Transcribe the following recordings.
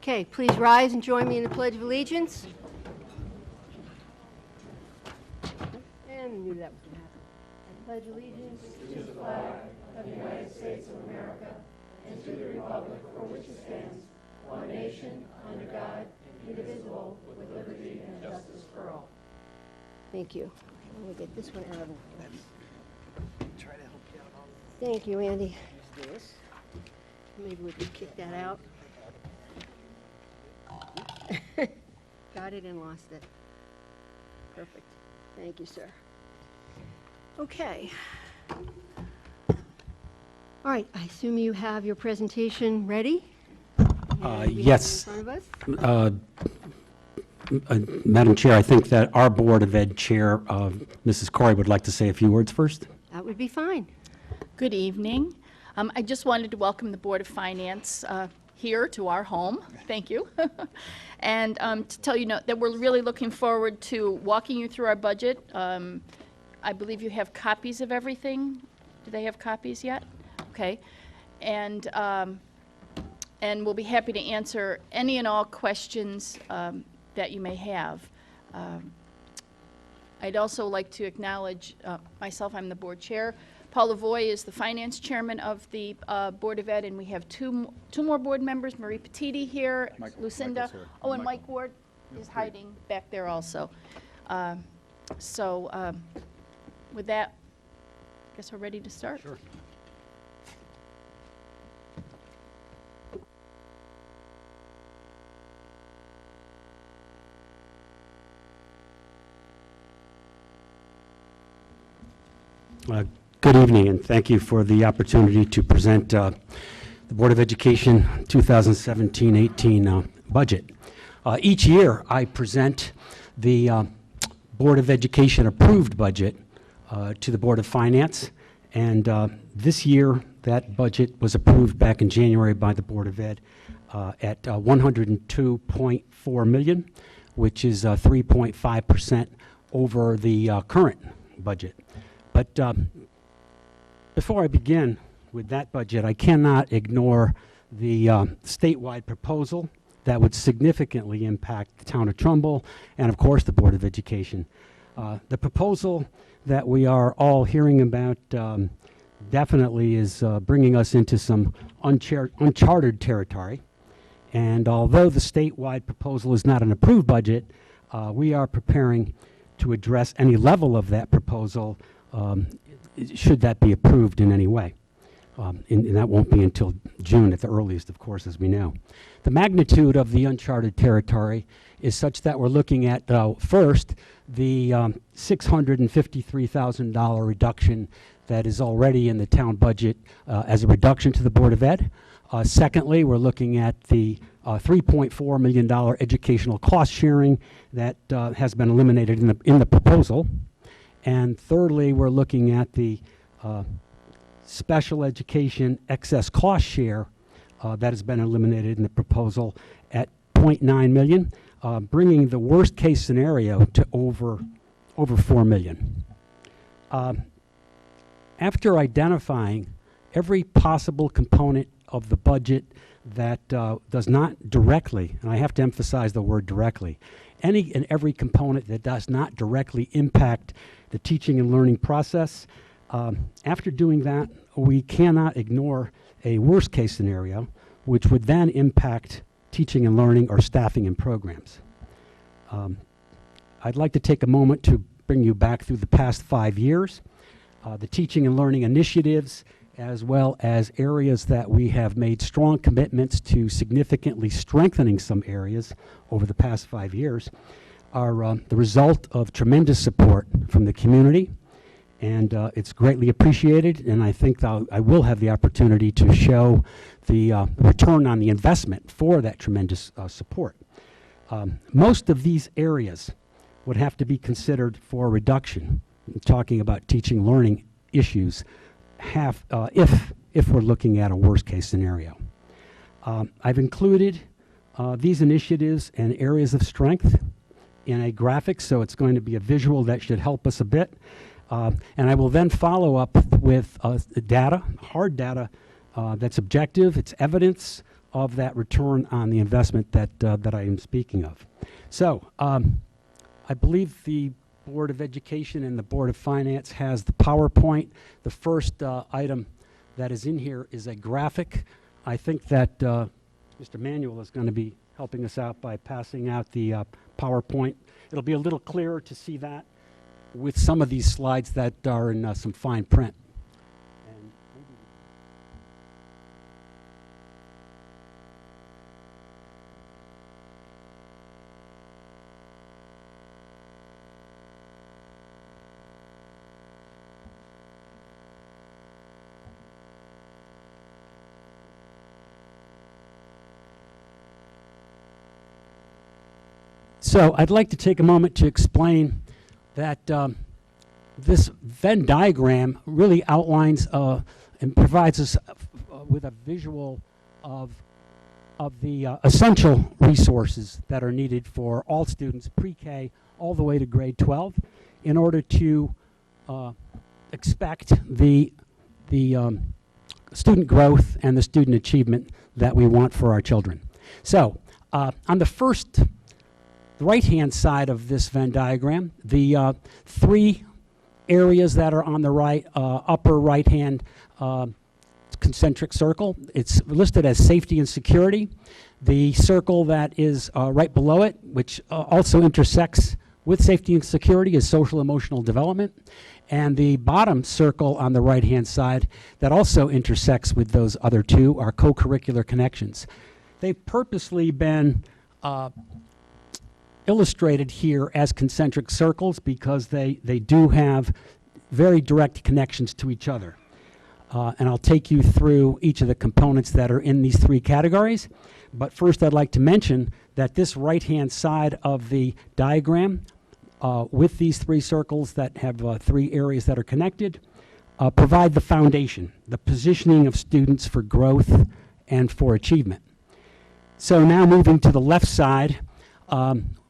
Okay, please rise and join me in the Pledge of Allegiance. And I knew that was going to happen. I pledge allegiance to the flag of the United States of America and to the republic for which it stands, one nation, under God, indivisible, with liberty and justice for all. Thank you. Let me get this one out of the way. Try to help you out on Thank you, Andy. Let's do this. Maybe we could kick that out. Got it and lost it. Perfect. Thank you, sir. Okay. All right, I assume you have your presentation ready? Yes. In front of us? Madam Chair, I think that our Board of Ed Chair, Mrs. Corey, would like to say a few words first. That would be fine. Good evening. I just wanted to welcome the Board of Finance here to our home. Thank you. And to tell you that we're really looking forward to walking you through our budget. I believe you have copies of everything. Do they have copies yet? Okay. And we'll be happy to answer any and all questions that you may have. I'd also like to acknowledge myself, I'm the board chair. Paul Lavoie is the finance chairman of the Board of Ed, and we have two more board members, Marie Petiti here, Lucinda. Oh, and Mike Ward is hiding back there also. With that, I guess we're ready to start. Sure. Good evening, and thank you for the opportunity to present the Board of Education 2017-18 budget. Each year, I present the Board of Education approved budget to the Board of Finance, and this year, that budget was approved back in January by the Board of Ed at $102.4 million, which is 3.5% over the current budget. But before I begin with that budget, I cannot ignore the statewide proposal that would significantly impact the town of Trumbull and, of course, the Board of Education. The proposal that we are all hearing about definitely is bringing us into some uncharted territory. And although the statewide proposal is not an approved budget, we are preparing to address any level of that proposal should that be approved in any way. And that won't be until June at the earliest, of course, as we know. The magnitude of the uncharted territory is such that we're looking at, first, the $653,000 reduction that is already in the town budget as a reduction to the Board of Ed. Secondly, we're looking at the $3.4 million educational cost sharing that has been eliminated in the proposal. And thirdly, we're looking at the special education excess cost share that has been eliminated in the proposal at $0.9 million, bringing the worst case scenario to over $4 million. After identifying every possible component of the budget that does not directly, and I have to emphasize the word directly, any and every component that does not directly impact the teaching and learning process, after doing that, we cannot ignore a worst case scenario, which would then impact teaching and learning or staffing and programs. I'd like to take a moment to bring you back through the past 5 years, the teaching and learning initiatives, as well as areas that we have made strong commitments to significantly strengthening some areas over the past 5 years, are the result of tremendous support from the community, and it's greatly appreciated, and I think I will have the opportunity to show the return on the investment for that tremendous support. Most of these areas would have to be considered for reduction, talking about teaching learning issues, if we're looking at a worst case scenario. I've included these initiatives and areas of strength in a graphic, so it's going to be a visual that should help us a bit. And I will then follow up with data, hard data, that's objective, it's evidence of that return on the investment that I am speaking of. So I believe the Board of Education and the Board of Finance has the PowerPoint. The first item that is in here is a graphic. I think that Mr. Manuel is going to be helping us out by passing out the PowerPoint. It'll be a little clearer to see that with some of these slides that are in some fine print. And maybe so I'd like to take a moment to explain that this Venn diagram really outlines and provides us with a visual of the essential resources that are needed for all students, pre-K all the way to grade 12, in order to expect the student growth and the student achievement that we want for our children. So on the right-hand side of this Venn diagram, the three areas that are on the right, upper right-hand concentric circle, it's listed as safety and security. The circle that is right below it, which also intersects with safety and security, is social emotional development. And the bottom circle on the right-hand side that also intersects with those other two are co-curricular connections. They've purposely been illustrated here as concentric circles because they do have very direct connections to each other. And I'll take you through each of the components that are in these three categories. But first I'd like to mention that this right-hand side of the diagram with these three circles that have three areas that are connected provide the foundation, the positioning of students for growth and for achievement. So now moving to the left side,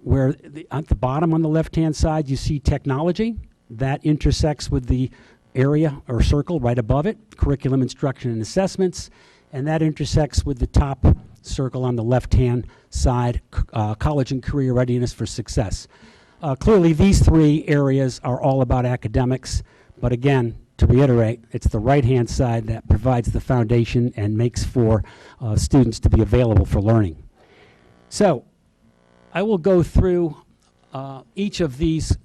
where at the bottom on the left-hand side you see technology that intersects with the area or circle right above it, curriculum, instruction, and assessments, and that intersects with the top circle on the left-hand side, college and career readiness for success. Clearly these three areas are all about academics, but again, to reiterate, it's the right-hand side that provides the foundation and makes for students to be available for learning. So I will go through each of these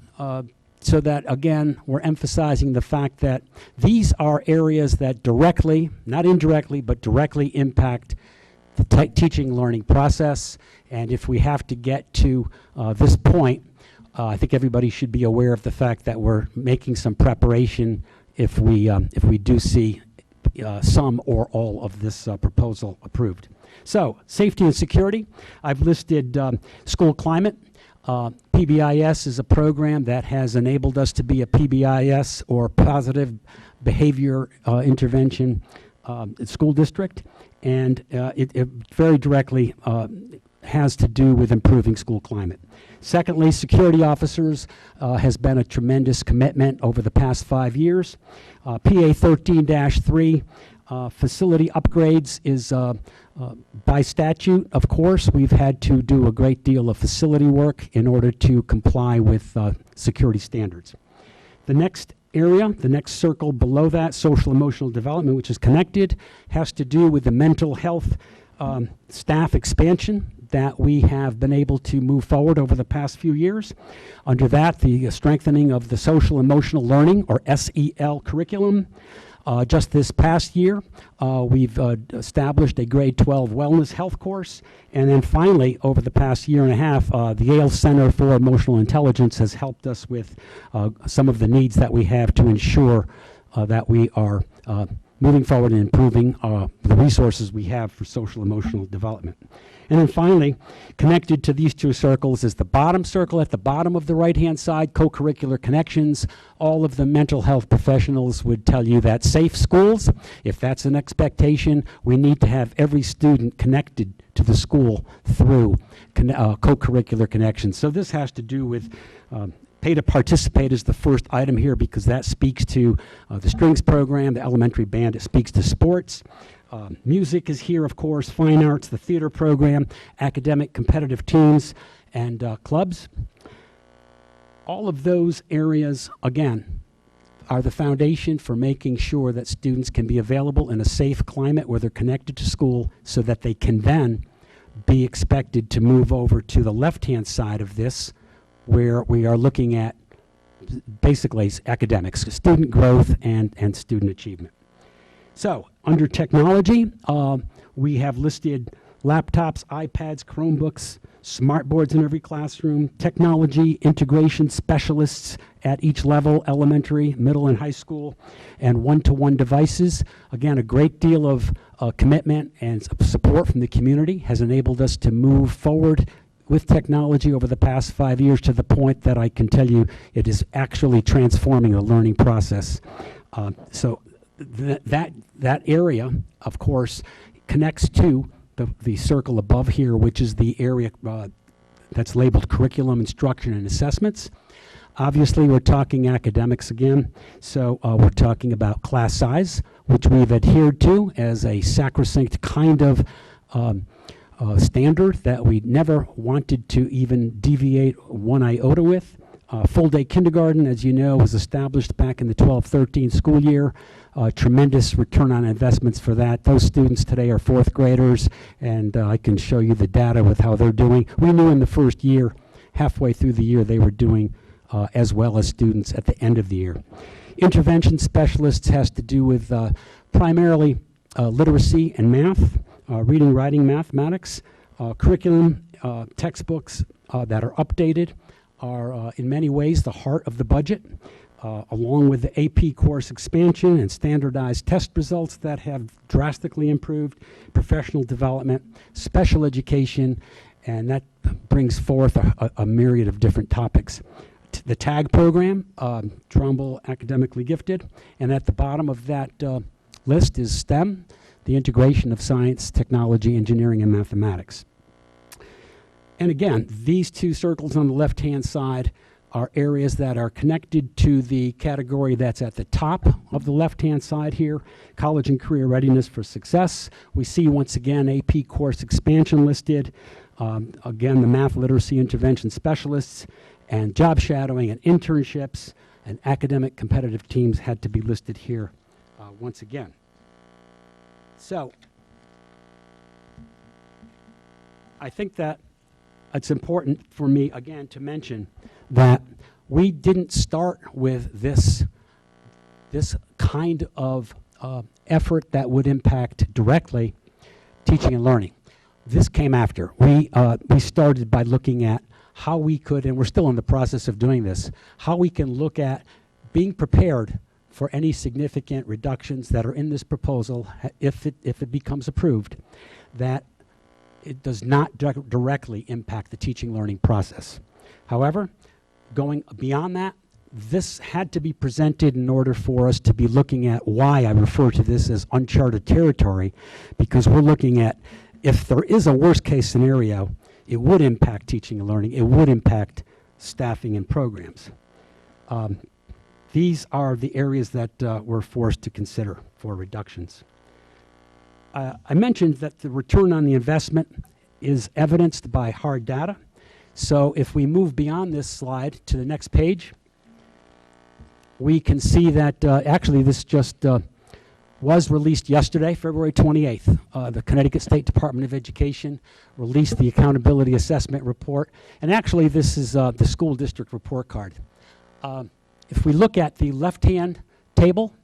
so that, again, we're emphasizing the fact that these are areas that directly, not indirectly, but directly impact the teaching learning process. And if we have to get to this point, I think everybody should be aware of the fact that we're making some preparation if we do see some or all of this proposal approved. So, safety and security, I've listed school climate. PBIS is a program that has enabled us to be a PBIS, or positive behavior intervention school district, and it very directly has to do with improving school climate. Secondly, security officers has been a tremendous commitment over the past 5 years. PA 13-3, facility upgrades is by statute, of course. We've had to do a great deal of facility work in order to comply with security standards. The next area, the next circle below that, social emotional development, which is connected, has to do with the mental health staff expansion that we have been able to move forward over the past few years. Under that, the strengthening of the social emotional learning, or SEL curriculum. Just this past year, we've established a grade 12 wellness health course. And then finally, over the past year and a half, the Yale Center for Emotional Intelligence has helped us with some of the needs that we have to ensure that we are moving forward and improving the resources we have for social emotional development. And then finally, connected to these two circles is the bottom circle at the bottom of the right-hand side, co-curricular connections. All of the mental health professionals would tell you that safe schools, if that's an expectation, we need to have every student connected to the school through co-curricular connections. So this has to do with pay to participate is the first item here because that speaks to the strings program, the elementary band, it speaks to sports. Music is here, of course, fine arts, the theater program, academic competitive teams, and clubs. All of those areas, again, are the foundation for making sure that students can be available in a safe climate where they're connected to school so that they can then be expected to move over to the left-hand side of this, where we are looking at basically academics, student growth and student achievement. So, under technology, we have listed laptops, iPads, Chromebooks, smart boards in every classroom, technology integration specialists at each level, elementary, middle, and high school, and one-to-one devices. Again, a great deal of commitment and support from the community has enabled us to move forward with technology over the past 5 years to the point that I can tell you it is actually transforming the learning process. So that area, of course, connects to the circle above here, which is the area that's labeled curriculum, instruction, and assessments. Obviously, we're talking academics again, so we're talking about class size, which we've adhered to as a sacrosanct kind of standard that we never wanted to even deviate one iota with. Full-day kindergarten, as you know, was established back in the 12-13 school year. Tremendous return on investments for that. Those students today are fourth graders, and I can show you the data with how they're doing. We knew in the first year, halfway through the year, they were doing as well as students at the end of the year. Intervention specialists has to do with primarily literacy and math, reading, writing, mathematics, curriculum, textbooks that are updated are in many ways the heart of the budget, along with the AP course expansion and standardized test results that have drastically improved, professional development, special education, and that brings forth a myriad of different topics. The TAG program, Trumbull Academically Gifted, and at the bottom of that list is STEM, the integration of science, technology, engineering, and mathematics. And again, these two circles on the left-hand side are areas that are connected to the category that's at the top of the left-hand side here, college and career readiness for success. We see once again AP course expansion listed, again the math literacy intervention specialists, and job shadowing and internships and academic competitive teams had to be listed here once again. So, I think that it's important for me, again, to mention that we didn't start with this kind of effort that would impact directly teaching and learning. This came after. We started by looking at how we could, and we're still in the process of doing this, how we can look at being prepared for any significant reductions that are in this proposal, if it becomes approved, that it does not directly impact the teaching learning process. However, going beyond that, this had to be presented in order for us to be looking at why I refer to this as uncharted territory, because we're looking at if there is a worst case scenario, it would impact teaching and learning, it would impact staffing and programs. These are the areas that we're forced to consider for reductions. I mentioned that the return on the investment is evidenced by hard data. So if we move beyond this slide to the next page, we can see that actually this just was released yesterday, February 28th. The Connecticut State Department of Education released the Accountability Assessment Report. And actually this is the school district report card. If we look at the left-hand table,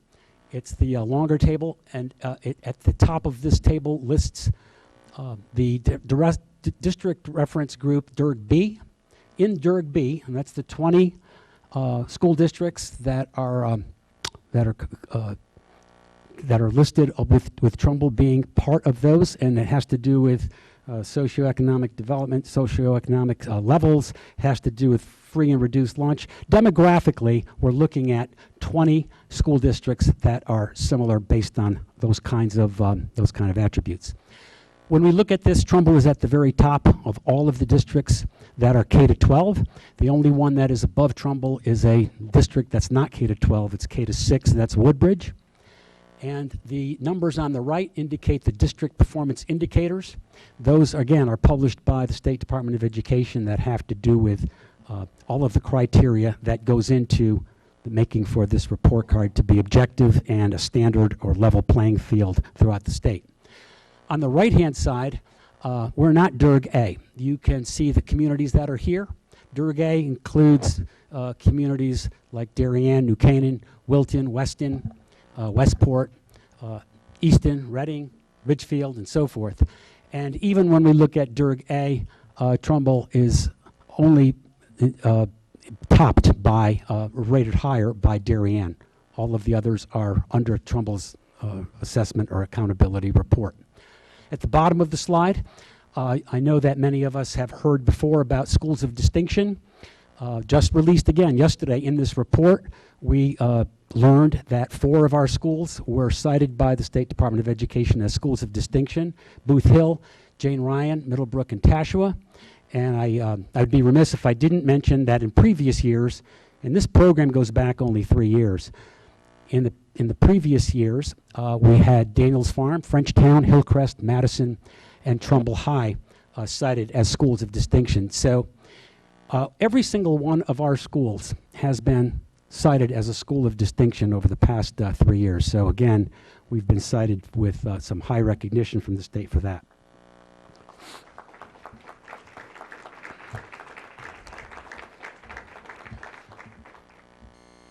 it's the longer table, and at the top of this table lists the district reference group DIRG B. In DIRG B, and that's the 20 school districts that are listed with Trumbull being part of those, and it has to do with socioeconomic development, socioeconomic levels, has to do with free and reduced lunch. Demographically, we're looking at 20 school districts that are similar based on those kinds of attributes. When we look at this, Trumbull is at the very top of all of the districts that are K-12. The only one that is above Trumbull is a district that's not K-12, it's K-6, that's Woodbridge. And the numbers on the right indicate the district performance indicators. Those, again, are published by the State Department of Education that have to do with all of the criteria that goes into the making for this report card to be objective and a standard or level playing field throughout the state. On the right-hand side, we're not DIRG A. You can see the communities that are here. DIRG A includes communities like Darien, New Canaan, Wilton, Weston, Westport, Easton, Reading, Ridgefield, and so forth. And even when we look at DIRG A, Trumbull is only topped by, rated higher by Darien. All of the others are under Trumbull's assessment or accountability report. At the bottom of the slide, I know that many of us have heard before about schools of distinction. Just released again yesterday in this report, we learned that 4 of our schools were cited by the State Department of Education as schools of distinction: Booth Hill, Jane Ryan, Middlebrook, and Tashua. And I'd be remiss if I didn't mention that in previous years, and this program goes back only 3 years, in the previous years, we had Daniels Farm, Frenchtown, Hillcrest, Madison, and Trumbull High cited as schools of distinction. So every single one of our schools has been cited as a school of distinction over the past 3 years. So again, we've been cited with some high recognition from the state for that.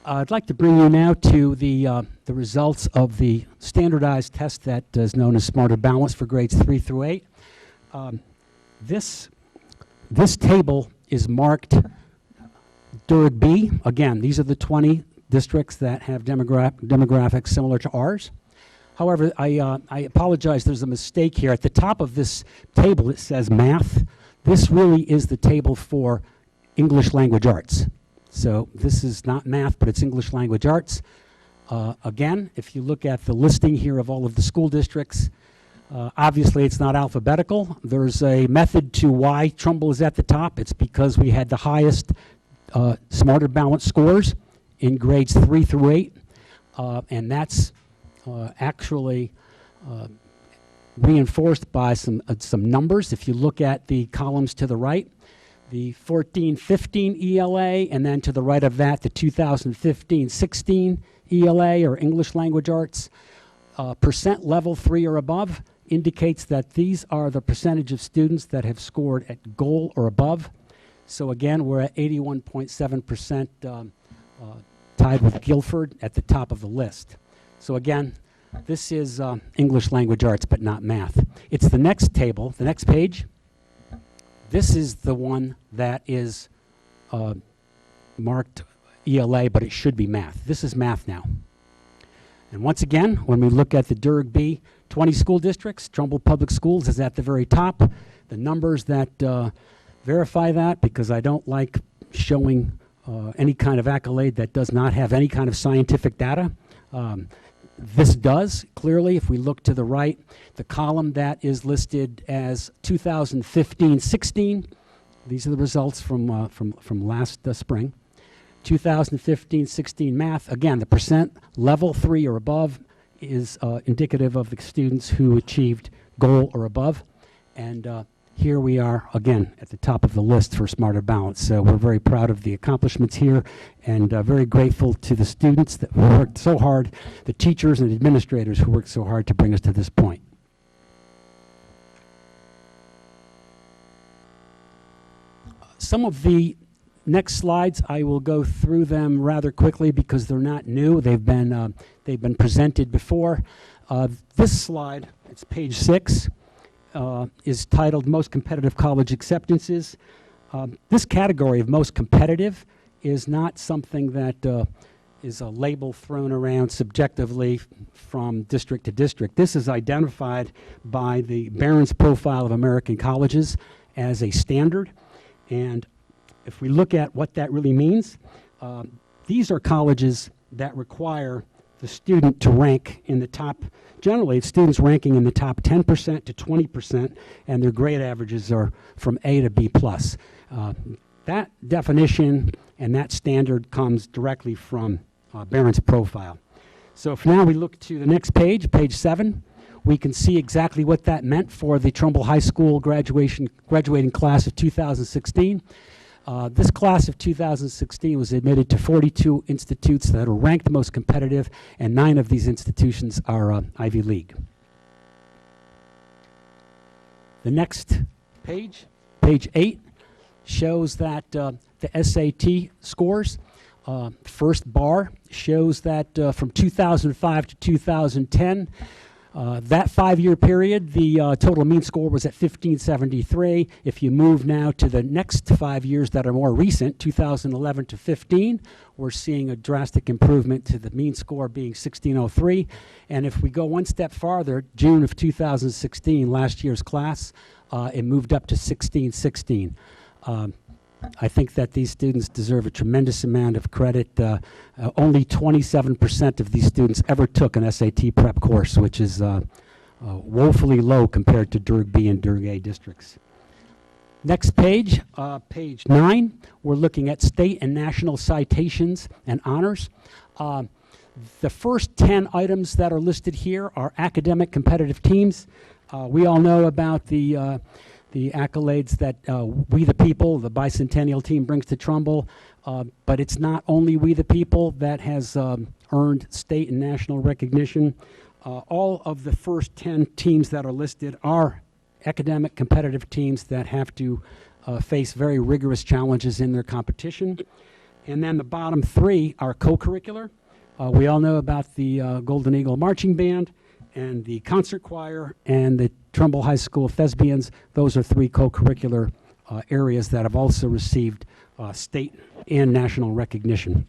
I'd like to bring you now to the results of the standardized test that is known as Smarter Balance for grades 3 through 8. This table is marked DIRG B. Again, these are the 20 districts that have demographics similar to ours. However, I apologize, there's a mistake here. At the top of this table, it says math. This really is the table for English language arts. So this is not math, but it's English language arts. Again, if you look at the listing here of all of the school districts, obviously it's not alphabetical. There's a method to why Trumbull is at the top. It's because we had the highest Smarter Balance scores in grades 3 through 8. And that's actually reinforced by some numbers. If you look at the columns to the right, the 14-15 ELA, and then to the right of that, the 2015-16 ELA, or English Language Arts. Percent level 3 or above indicates that these are the percentage of students that have scored at goal or above. So again, we're at 81.7%, tied with Guilford at the top of the list. So again, this is English Language Arts, but not math. It's the next table, the next page. This is the one that is marked ELA, but it should be math. This is math now. And once again, when we look at the DIRG B 20 school districts, Trumbull Public Schools is at the very top. The numbers that verify that, because I don't like showing any kind of accolade that does not have any kind of scientific data. This does, clearly, if we look to the right, the column that is listed as 2015-16, these are the results from last spring. 2015-16 math, again, the percent level 3 or above is indicative of the students who achieved goal or above. And here we are, again, at the top of the list for Smarter Balance. So we're very proud of the accomplishments here, and very grateful to the students that worked so hard, the teachers and administrators who worked so hard to bring us to this point. Some of the next slides, I will go through them rather quickly because they're not new. They've been presented before. This slide, it's page 6. Is titled Most Competitive College Acceptances. This category of most competitive is not something that is a label thrown around subjectively from district to district. This is identified by the Barron's Profile of American Colleges as a standard. And if we look at what that really means, these are colleges that require the student to rank in the top, generally it's students ranking in the top 10% to 20%, and their grade averages are from A to B+. That definition and that standard comes directly from Barron's Profile. So if now we look to the next page, page 7, we can see exactly what that meant for the Trumbull High School graduating class of 2016. This class of 2016 was admitted to 42 institutes that are ranked most competitive, and 9 of these institutions are Ivy League. The next page, page 8, shows that the SAT scores. First bar shows that from 2005 to 2010, that 5-year period, the total mean score was at 1573. If you move now to the next 5 years that are more recent, 2011 to 15, we're seeing a drastic improvement to the mean score being 1603. And if we go one step farther, June of 2016, last year's class, it moved up to 1616. I think that these students deserve a tremendous amount of credit. Only 27% of these students ever took an SAT prep course, which is woefully low compared to Durg B and Durg A districts. Next page, page 9, we're looking at state and national citations and honors. The first 10 items that are listed here are academic competitive teams. We all know about the accolades that We the People, the bicentennial team, brings to Trumbull, but it's not only We the People that has earned state and national recognition. All of the first 10 teams that are listed are academic competitive teams that have to face very rigorous challenges in their competition. And then the bottom 3 are co-curricular. We all know about the Golden Eagle Marching Band and the concert choir and the Trumbull High School Thespians. Those are 3 co-curricular areas that have also received state and national recognition.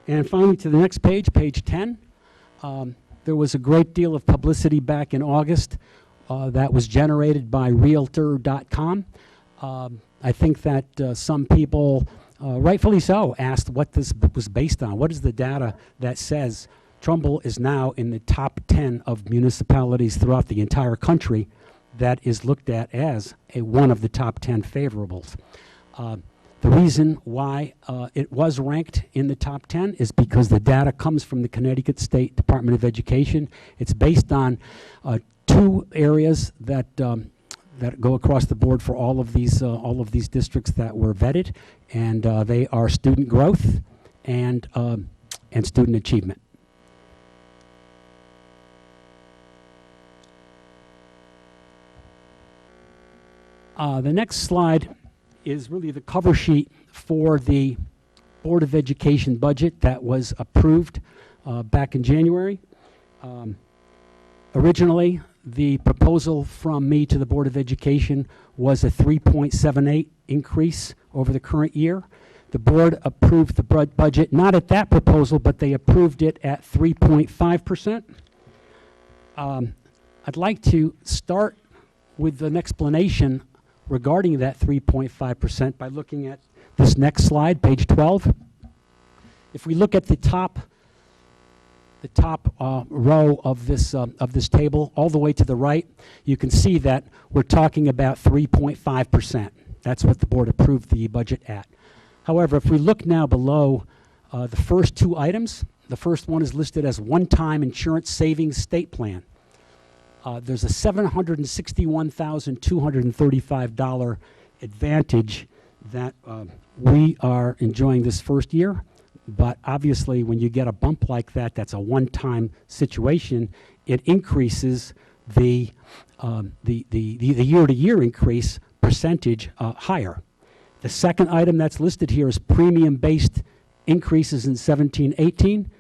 And finally, to the next page, page 10. There was a great deal of publicity back in August that was generated by Realtor.com. I think that some people, rightfully so, asked what this was based on. What is the data that says Trumbull is now in the top 10 of municipalities throughout the entire country that is looked at as one of the top 10 favorables? The reason why it was ranked in the top 10 is because the data comes from the Connecticut State Department of Education. It's based on 2 areas that go across the board for all of these districts that were vetted, and they are student growth and student achievement. The next slide is really the cover sheet for the Board of Education budget that was approved back in January. Originally, the proposal from me to the Board of Education was a 3.78 increase over the current year. The board approved the budget, not at that proposal, but they approved it at 3.5%. I'd like to start with an explanation regarding that 3.5% by looking at this next slide, page 12. If we look at the top row of this table, all the way to the right, you can see that we're talking about 3.5%. That's what the board approved the budget at. However, if we look now below the first 2 items, the first one is listed as one-time insurance savings state plan. There's a $761,235 advantage that we are enjoying this first year. But obviously, when you get a bump like that, that's a one-time situation. It increases the year-to-year increase percentage higher. The second item that's listed here is premium-based increases in 17-18.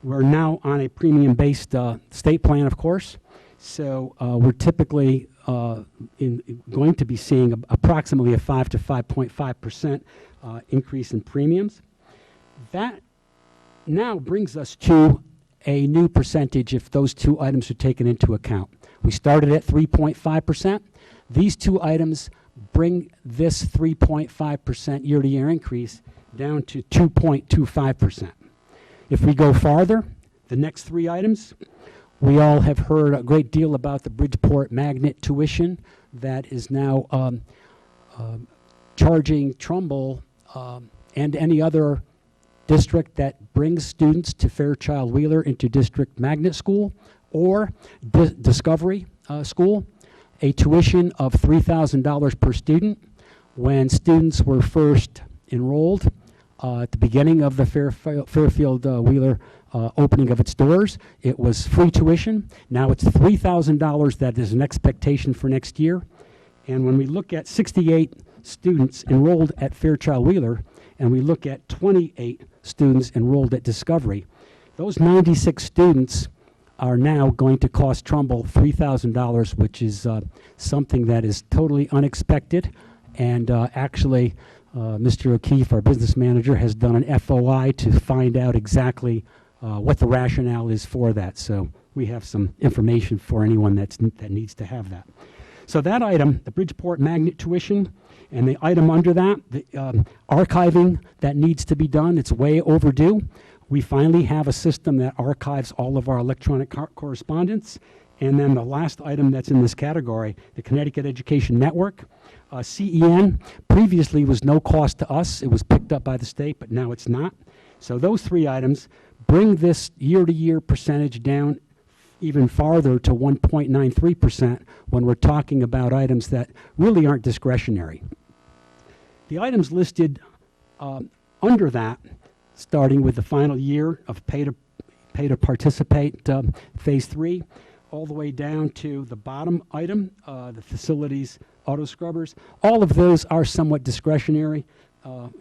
We're now on a premium-based state plan, of course. So we're typically going to be seeing approximately a 5 to 5.5% increase in premiums. That now brings us to a new percentage if those 2 items are taken into account. We started at 3.5%. These 2 items bring this 3.5% year-to-year increase down to 2.25%. If we go farther, the next 3 items, we all have heard a great deal about the Bridgeport magnet tuition that is now charging Trumbull and any other district that brings students to Fairchild Wheeler into District Magnet School or Discovery School, a tuition of $3,000 per student. When students were first enrolled at the beginning of the Fairfield Wheeler opening of its doors, it was free tuition. Now it's $3,000. That is an expectation for next year. And when we look at 68 students enrolled at Fairchild Wheeler, and we look at 28 students enrolled at Discovery, those 96 students are now going to cost Trumbull $3,000, which is something that is totally unexpected. And actually, Mr. O'Keefe, our business manager, has done an FOI to find out exactly what the rationale is for that. So we have some information for anyone that needs to have that. So that item, the Bridgeport Magnet tuition, and the item under that, the archiving that needs to be done, it's way overdue. We finally have a system that archives all of our electronic correspondence. And then the last item that's in this category, the Connecticut Education Network. CEN previously was no cost to us. It was picked up by the state, but now it's not. So those three items bring this year-to-year percentage down even farther to 1.93% when we're talking about items that really aren't discretionary. The items listed under that, starting with the final year of pay to participate phase 3, all the way down to the bottom item, the facilities auto scrubbers, all of those are somewhat discretionary,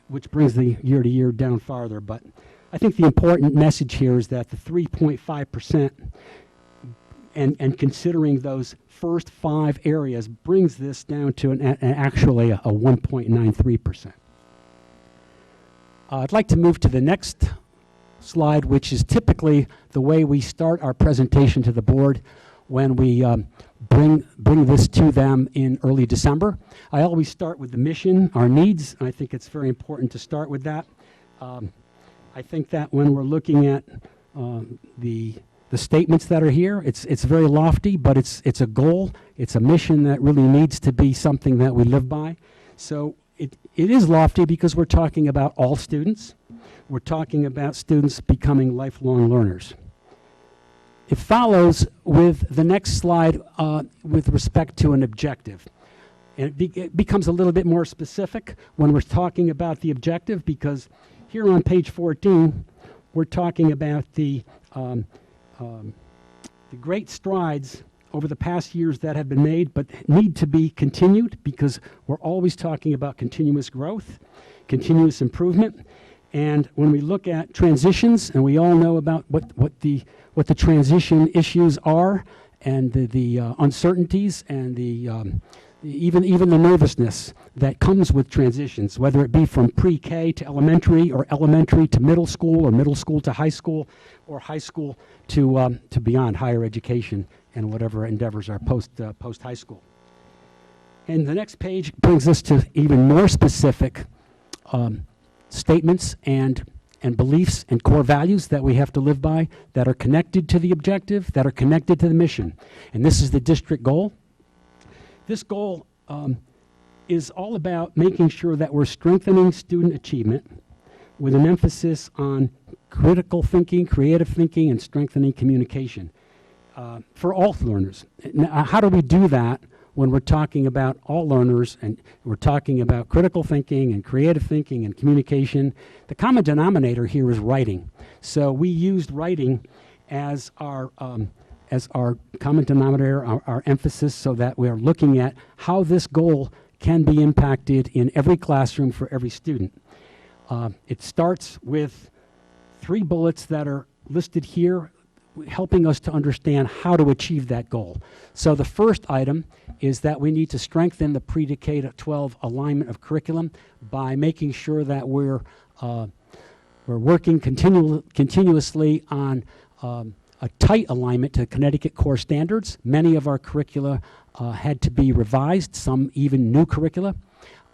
which brings the year-to-year down farther. But I think the important message here is that the 3.5% and considering those first 5 areas brings this down to actually a 1.93%. I'd like to move to the next slide, which is typically the way we start our presentation to the board when we bring this to them in early December. I always start with the mission, our needs, and I think it's very important to start with that. I think that when we're looking at the statements that are here, it's very lofty, but it's a goal, it's a mission that really needs to be something that we live by. So it is lofty because we're talking about all students. We're talking about students becoming lifelong learners. It follows with the next slide with respect to an objective. And it becomes a little bit more specific when we're talking about the objective, because here on page 14, we're talking about the great strides over the past years that have been made but need to be continued, because we're always talking about continuous growth, continuous improvement. And when we look at transitions, and we all know about what the transition issues are, and the uncertainties, and even the nervousness that comes with transitions, whether it be from pre-K to elementary, or elementary to middle school, or middle school to high school, or high school to beyond higher education, and whatever endeavors are post high school. And the next page brings us to even more specific statements and beliefs and core values that we have to live by, that are connected to the objective, that are connected to the mission. And this is the district goal. This goal is all about making sure that we're strengthening student achievement with an emphasis on critical thinking, creative thinking, and strengthening communication for all learners. Now, how do we do that when we're talking about all learners and we're talking about critical thinking and creative thinking and communication? The common denominator here is writing. So we used writing as our common denominator, our emphasis, so that we are looking at how this goal can be impacted in every classroom for every student. It starts with 3 bullets that are listed here, helping us to understand how to achieve that goal. So the first item is that we need to strengthen the pre-K to 12 alignment of curriculum by making sure that we're working continuously on a tight alignment to Connecticut core standards. Many of our curricula had to be revised, some even new curricula.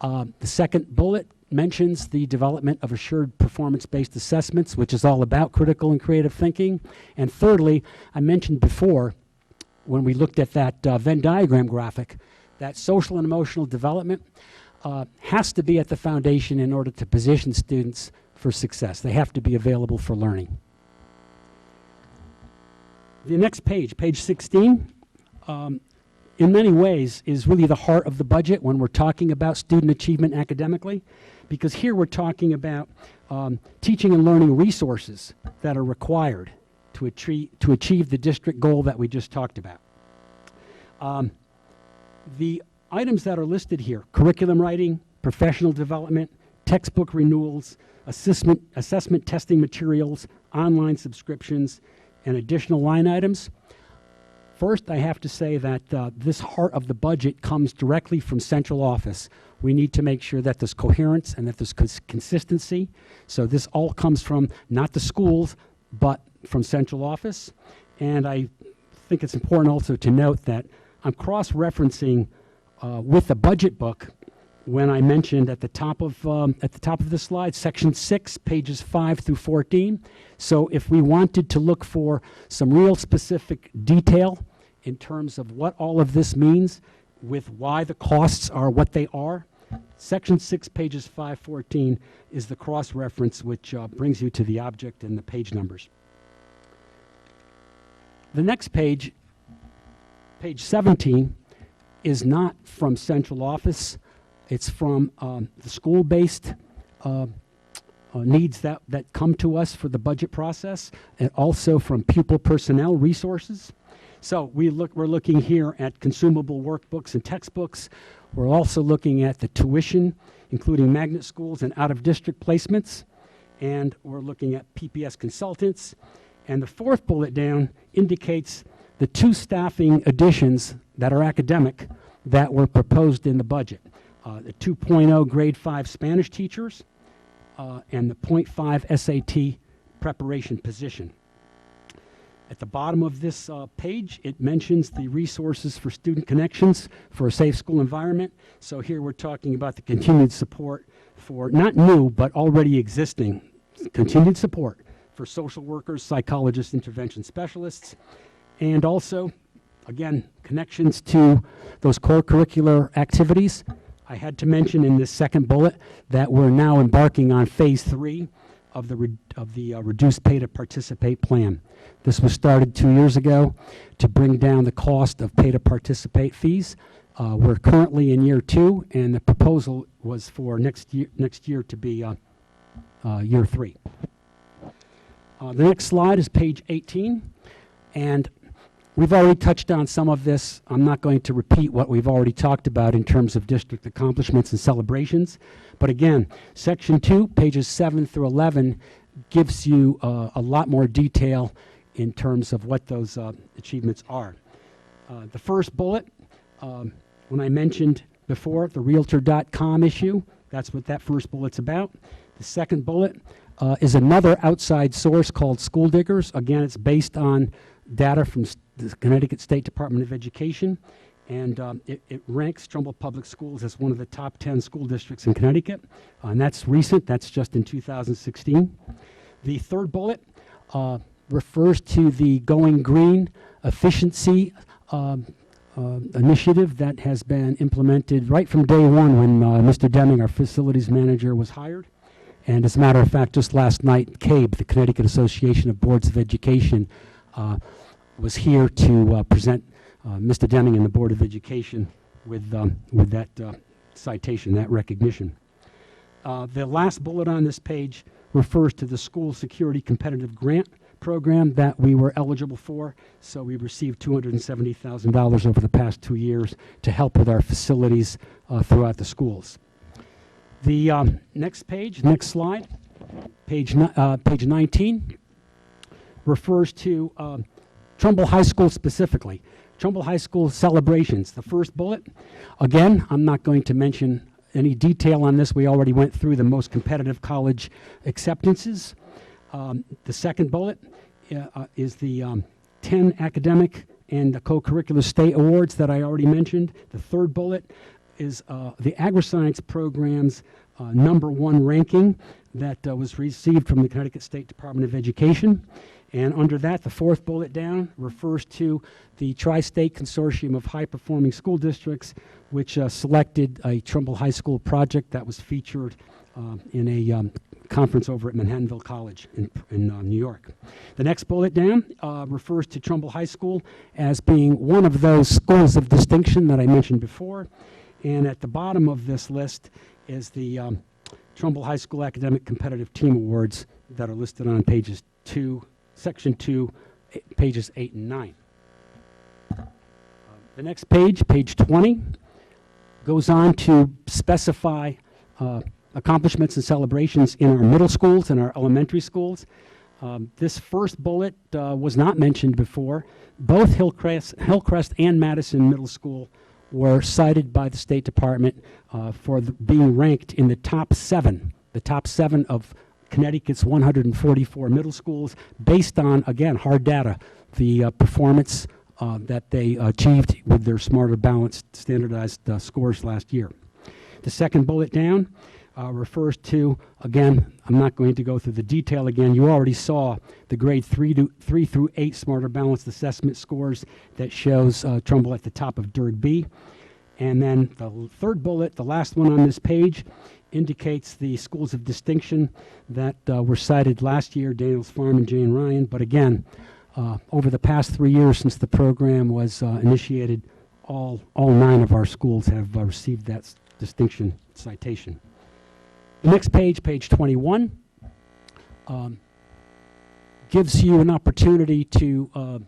The second bullet mentions the development of assured performance-based assessments, which is all about critical and creative thinking. And thirdly, I mentioned before, when we looked at that Venn diagram graphic, that social and emotional development has to be at the foundation in order to position students for success. They have to be available for learning. The next page, page 16, in many ways is really the heart of the budget when we're talking about student achievement academically, because here we're talking about teaching and learning resources that are required to achieve the district goal that we just talked about. The items that are listed here: curriculum writing, professional development, textbook renewals, assessment testing materials, online subscriptions, and additional line items. First, I have to say that this heart of the budget comes directly from central office. We need to make sure that there's coherence and that there's consistency. So this all comes from not the schools, but from central office. And I think it's important also to note that I'm cross-referencing with the budget book when I mentioned at the top of the slide, section 6, pages 5 through 14. So if we wanted to look for some real specific detail in terms of what all of this means, with why the costs are what they are, section 6, pages 514 is the cross-reference which brings you to the object and the page numbers. The next page, page 17, is not from central office. It's from the school-based needs that come to us for the budget process, and also from pupil personnel resources. So we're looking here at consumable workbooks and textbooks. We're also looking at the tuition, including magnet schools and out-of-district placements. And we're looking at PPS consultants. And the fourth bullet down indicates the 2 staffing additions that are academic that were proposed in the budget. The 2.0 grade 5 Spanish teachers and the 0.5 SAT preparation position. At the bottom of this page, it mentions the resources for student connections for a safe school environment. So here we're talking about the continued support for not new, but already existing continued support for social workers, psychologists, intervention specialists, and also, again, connections to those core curricular activities. I had to mention in this second bullet that we're now embarking on phase 3 of the reduced pay to participate plan. This was started 2 years ago to bring down the cost of pay to participate fees. We're currently in year 2, and the proposal was for next year to be year 3. The next slide is page 18, and we've already touched on some of this. I'm not going to repeat what we've already talked about in terms of district accomplishments and celebrations. But again, section 2, pages 7 through 11, gives you a lot more detail in terms of what those achievements are. The first bullet, when I mentioned before, the Realtor.com issue, that's what that first bullet's about. The second bullet is another outside source called School Diggers. Again, it's based on data from the Connecticut State Department of Education, and it ranks Trumbull Public Schools as one of the top 10 school districts in Connecticut, and that's recent. That's just in 2016. The third bullet refers to the Going Green efficiency initiative that has been implemented right from day one when Mr. Deming, our facilities manager, was hired. And as a matter of fact, just last night, CABE, the Connecticut Association of Boards of Education, was here to present Mr. Deming and the Board of Education with that citation, that recognition. The last bullet on this page refers to the School Security Competitive Grant program that we were eligible for. So we received $270,000 over the past 2 years to help with our facilities throughout the schools. The next slide, page 19, refers to Trumbull High School specifically. Trumbull High School celebrations, the first bullet. Again, I'm not going to mention any detail on this. We already went through the most competitive college acceptances. The second bullet is the 10 academic and the co-curricular state awards that I already mentioned. The third bullet is the agri-science program's #1 ranking that was received from the Connecticut State Department of Education. And under that, the fourth bullet down refers to the Tri-State Consortium of High-Performing School Districts, which selected a Trumbull High School project that was featured in a conference over at Manhattanville College in New York. The next bullet down refers to Trumbull High School as being one of those schools of distinction that I mentioned before. And at the bottom of this list is the Trumbull High School Academic Competitive Team Awards that are listed on section 2, pages 8 and 9. The next page, page 20, goes on to specify accomplishments and celebrations in our middle schools and our elementary schools. This first bullet was not mentioned before. Both Hillcrest and Madison Middle School were cited by the State Department for being ranked in the top 7 of Connecticut's 144 middle schools, based on, again, hard data, the performance that they achieved with their smarter, balanced, standardized scores last year. The second bullet down refers to, again, I'm not going to go through the detail again. You already saw the grade 3 through 8 smarter, balanced assessment scores that shows Trumbull at the top of DIRG B. And then the third bullet, the last one on this page, indicates the schools of distinction that were cited last year, Daniels Farm and Jane Ryan. But again, over the past 3 years since the program was initiated, all 9 of our schools have received that distinction citation. The next page, page 21, gives you an opportunity to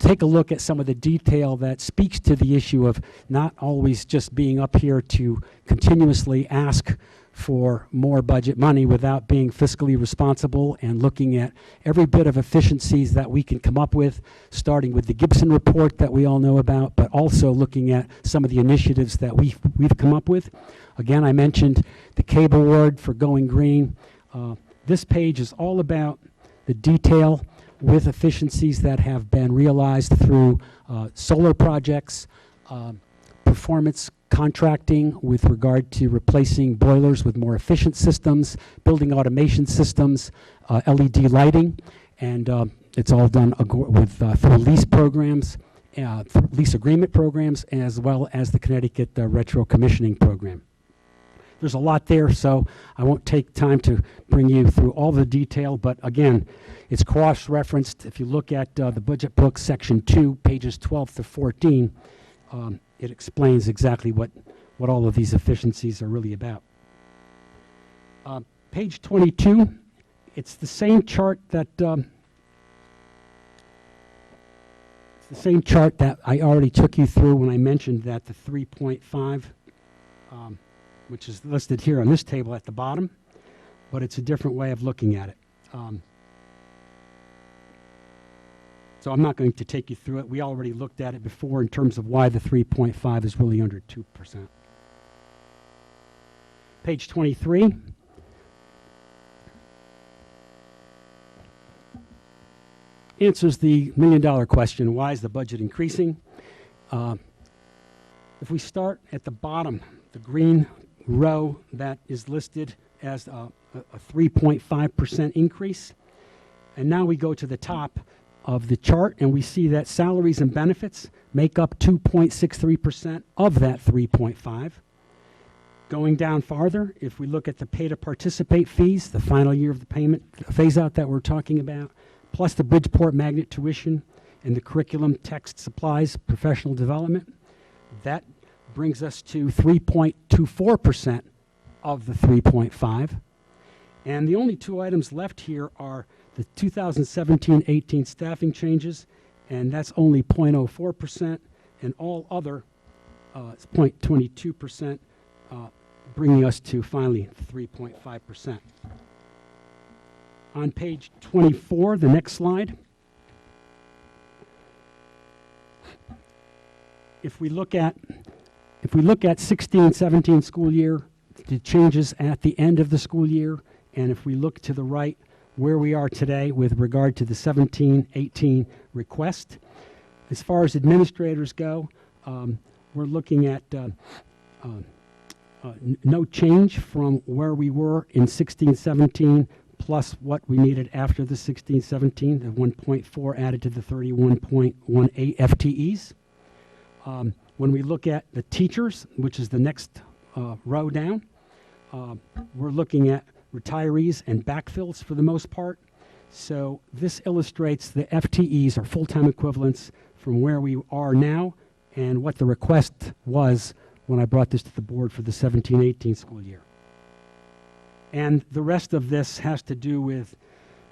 take a look at some of the detail that speaks to the issue of not always just being up here to continuously ask for more budget money without being fiscally responsible, and looking at every bit of efficiencies that we can come up with, starting with the Gibson report that we all know about, but also looking at some of the initiatives that we've come up with. Again, I mentioned the cable award for Going Green. This page is all about the detail with efficiencies that have been realized through solar projects, performance contracting with regard to replacing boilers with more efficient systems, building automation systems, LED lighting, and it's all done through lease programs, lease agreement programs, as well as the Connecticut retro commissioning program. There's a lot there, so I won't take time to bring you through all the detail, but again, it's cross-referenced. If you look at the budget book, section 2, pages 12 to 14, it explains exactly what all of these efficiencies are really about. Page 22, it's the same chart that I already took you through when I mentioned that the 3.5, which is listed here on this table at the bottom, but it's a different way of looking at it. So I'm not going to take you through it. We already looked at it before in terms of why the 3.5 is really under 2%. Page 23. Answers the million-dollar question, why is the budget increasing? If we start at the bottom, the green row that is listed as a 3.5% increase, and now we go to the top of the chart and we see that salaries and benefits make up 2.63% of that 3.5. Going down farther, if we look at the pay to participate fees, the final year of the payment phase out that we're talking about, plus the Bridgeport magnet tuition and the curriculum, text, supplies, professional development, that brings us to 3.24% of the 3.5. And the only two items left here are the 2017-18 staffing changes, and that's only 0.04%, and all other is 0.22%, bringing us to finally 3.5%. On page 24, the next slide, if we look at 16-17 school year, the changes at the end of the school year, and if we look to the right where we are today with regard to the 17-18 request, as far as administrators go, we're looking at no change from where we were in 16-17 plus what we needed after the 16-17, the 1.4 added to the 31.18 FTEs. When we look at the teachers, which is the next row down, we're looking at retirees and backfills for the most part. So this illustrates the FTEs, or full-time equivalents, from where we are now and what the request was when I brought this to the board for the 17-18 school year. And the rest of this has to do with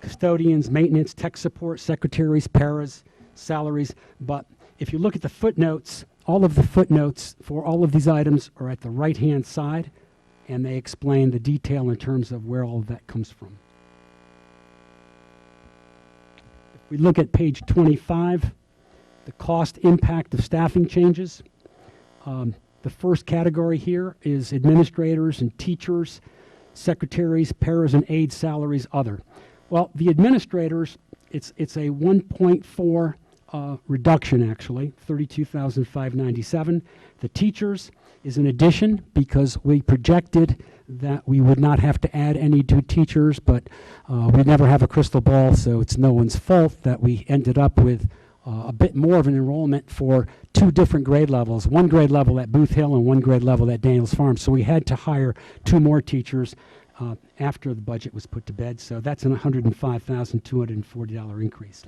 custodians, maintenance, tech support, secretaries, paras, salaries. But if you look at the footnotes, all of the footnotes for all of these items are at the right-hand side, and they explain the detail in terms of where all of that comes from. If we look at page 25, the cost impact of staffing changes. The first category here is administrators and teachers, secretaries, paras and aides, salaries, other. Well, the administrators, it's a 1.4 reduction, actually, $32,597. The teachers is an addition because we projected that we would not have to add any new teachers, but we never have a crystal ball, so it's no one's fault that we ended up with a bit more of an enrollment for two different grade levels, one grade level at Booth Hill and one grade level at Daniels Farm. So we had to hire two more teachers after the budget was put to bed. So that's an $105,240 increase.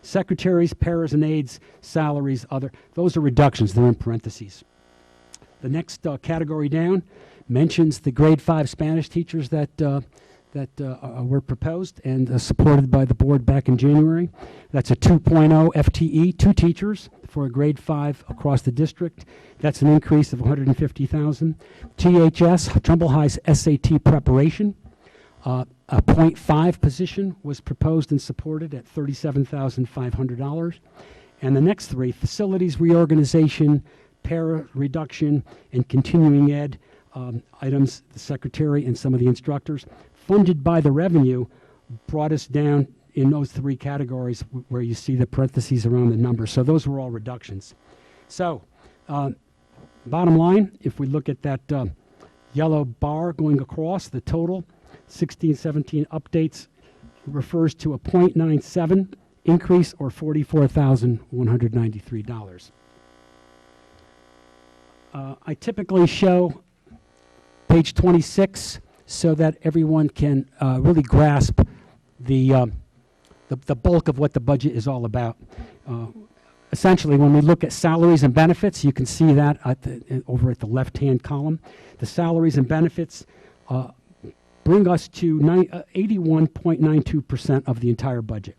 Secretaries, paras and aides, salaries, other, those are reductions. They're in parentheses. The next category down mentions the grade 5 Spanish teachers that were proposed and supported by the board back in January. That's a 2.0 FTE, 2 teachers for a grade 5 across the district. That's an increase of $150,000. THS, Trumbull High's SAT preparation, a 0.5 position was proposed and supported at $37,500. And the next three, facilities reorganization, para reduction, and continuing ed items, the secretary and some of the instructors, funded by the revenue, brought us down in those three categories where you see the parentheses around the numbers. So those were all reductions. So bottom line, if we look at that yellow bar going across, the total 16-17 updates refers to a 0.97 increase, or $44,193. I typically show page 26 so that everyone can really grasp the bulk of what the budget is all about. Essentially, when we look at salaries and benefits, you can see that over at the left-hand column. The salaries and benefits bring us to 81.92% of the entire budget.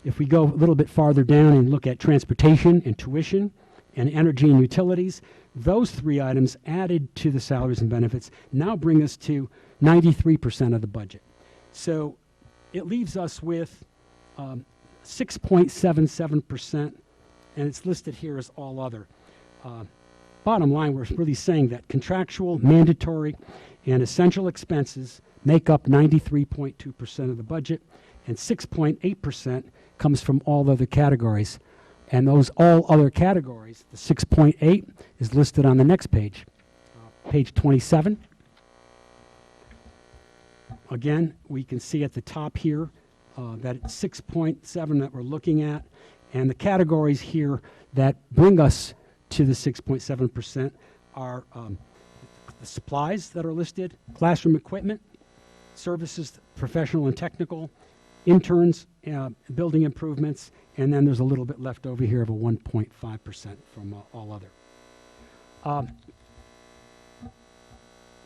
If we go a little bit farther down and look at transportation and tuition and energy and utilities, those three items added to the salaries and benefits now bring us to 93% of the budget. So it leaves us with 6.77%, and it's listed here as all other. Bottom line, we're really saying that contractual, mandatory, and essential expenses make up 93.2% of the budget, and 6.8% comes from all other categories. And those all other categories, the 6.8 is listed on the next page, page 27. Again, we can see at the top here that it's 6.7 that we're looking at, and the categories here that bring us to the 6.7% are the supplies that are listed, classroom equipment, services, professional and technical, interns, building improvements, and then there's a little bit left over here of a 1.5% from all other.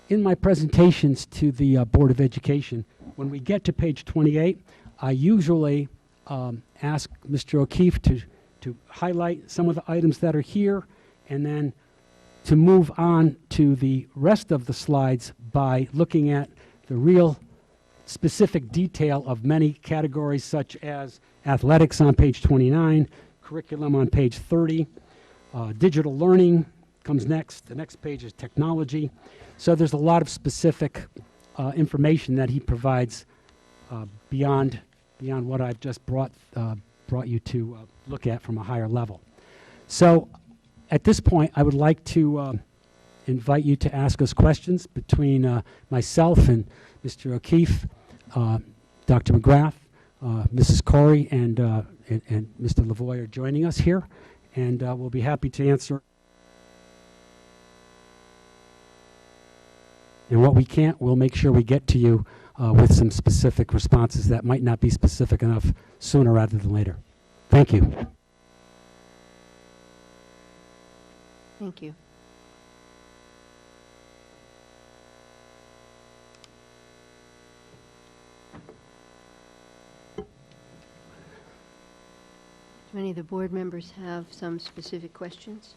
In my presentations to the Board of Education, when we get to page 28, I usually ask Mr. O'Keefe to highlight some of the items that are here, and then to move on to the rest of the slides by looking at the real specific detail of many categories, such as athletics on page 29, curriculum on page 30, digital learning comes next. The next page is technology. So there's a lot of specific information that he provides beyond what I've just brought you to look at from a higher level. So at this point, I would like to invite you to ask us questions between myself and Mr. O'Keefe, Dr. McGrath, Mrs. Corey, and Mr. Lavoie are joining us here, and we'll be happy to answer. And what we can't, we'll make sure we get to you with some specific responses that might not be specific enough sooner rather than later. Thank you. Thank you. Do any of the board members have some specific questions?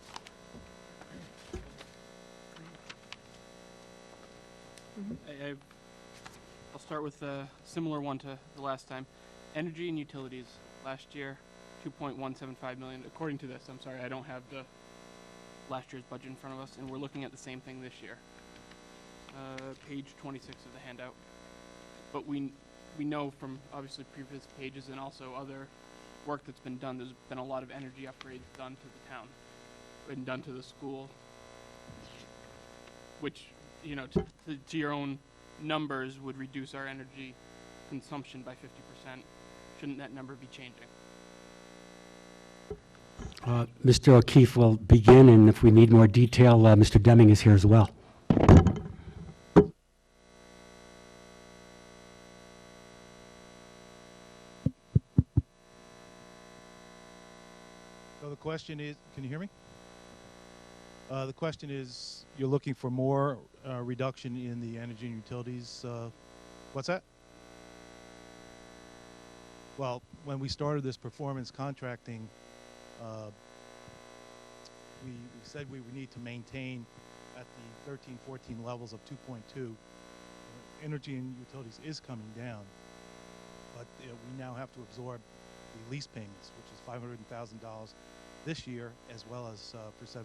I'll start with a similar one to the last time. Energy and utilities, last year, 2.175 million. According to this, I'm sorry, I don't have the last year's budget in front of us, and we're looking at the same thing this year. Page 26 of the handout. But we know from obviously previous pages and also other work that's been done, there's been a lot of energy upgrades done to the town and done to the school, which, you know, to your own numbers would reduce our energy consumption by 50%. Shouldn't that number be changing? Mr. O'Keefe will begin, and if we need more detail, Mr. Deming is here as well. So the question is, can you hear me? The question is, you're looking for more reduction in the energy and utilities. What's that? Well, when we started this performance contracting, we said we would need to maintain at the 13-14 levels of 2.2. Energy and utilities is coming down, but we now have to absorb the lease payments, which is $500,000 this year, as well as for 17-18.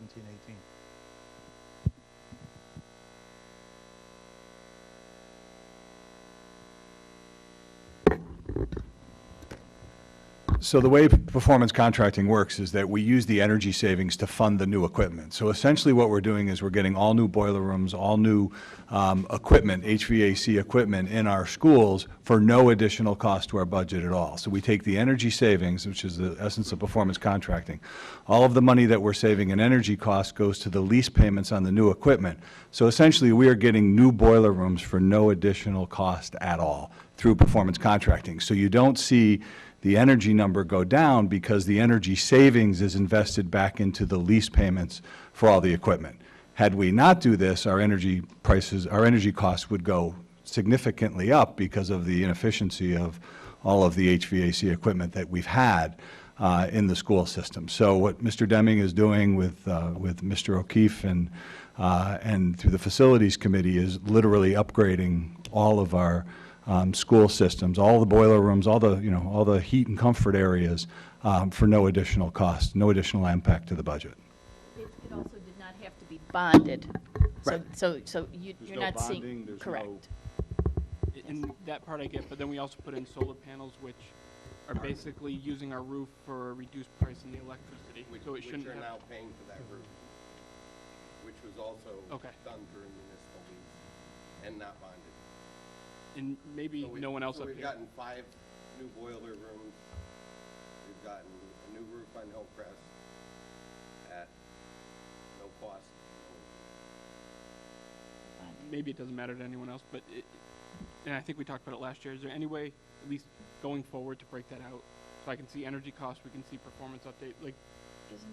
So the way performance contracting works is that we use the energy savings to fund the new equipment. So essentially what we're doing is we're getting all new boiler rooms, all new equipment, HVAC equipment in our schools for no additional cost to our budget at all. So we take the energy savings, which is the essence of performance contracting. All of the money that we're saving in energy costs goes to the lease payments on the new equipment. So essentially we are getting new boiler rooms for no additional cost at all through performance contracting. So you don't see the energy number go down because the energy savings is invested back into the lease payments for all the equipment. Had we not do this, our energy prices, our energy costs would go significantly up because of the inefficiency of all of the HVAC equipment that we've had in the school system. So what Mr. Deming is doing with Mr. O'Keefe and through the facilities committee is literally upgrading all of our school systems, all the boiler rooms, all the heat and comfort areas for no additional cost, no additional impact to the budget. It also did not have to be bonded. Right. So you're no not bonding, seeing, there's correct. And that part I get, but then we also put in solar panels, which are basically using our roof for a reduced price in the electricity. So it shouldn't Which are have. now paying for that roof, which was also Okay. done during municipal lease and not bonded. And maybe So no one else so up we've here. gotten 5 new boiler rooms. We've gotten a new roof on Hillcrest at no cost. Maybe it doesn't matter to anyone else, but and I think we talked about it last year. Is there any way, at least going forward, to break that out so I can see energy costs, we can see performance update? Like,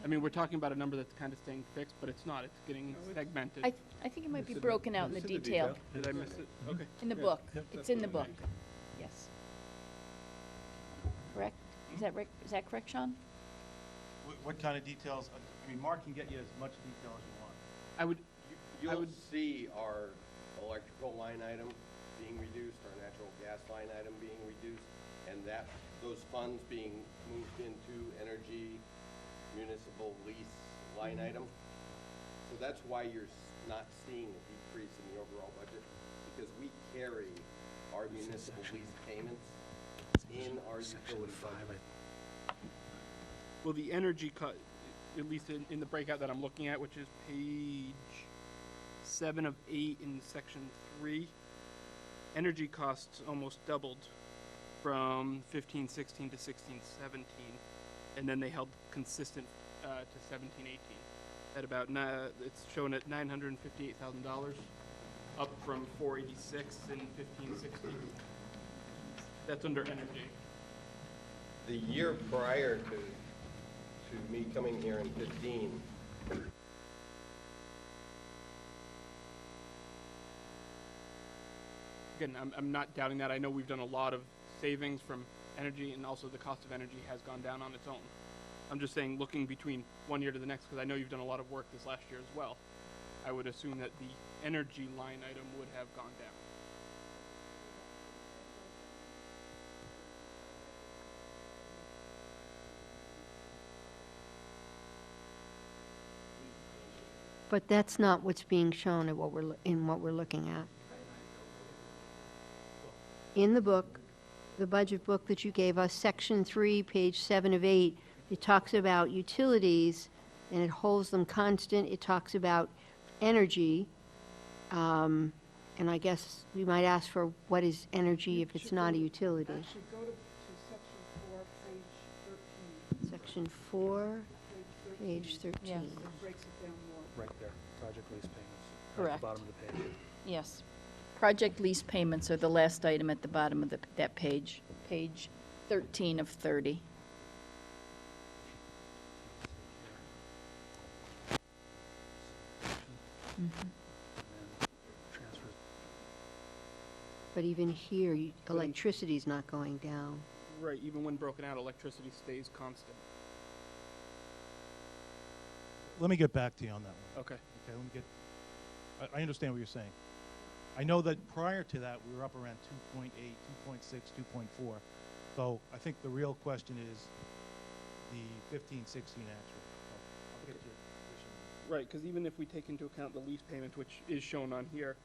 I mean, we're talking about a number that's kind of staying fixed, but it's not. It's getting segmented. I think it might be broken out in the detail, Did I miss it? Okay. in the book. It's in the book, yes. Correct? Is that correct, Sean? What kind of details? I mean, Mark can get you as much detail as you want. I would. You'll see our electrical line item being reduced, our natural gas line item being reduced, and those funds being moved into energy municipal lease line item. So that's why you're not seeing a decrease in the overall budget, because we carry our municipal lease payments in our utility budget. Well, the energy cut, at least in the breakout that I'm looking at, which is page 7 of 8 in section 3, energy costs almost doubled from 15-16 to 16-17, and then they held consistent to 17-18 at about it's shown at $958,000. up from 486 in 1560. That's under energy. The year prior to me coming here in 15, Again, I'm not doubting that. I know we've done a lot of savings from energy, and also the cost of energy has gone down on its own. I'm just saying, looking between one year to the next, because I know you've done a lot of work this last year as well, I would assume that the energy line item would have gone down. But that's not what's being shown in what we're looking at. In the book, the budget book that you gave us, section 3, page 7 of 8, it talks about utilities, and it holds them constant. It talks about energy, and I guess we might ask for what is energy if it's not a utility. Actually, go to section 4, page 13. Section 4, page 13. Yes, it breaks it down more. Right there, project lease payments. Correct. At the bottom of the page. Yes. Project lease payments are the last item at the bottom of that page, page 13 of 30. But even here, electricity's not going down. Right, even when broken out, electricity stays constant. Let me get back to you on that one. Okay. Okay, let me get, I understand what you're saying. I know that prior to that, we were up around 2.8, 2.6, 2.4. So I think the real question is the 15, 16 actual. I'll get to your position. Right, because even if we take into account the lease payment, which is shown on here,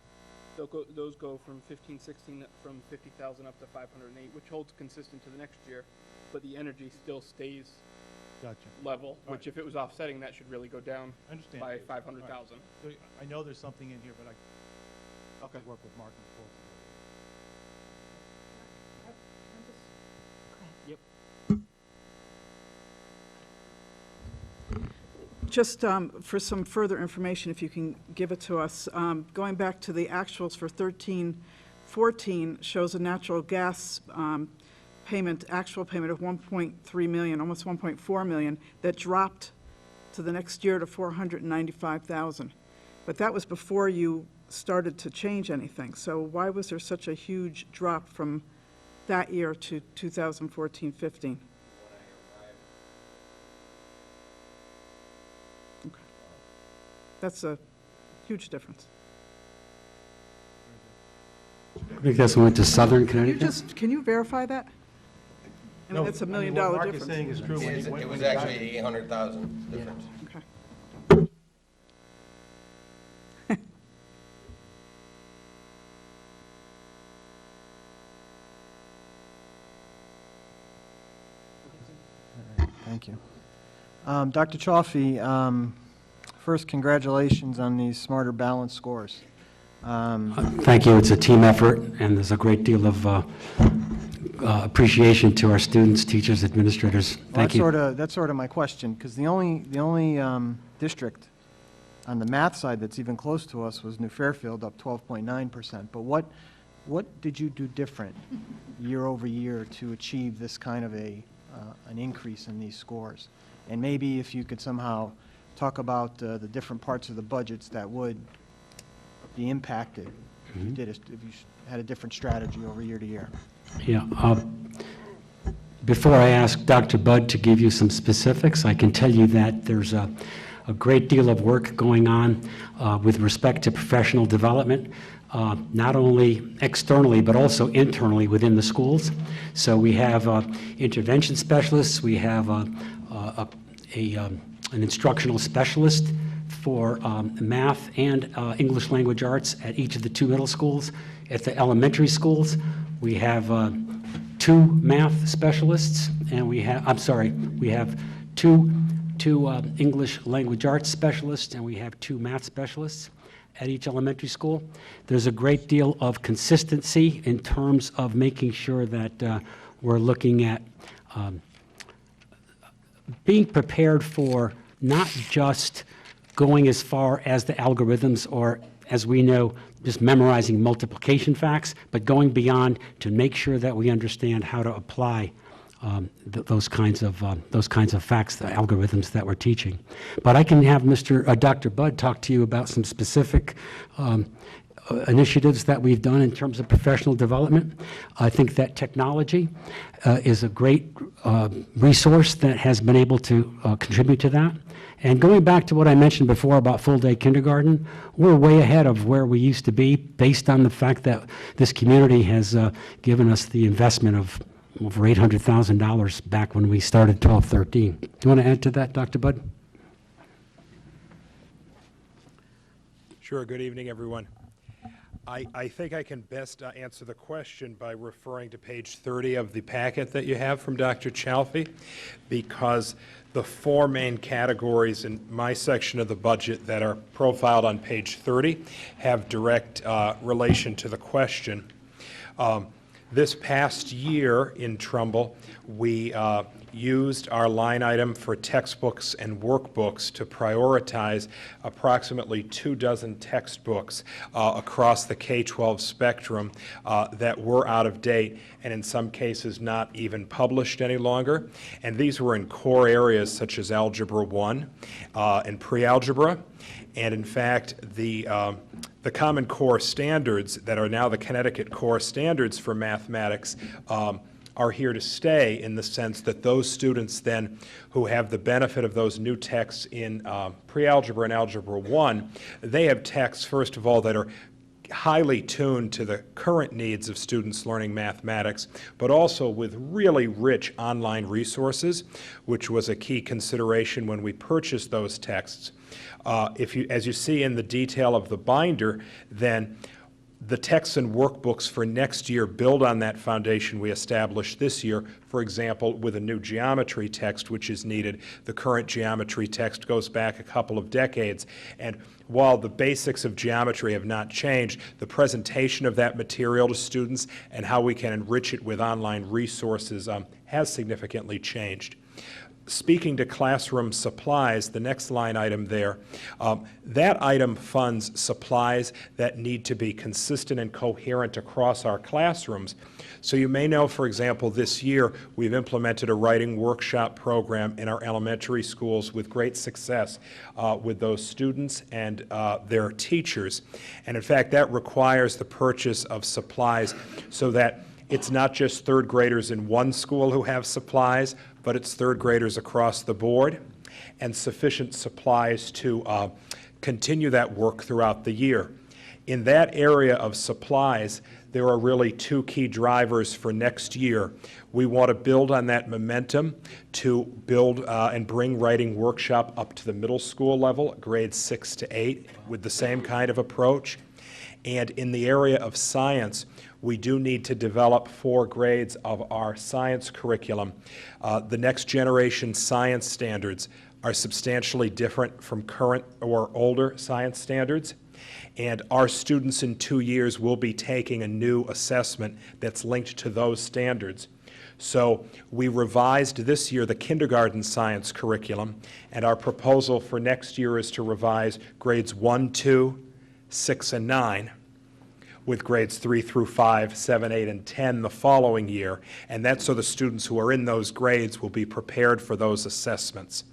those go from 1516 from 50,000 up to 508, which holds consistent to the next year, but the energy still stays Gotcha. level, All which if it was offsetting, that should really go down I understand. by All 500,000. right. So I know there's something in here, but I have Okay. to work with Mark and Paul. Just for some further information, if you can give it to us, going back to the actuals for 1314 shows a natural gas payment, actual payment of 1.3 million, almost 1.4 million, that dropped to the next year to 495,000. But that was before you started to change anything. So why was there such a huge drop from that year to 2014-15? That's a huge difference. I think that's went to Southern Connecticut. Can you verify that? I mean, that's $1 million What Mark difference. is saying is true. When he went- it when was he got actually here. 800,000 difference. Okay. Thank you. Dr. Chaffee, first, congratulations on these smarter balanced scores. Thank you. It's a team effort, and there's a great deal of appreciation to our students, teachers, administrators. Thank you. That's sort of my question, because the only district on the math side that's even close to us was New Fairfield, up 12.9%. But what did you do different year over year to achieve this kind of an increase in these scores? And maybe if you could somehow talk about the different parts of the budgets that would be impacted if you had a different strategy over year to year. Yeah. Before I ask Dr. Budd to give you some specifics, I can tell you that there's a great deal of work going on with respect to professional development, not only externally but also internally within the schools. So we have intervention specialists, we have an instructional specialist for math and English language arts at each of the 2 middle schools. At the elementary schools, we have 2 math specialists, and we have 2 English language arts specialists, and we have 2 math specialists at each elementary school. There's a great deal of consistency in terms of making sure that we're looking at being prepared for not just going as far as the algorithms or as we know, just memorizing multiplication facts, but going beyond to make sure that we understand how to apply those kinds of facts, the algorithms that we're teaching. But I can have Dr. Budd talk to you about some specific initiatives that we've done in terms of professional development. I think that technology is a great resource that has been able to contribute to that. And going back to what I mentioned before about full-day kindergarten, we're way ahead of where we used to be based on the fact that this community has given us the investment of over $800,000 back when we started 12-13. Do you want to add to that, Dr. Budd? Sure. Good evening, everyone. I think I can best answer the question by referring to page 30 of the packet that you have from Dr. Chalfie, because the four main categories in my section of the budget that are profiled on page 30 have direct relation to the question. This past year in Trumbull, we used our line item for textbooks and workbooks to prioritize approximately 24 textbooks across the K-12 spectrum that were out of date and in some cases not even published any longer. And these were in core areas such as Algebra 1 and pre-algebra. And in fact, the Common Core standards that are now the Connecticut Core standards for mathematics are here to stay, in the sense that those students then who have the benefit of those new texts in pre-algebra and Algebra 1, they have texts, first of all, that are highly tuned to the current needs of students learning mathematics, but also with really rich online resources, which was a key consideration when we purchased those texts. As you see in the detail of the binder, then the texts and workbooks for next year build on that foundation we established this year, for example, with a new geometry text which is needed. The current geometry text goes back a couple of decades, and while the basics of geometry have not changed, the presentation of that material to students and how we can enrich it with online resources has significantly changed. Speaking to classroom supplies, the next line item there, that item funds supplies that need to be consistent and coherent across our classrooms. So you may know, for example, this year we've implemented a writing workshop program in our elementary schools with great success with those students and their teachers. And in fact, that requires the purchase of supplies so that it's not just third graders in one school who have supplies, but it's third graders across the board, and sufficient supplies to continue that work throughout the year. In that area of supplies, there are really two key drivers for next year. We want to build on that momentum to build and bring writing workshop up to the middle school level, grades 6 to 8, with the same kind of approach. And in the area of science, we do need to develop 4 grades of our science curriculum. The next generation science standards are substantially different from current or older science standards, and our students in 2 years will be taking a new assessment that's linked to those standards. So we revised this year the kindergarten science curriculum, and our proposal for next year is to revise grades 1, 2, 6, and 9, with grades 3 through 5, 7, 8, and 10 the following year. And that's so the students who are in those grades will be prepared for those assessments.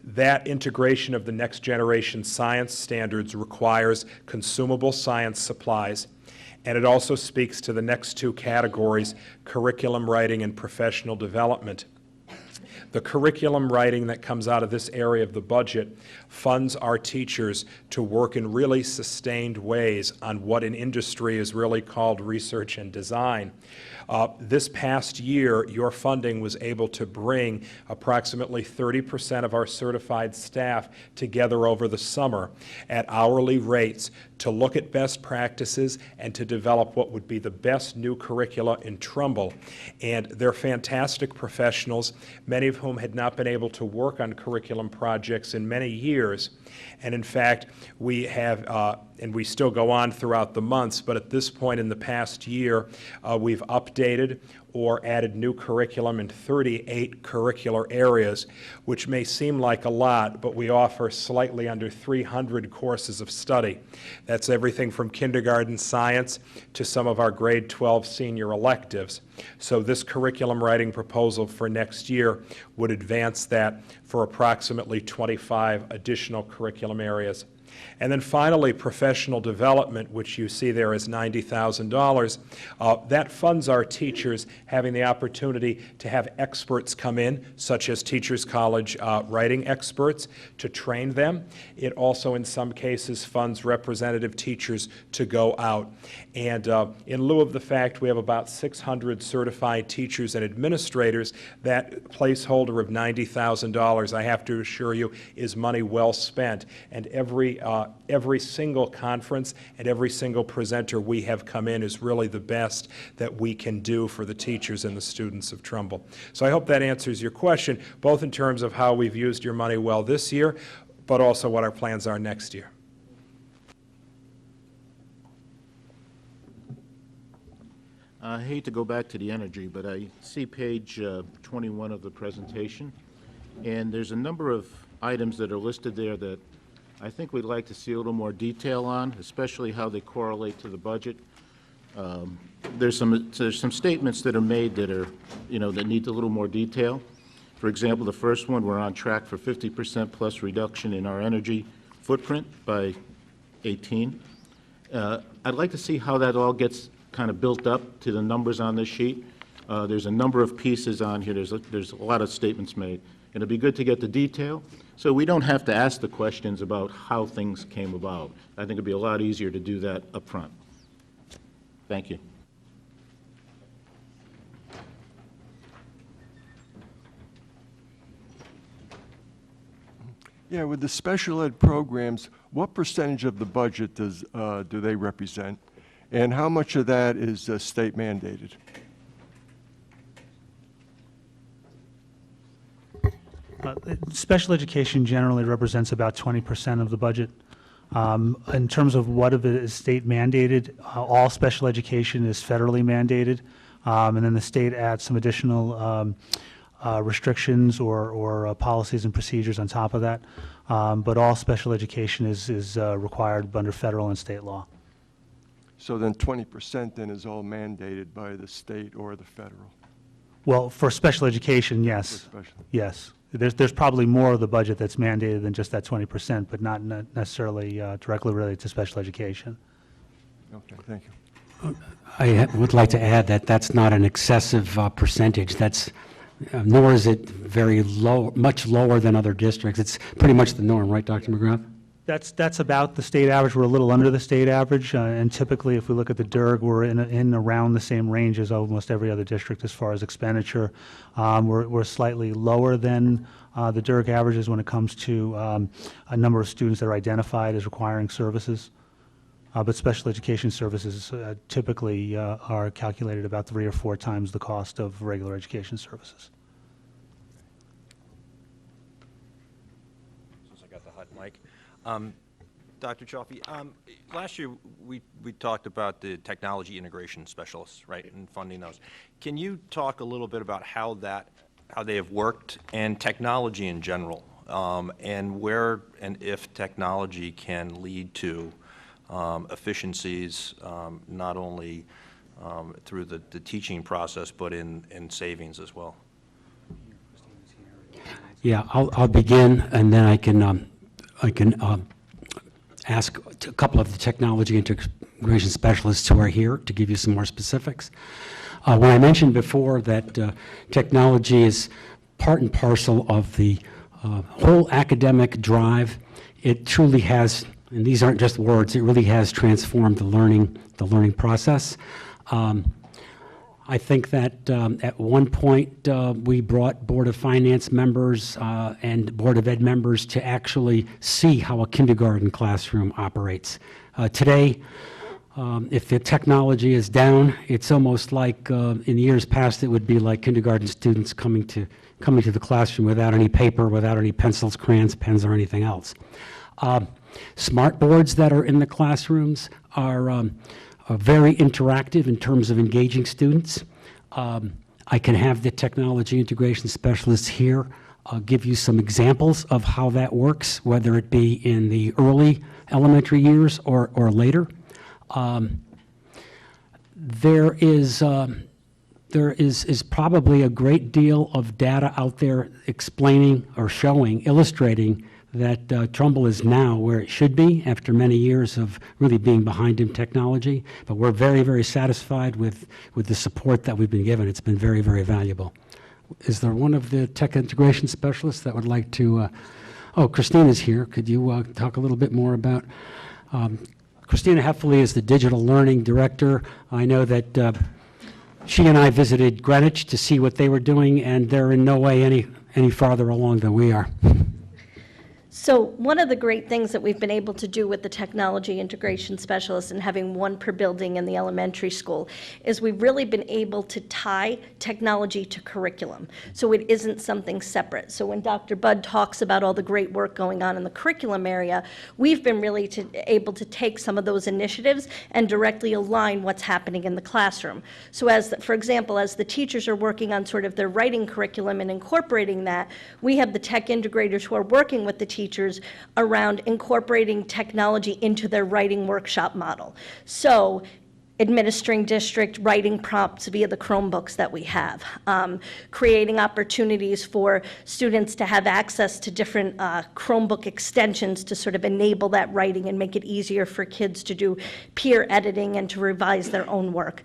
That integration of the next generation science standards requires consumable science supplies, and it also speaks to the next 2 categories, curriculum writing and professional development. The curriculum writing that comes out of this area of the budget funds our teachers to work in really sustained ways on what in industry is really called research and design. This past year, your funding was able to bring approximately 30% of our certified staff together over the summer at hourly rates to look at best practices and to develop what would be the best new curricula in Trumbull. And they're fantastic professionals, many of whom had not been able to work on curriculum projects in many years. And in fact, we have and we still go on throughout the months, but at this point in the past year, we've updated or added new curriculum in 38 curricular areas, which may seem like a lot, but we offer slightly under 300 courses of study. That's everything from kindergarten science to some of our grade 12 senior electives. So this curriculum writing proposal for next year would advance that for approximately 25 additional curriculum areas. And then finally, professional development, which you see there as $90,000. That funds our teachers having the opportunity to have experts come in, such as Teachers College writing experts, to train them. It also, in some cases, funds representative teachers to go out. And in lieu of the fact we have about 600 certified teachers and administrators, that placeholder of $90,000, I have to assure you, is money well spent. And every single conference and every single presenter we have come in is really the best that we can do for the teachers and the students of Trumbull. So I hope that answers your question, both in terms of how we've used your money well this year, but also what our plans are next year. I hate to go back to the energy, but I see page 21 of the presentation, and there's a number of items that are listed there that I think we'd like to see a little more detail on, especially how they correlate to the budget. There's some statements that are made that are, that need a little more detail. For example, the first one, we're on track for 50% plus reduction in our energy footprint by 18. I'd like to see how that all gets kind of built up to the numbers on this sheet. There's a number of pieces on here. There's a lot of statements made. And it'd be good to get the detail so we don't have to ask the questions about how things came about. I think it'd be a lot easier to do that up front. Thank you. Yeah, with the special ed programs, what percentage of the budget do they represent? And how much of that is state mandated? Special education generally represents about 20% of the budget. In terms of what of it is state mandated, all special education is federally mandated, and then the state adds some additional restrictions or policies and procedures on top of that. But all special education is required under federal and state law. So then 20% then is all mandated by the state or the federal? Well, for special education, yes. Yes. There's probably more of the budget that's mandated than just that 20%, but not necessarily directly related to special education. Okay, thank you. I would like to add that that's not an excessive percentage. Nor is it very low, much lower than other districts. It's pretty much the norm, right, Dr. McGrath? That's about the state average. We're a little under the state average, and typically, if we look at the DIRG, we're in around the same range as almost every other district as far as expenditure. We're slightly lower than the DIRG averages when it comes to a number of students that are identified as requiring services. But special education services typically are calculated about 3 or 4 times the cost of regular education services. Since I got the hot mic. Dr. Cioffi, last year we talked about the technology integration specialists, right, and funding those. Can you talk a little bit about how they have worked and technology in general, and where and if technology can lead to efficiencies, not only through the teaching process, but in savings as well? Yeah, I'll begin, and then I can ask a couple of the technology integration specialists who are here to give you some more specifics. When I mentioned before that technology is part and parcel of the whole academic drive, it truly has, and these aren't just words, it really has transformed the learning process. I think that at one point we brought Board of Finance members and Board of Ed members to actually see how a kindergarten classroom operates. Today, if the technology is down, it's almost like in years past it would be like kindergarten students coming to the classroom without any paper, without any pencils, crayons, pens, or anything else. smart boards that are in the classrooms are very interactive in terms of engaging students. I can have the technology integration specialists here give you some examples of how that works, whether it be in the early elementary years or later. There is probably a great deal of data out there explaining or showing, illustrating that Trumbull is now where it should be after many years of really being behind in technology. But we're very, very satisfied with the support that we've been given. It's been very, very valuable. Is there one of the tech integration specialists that would like to, oh, Christina's here. Could you talk a little bit more about, Christina Heffley is the digital learning director. I know that she and I visited Greenwich to see what they were doing, and they're in no way any farther along than we are. So one of the great things that we've been able to do with the technology integration specialists and having one per building in the elementary school is we've really been able to tie technology to curriculum. So it isn't something separate. So when Dr. Budd talks about all the great work going on in the curriculum area, we've been really able to take some of those initiatives and directly align what's happening in the classroom. So for example, as the teachers are working on sort of their writing curriculum and incorporating that, we have the tech integrators who are working with the teachers around incorporating technology into their writing workshop model. So administering district writing prompts via the Chromebooks that we have, creating opportunities for students to have access to different Chromebook extensions to sort of enable that writing and make it easier for kids to do peer editing and to revise their own work.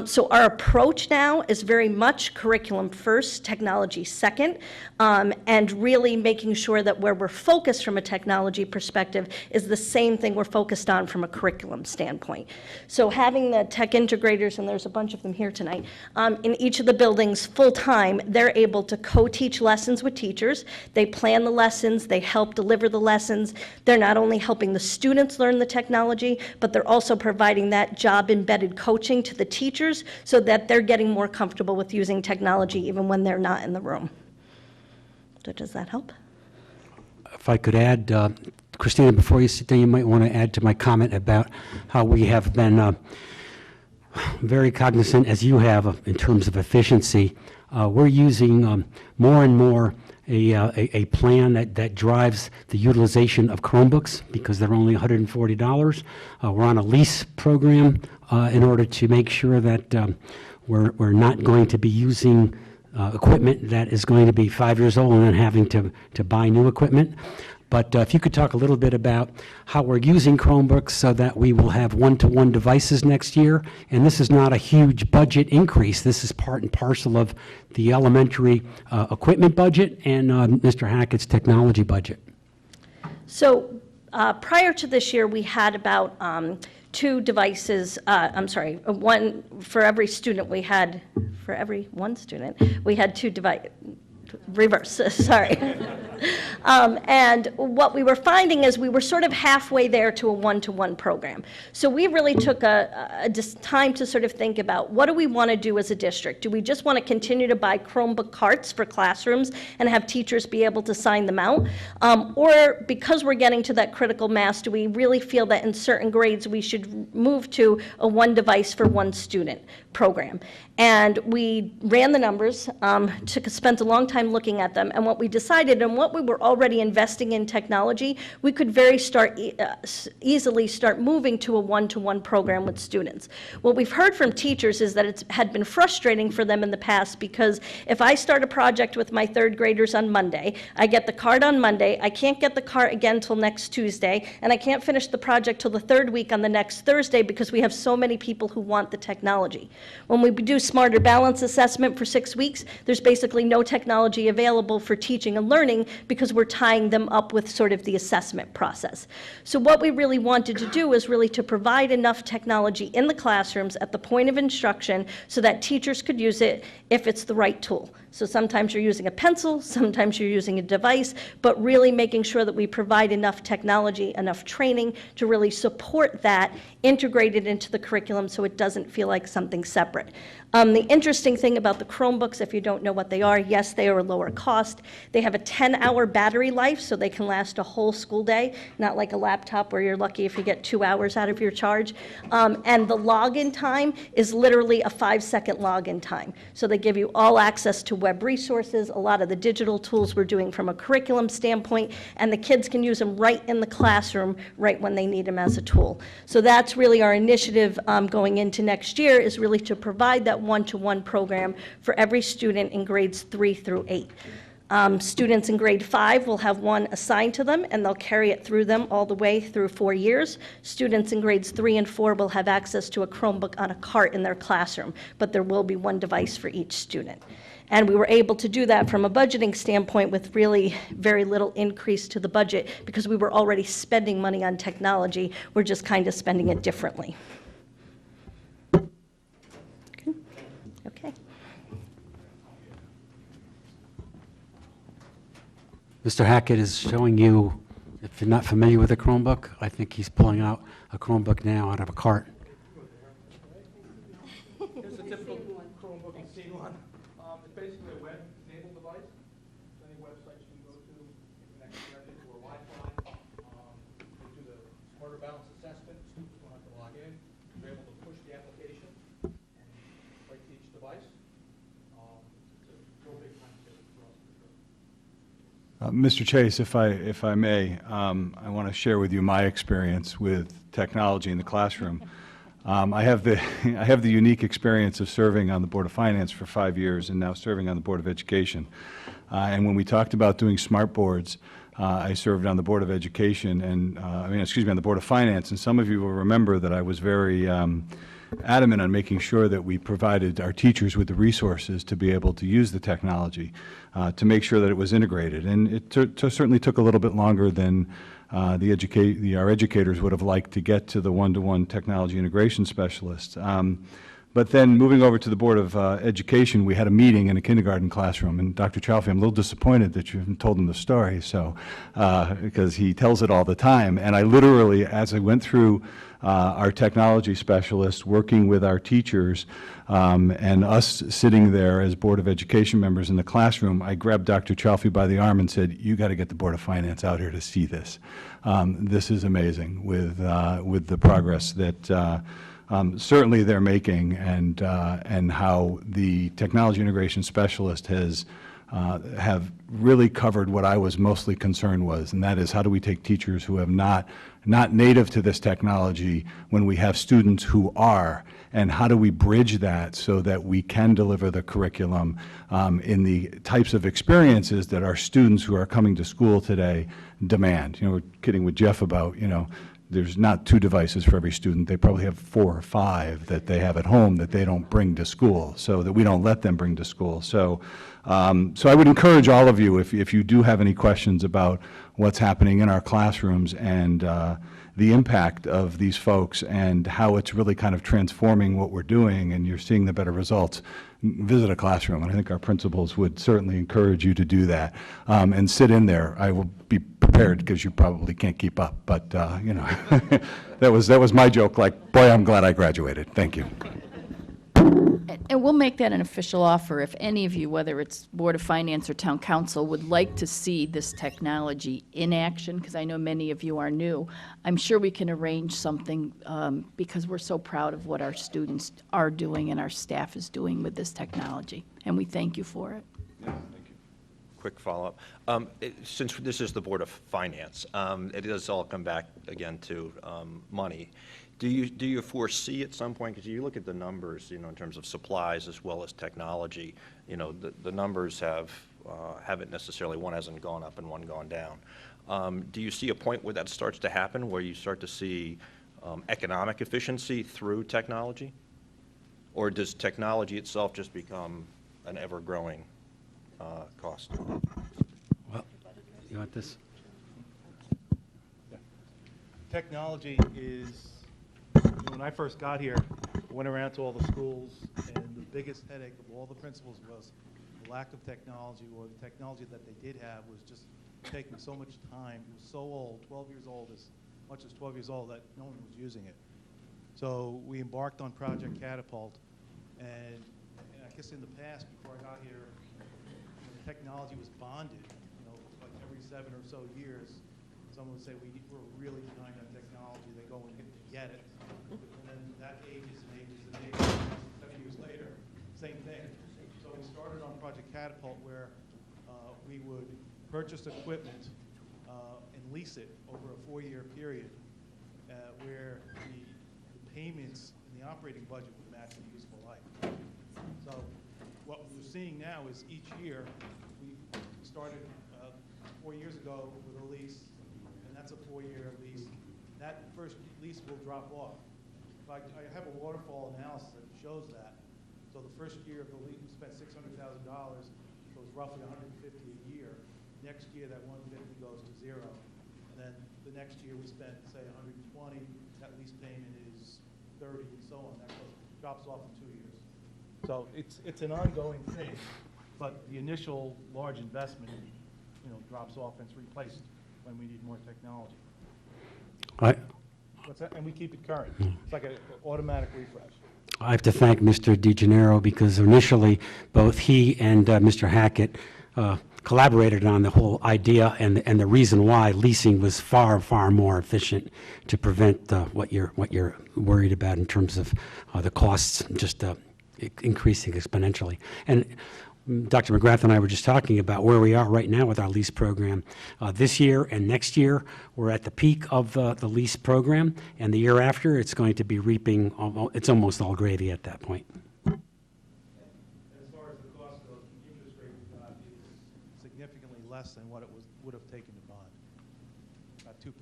So our approach now is very much curriculum first, technology second, and really making sure that where we're focused from a technology perspective is the same thing we're focused on from a curriculum standpoint. So having the tech integrators, and there's a bunch of them here tonight, in each of the buildings full-time, they're able to co-teach lessons with teachers. They plan the lessons, they help deliver the lessons. They're not only helping the students learn the technology, but they're also providing that job-embedded coaching to the teachers so that they're getting more comfortable with using technology even when they're not in the room. So does that help? If I could add, Christina, before you sit down, you might want to add to my comment about how we have been very cognizant, as you have, in terms of efficiency. We're using more and more a plan that drives the utilization of Chromebooks because they're only $140. We're on a lease program in order to make sure that we're not going to be using equipment that is going to be 5 years old and then having to buy new equipment. But if you could talk a little bit about how we're using Chromebooks so that we will have one-to-one devices next year. And this is not a huge budget increase. This is part and parcel of the elementary equipment budget and Mr. Hackett's technology budget. So prior to this year, we had about 2 devices, one for every student we had, for every one student, we had 2 devices. Reverse, sorry. And what we were finding is we were sort of halfway there to a one-to-one program. So we really took a time to sort of think about what do we want to do as a district? Do we just want to continue to buy Chromebook carts for classrooms and have teachers be able to sign them out? Or because we're getting to that critical mass, do we really feel that in certain grades we should move to a one device for one student program? And we ran the numbers, spent a long time looking at them, and what we decided, and what we were already investing in technology, we could very easily start moving to a one-to-one program with students. What we've heard from teachers is that it had been frustrating for them in the past because if I start a project with my 3rd graders on Monday, I get the card on Monday, I can't get the card again till next Tuesday, and I can't finish the project till the 3rd week on the next Thursday because we have so many people who want the technology. When we do Smarter Balance assessment for 6 weeks, there's basically no technology available for teaching and learning because we're tying them up with sort of the assessment process. So what we really wanted to do is really to provide enough technology in the classrooms at the point of instruction so that teachers could use it if it's the right tool. So sometimes you're using a pencil, sometimes you're using a device, but really making sure that we provide enough technology, enough training to really support that integrated into the curriculum so it doesn't feel like something separate. The interesting thing about the Chromebooks, if you don't know what they are, yes, they are or lower cost. They have a 10-hour battery life, so they can last a whole school day, not like a laptop where you're lucky if you get 2 hours out of your charge. And the login time is literally a 5-second login time. So they give you all access to web resources, a lot of the digital tools we're doing from a curriculum standpoint, and the kids can use them right in the classroom, right when they need them as a tool. So that's really our initiative going into next year, is really to provide that one-to-one program for every student in grades 3 through 8. Students in grade 5 will have one assigned to them, and they'll carry it through them all the way through 4 years. Students in grades 3 and 4 will have access to a Chromebook on a cart in their classroom, but there will be one device for each student. And we were able to do that from a budgeting standpoint with really very little increase to the budget, because we were already spending money on technology. We're just kind of spending it differently. Okay. Mr. Hackett is showing you, if you're not familiar with a Chromebook, I think he's pulling out a Chromebook now out of a cart. Here's a typical Chromebook you've seen one. It's basically a web-enabled device. So any websites you can go to, you can connect directly to a Wi-Fi. You do the smarter balance assessment. Students don't have to log in. You're able to push the application and right to each device. It's a real big time saver for us. Mr. Chase, if I may, I want to share with you my experience with technology in the classroom. I have the unique experience of serving on the Board of Finance for 5 years and now serving on the Board of Education. And when we talked about doing smart boards, I served on the Board of Education and, on the Board of Finance, and some of you will remember that I was very adamant on making sure that we provided our teachers with the resources to be able to use the technology, to make sure that it was integrated. And it certainly took a little bit longer than our educators would have liked to get to the one-to-one technology integration specialist. But then moving over to the Board of Education, we had a meeting in a kindergarten classroom, and Dr. Chalfie, I'm a little disappointed that you haven't told him the story, so, because he tells it all the time. And I literally, as I went through our technology specialists, working with our teachers, and us sitting there as Board of Education members in the classroom, I grabbed Dr. Chalfie by the arm and said, you got to get the Board of Finance out here to see this. This is amazing with the progress that certainly they're making, and how the technology integration specialist has have really covered what I was mostly concerned was, and that is how do we take teachers who have not native to this technology when we have students who are, and how do we bridge that so that we can deliver the curriculum in the types of experiences that our students who are coming to school today demand. You know, we're kidding with Jeff about, there's not 2 devices for every student. They probably have 4 or 5 that they have at home that they don't bring to school, so that we don't let them bring to school. So I would encourage all of you, if you do have any questions about what's happening in our classrooms and the impact of these folks and how it's really kind of transforming what we're doing, and you're seeing the better results, visit a classroom. And I think our principals would certainly encourage you to do that, and sit in there. I will be prepared, because you probably can't keep up, but that was my joke, like, boy, I'm glad I graduated. Thank you. And we'll make that an official offer if any of you, whether it's Board of Finance or Town Council, would like to see this technology in action, because I know many of you are new. I'm sure we can arrange something, because we're so proud of what our students are doing and our staff is doing with this technology, and we thank you for it. Yeah, thank you. Quick follow-up. Since this is the Board of Finance, it does all come back again to money. Do you foresee at some point, because you look at the numbers, in terms of supplies as well as technology, the numbers haven't necessarily, one hasn't gone up and one gone down. Do you see a point where that starts to happen, where you start to see economic efficiency through technology? Or does technology itself just become an ever-growing cost? Well, you want this? Technology is, when I first got here, I went around to all the schools, and the biggest headache of all the principals was the lack of technology, or the technology that they did have was just taking so much time. It was so old, 12 years old, as much as 12 years old, that no one was using it. So we embarked on Project Catapult, and I guess in the past, before I got here, technology was bonded, like every 7 or so years, someone would say, we're really behind on technology, they go and get it. And then that ages and ages and ages, 7 years later, same thing. So we started on Project Catapult where we would purchase equipment and lease it over a 4-year period where the payments in the operating budget would match the useful life. So what we're seeing now is each year, we started 4 years ago with a lease, and that's a 4-year lease. That first lease will drop off. I have a waterfall analysis that shows that. So the first year of the lease, we spent $600,000, so it's roughly $150 a year. Next year, that 150 goes to zero. And then the next year, we spent, say, 120. That lease payment is 30, and so on. That drops off in 2 years. So it's an ongoing thing, but the initial large investment, drops off and it's replaced when we need more technology. What's that? And we keep it current. It's like an automatic refresh. I have to thank Mr. DeGennaro because initially both he and Mr. Hackett collaborated on the whole idea and the reason why leasing was far, far more efficient to prevent what you're worried about in terms of the costs just increasing exponentially. And Dr. McGrath and I were just talking about where we are right now with our lease program. This year and next year, we're at the peak of the lease program, and the year after, it's going to be reaping, it's almost all gravy at that point. And as far as the cost goes, the interest rate we got is significantly less than what it would have taken to bond, about 2%.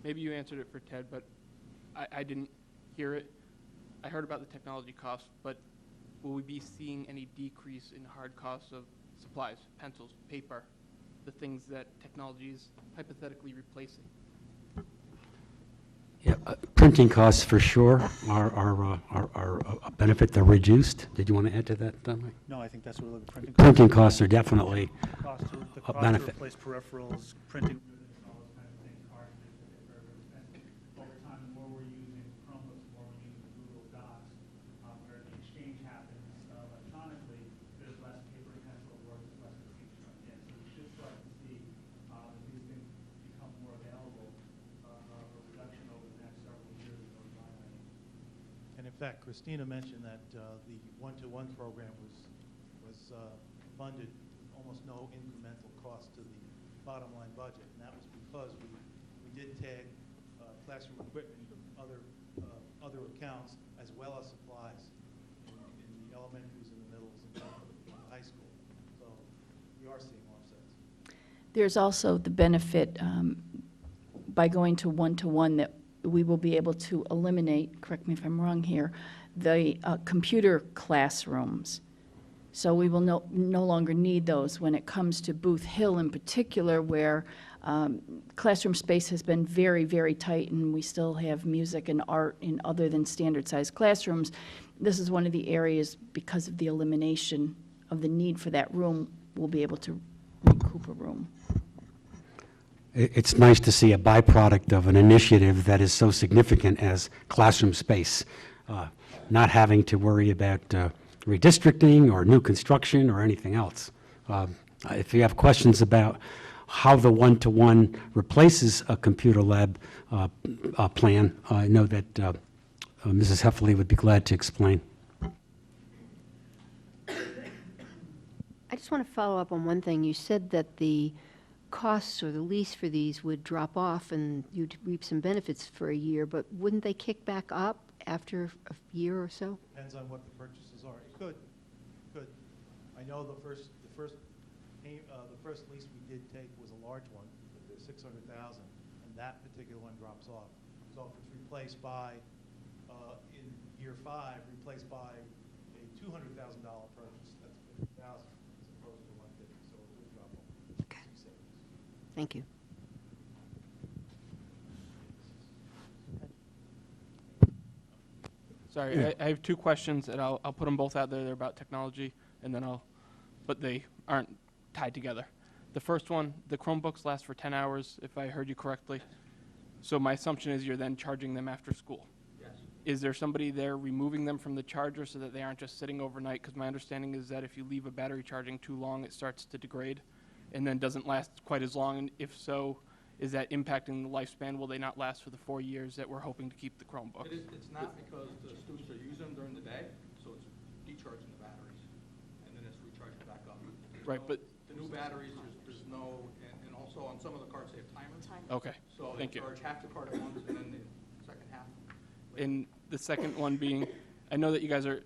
Maybe you answered it for Ted, but I didn't hear it. I heard about the technology costs, but will we be seeing any decrease in hard costs of supplies, pencils, paper, the things that technology is hypothetically replacing? Yeah, printing costs for sure are a benefit. They're reduced. Did you want to add to that, Mike? No, I think that's what printing costs. Printing costs are definitely The a benefit. to replace peripherals, printing. And in fact, Christina mentioned that the one-to-one program was funded with almost no incremental cost to the bottom line budget, and that was because we did tag classroom equipment, other accounts, as well as supplies in the elementaries and the middles and the high school. So we are seeing offsets. There's also the benefit by going to one-to-one that we will be able to eliminate, correct me if I'm wrong here, the computer classrooms. So we will no longer need those when it comes to Booth Hill in particular, where classroom space has been very, very tight, and we still have music and art in other than standard-sized classrooms. This is one of the areas, because of the elimination of the need for that room, we'll be able to recoup a room. It's nice to see a byproduct of an initiative that is so significant as classroom space, not having to worry about redistricting or new construction or anything else. If you have questions about how the one-to-one replaces a computer lab plan, I know that Mrs. Heffley would be glad to explain. I just want to follow up on one thing. You said that the costs or the lease for these would drop off and you'd reap some benefits for a year, but wouldn't they kick back up after a year or so? Depends on what the purchases are. It could. I know the first lease we did take was a large one, $600,000, and that particular one drops off. So if it's replaced by, in year 5, replaced by a $200,000 purchase, that's $50,000 as opposed to 150, so it would drop off. Okay. Thank you. Sorry, I have two questions, and I'll put them both out there. They're about technology, and then but they aren't tied together. The first one, the Chromebooks last for 10 hours, if I heard you correctly. So my assumption is you're then charging them after school. Yes. is there somebody there removing them from the charger so that they aren't just sitting overnight? Because my understanding is that if you leave a battery charging too long, it starts to degrade and then doesn't last quite as long. And if so, is that impacting the lifespan? Will they not last for the 4 years that we're hoping to keep the Chromebooks? It's not because the students are using them during the day, so it's decharging the batteries, and then it's recharging back up. Right, but The new batteries, there's no, and also on some of the cards, they have timers. okay, So they thank you. charge half the card at once, and then the second half. And the second one being, I know that you guys are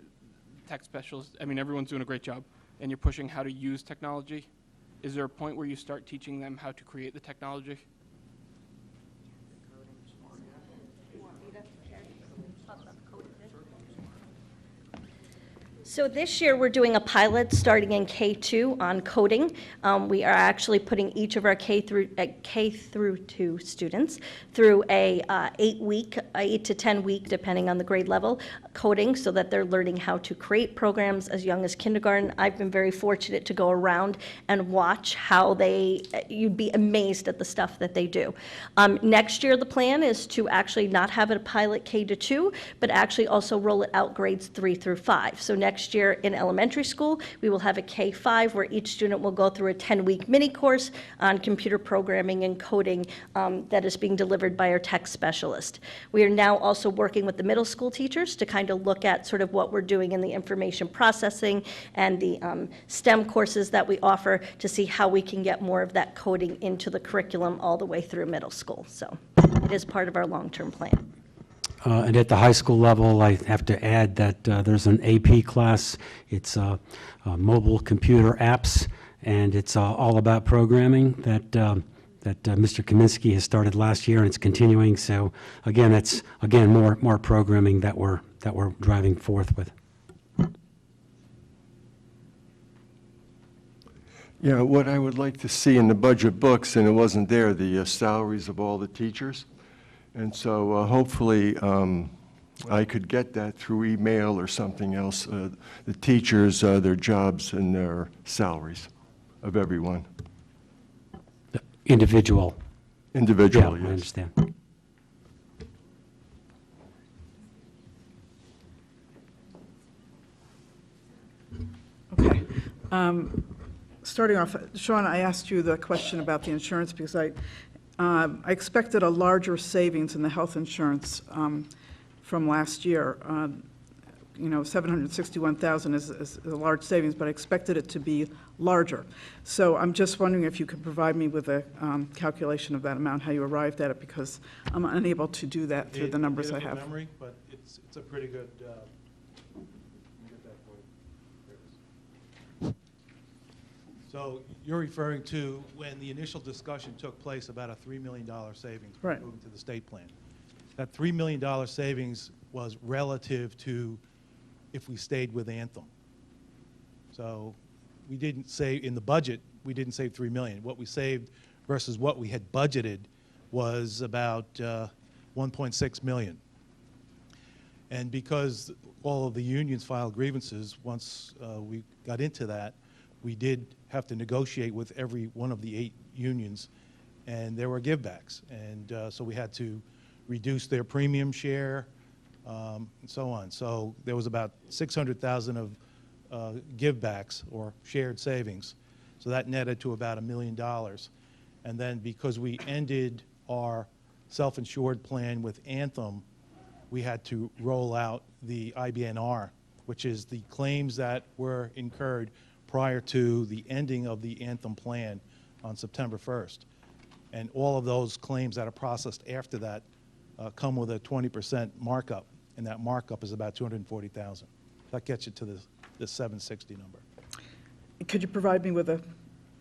tech specialists. I mean, everyone's doing a great job, and you're pushing how to use technology. Is there a point where you start teaching them how to create the technology? So this year, we're doing a pilot starting in K2 on coding. We are actually putting each of our K through 2 students through a 8 to 10 week, depending on the grade level, coding, so that they're learning how to create programs as young as kindergarten. I've been very fortunate to go around and watch how you'd be amazed at the stuff that they do. Next year, the plan is to actually not have a pilot K to 2, but actually also roll it out grades 3 through 5. So next year in elementary school, we will have a K5 where each student will go through a 10-week mini course on computer programming and coding that is being delivered by our tech specialist. We are now also working with the middle school teachers to kind of look at sort of what we're doing in the information processing and the STEM courses that we offer to see how we can get more of that coding into the curriculum all the way through middle school. So it is part of our long-term plan. And at the high school level, I have to add that there's an AP class. It's mobile computer apps, and it's all about programming that Mr. Kaminsky has started last year, and it's continuing. So again, that's more programming that we're driving forth with. Yeah, what I would like to see in the budget books, and it wasn't there, the salaries of all the teachers. And so hopefully I could get that through email or something else, the teachers, their jobs and their salaries of everyone. Individual. Individual, Yeah, yes. I understand. Okay. Starting off, Sean, I asked you the question about the insurance because I expected a larger savings in the health insurance from last year. You know, $761,000 is a large savings, but I expected it to be larger. So I'm just wondering if you could provide me with a calculation of that amount, how you arrived at it, because I'm unable to do that through the numbers I have. Memory, but it's a pretty good. Get that for you. So you're referring to when the initial discussion took place about a $3 million savings Right. moving to the state plan. That $3 million savings was relative to if we stayed with Anthem. So we didn't say in the budget, we didn't save $3 million. What we saved versus what we had budgeted was about $1.6 million. And because all of the unions filed grievances, once we got into that, we did have to negotiate with every one of the 8 unions, and there were givebacks. And so we had to reduce their premium share, and so on. So there was about $600,000 of givebacks or shared savings. So that netted to about $1 million. And then because we ended our self-insured plan with Anthem, we had to roll out the IBNR, which is the claims that were incurred prior to the ending of the Anthem plan on September 1st. And all of those claims that are processed after that come with a 20% markup, and that markup is about $240,000. That gets you to the 760 number. Could you provide me with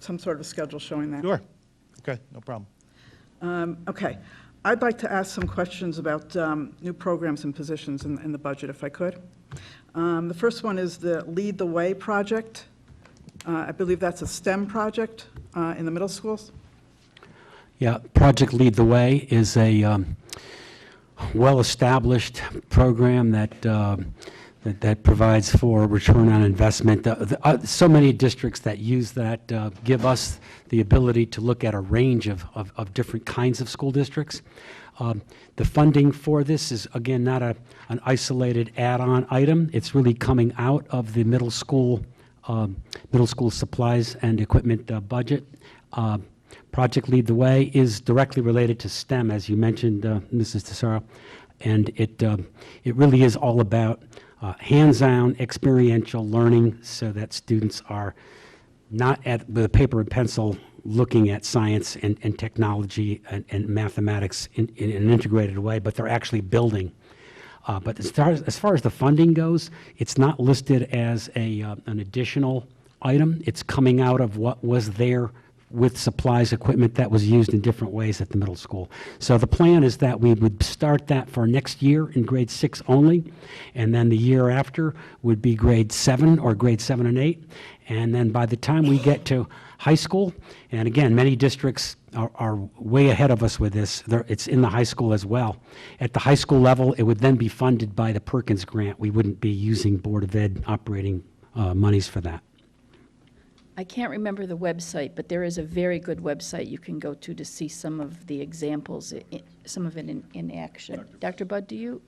some sort of schedule showing that? Sure. Okay, no problem. Okay. I'd like to ask some questions about new programs and positions in the budget, if I could. The first one is the Lead the Way project. I believe that's a STEM project in the middle schools. Yeah, Project Lead the Way is a well-established program that that provides for return on investment. So many districts that use that give us the ability to look at a range of different kinds of school districts. The funding for this is, again, not an isolated add-on item. It's really coming out of the middle school supplies and equipment budget. Project Lead the Way is directly related to STEM, as you mentioned, Mrs. Tesoro, and it really is all about hands-on experiential learning so that students are not with a paper and pencil looking at science and technology and mathematics in an integrated way, but they're actually building. But as far as the funding goes, it's not listed as an additional item. It's coming out of what was there with supplies, equipment that was used in different ways at the middle school. So the plan is that we would start that for next year in grade 6 only, and then the year after would be grade 7 or grade 7 and 8. And then by the time we get to high school, and again, many districts are way ahead of us with this. It's in the high school as well. At the high school level, it would then be funded by the Perkins grant. We wouldn't be using Board of Ed operating monies for that. I can't remember the website, but there is a very good website you can go to see some of the examples, some of it in action. Dr. Budd, do you?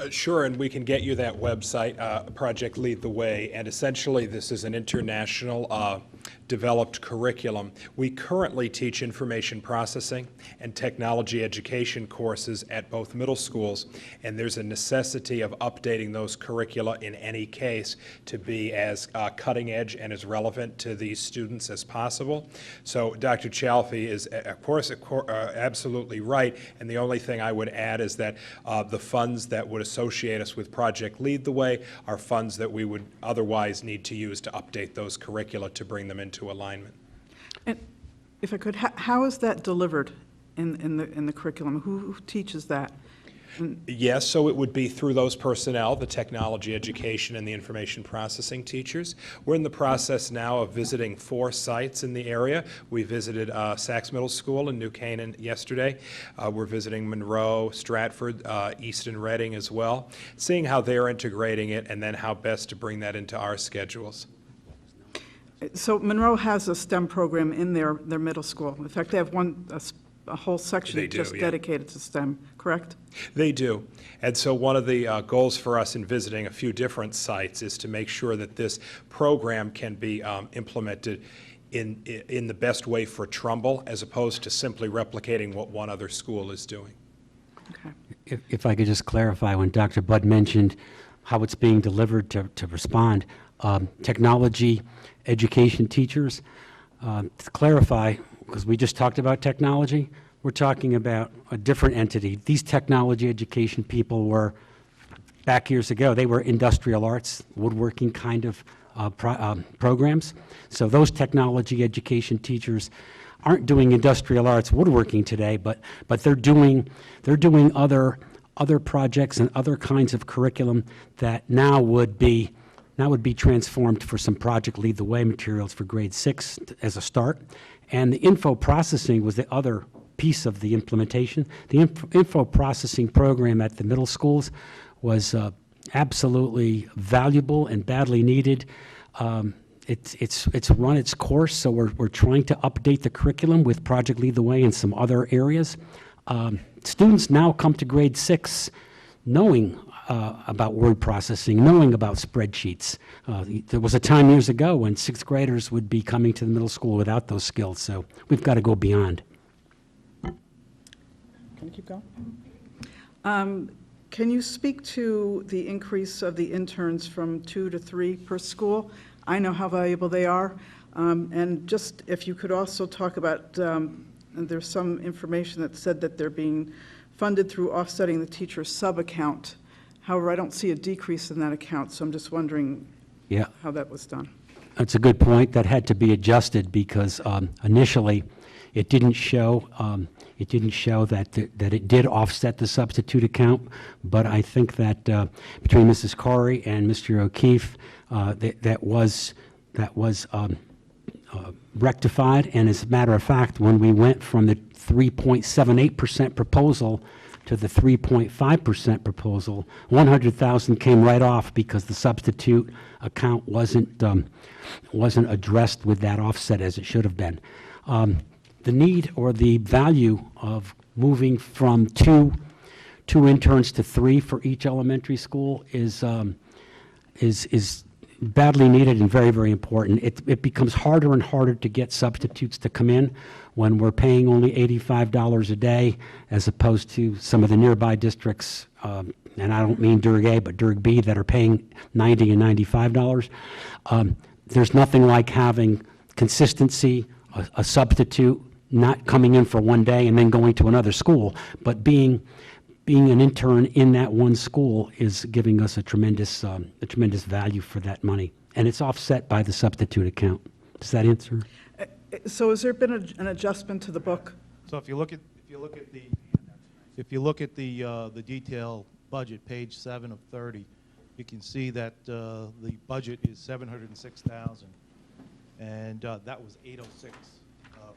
Sure, and we can get you that website, Project Lead the Way, and essentially this is an international developed curriculum. We currently teach information processing and technology education courses at both middle schools, and there's a necessity of updating those curricula in any case to be as cutting edge and as relevant to these students as possible. So Dr. Chalfie is, of course, absolutely right, and the only thing I would add is that the funds that would associate us with Project Lead the Way are funds that we would otherwise need to use to update those curricula to bring them into alignment. And if I could, how is that delivered in the curriculum? Who teaches that? Yes, so it would be through those personnel, the technology education and the information processing teachers. We're in the process now of visiting 4 sites in the area. We visited Sachs Middle School in New Canaan yesterday. We're visiting Monroe, Stratford, Easton, Reading as well, seeing how they're integrating it and then how best to bring that into our schedules. So Monroe has a STEM program in their middle school. In fact, they have a whole section just dedicated to STEM, correct? They do. And so one of the goals for us in visiting a few different sites is to make sure that this program can be implemented in the best way for Trumbull, as opposed to simply replicating what one other school is doing. Okay. If I could just clarify, when Dr. Budd mentioned how it's being delivered to respond, technology education teachers, to clarify, because we just talked about technology, we're talking about a different entity. These technology education people were, back years ago, they were industrial arts, woodworking kind of programs. So those technology education teachers aren't doing industrial arts woodworking today, but they're doing other projects and other kinds of curriculum that now would be transformed for some Project Lead the Way materials for grade 6 as a start. And the info processing was the other piece of the implementation. The info processing program at the middle schools was absolutely valuable and badly needed. It's run its course, so we're trying to update the curriculum with Project Lead the Way in some other areas. Students now come to grade 6 knowing about word processing, knowing about spreadsheets. There was a time years ago when 6th graders would be coming to the middle school without those skills, so we've got to go beyond. Can you keep going? Can you speak to the increase of the interns from 2 to 3 per school? I know how valuable they are. And just if you could also talk about, there's some information that said that they're being funded through offsetting the teacher sub-account. However, I don't see a decrease in that account, so I'm just wondering how that was done. That's a good point. That had to be adjusted because initially it didn't show that it did offset the substitute account, but I think that between Mrs. Corey and Mr. O'Keefe, that was rectified. And as a matter of fact, when we went from the 3.78% proposal to the 3.5% proposal, 100,000 came right off because the substitute account wasn't addressed with that offset as it should have been. The need or the value of moving from two interns to 3 for each elementary school is badly needed and very, very important. It becomes harder and harder to get substitutes to come in when we're paying only $85 a day as opposed to some of the nearby districts, and I don't mean Durg A, but Durg B, that are paying $90 and $95. There's nothing like having consistency, a substitute not coming in for one day and then going to another school, but being an intern in that one school is giving us a tremendous value for that money, and it's offset by the substitute account. Does that answer? So has there been an adjustment to the book? So if you look at the detailed budget, page 7 of 30, you can see that the budget is 706,000, and that was 806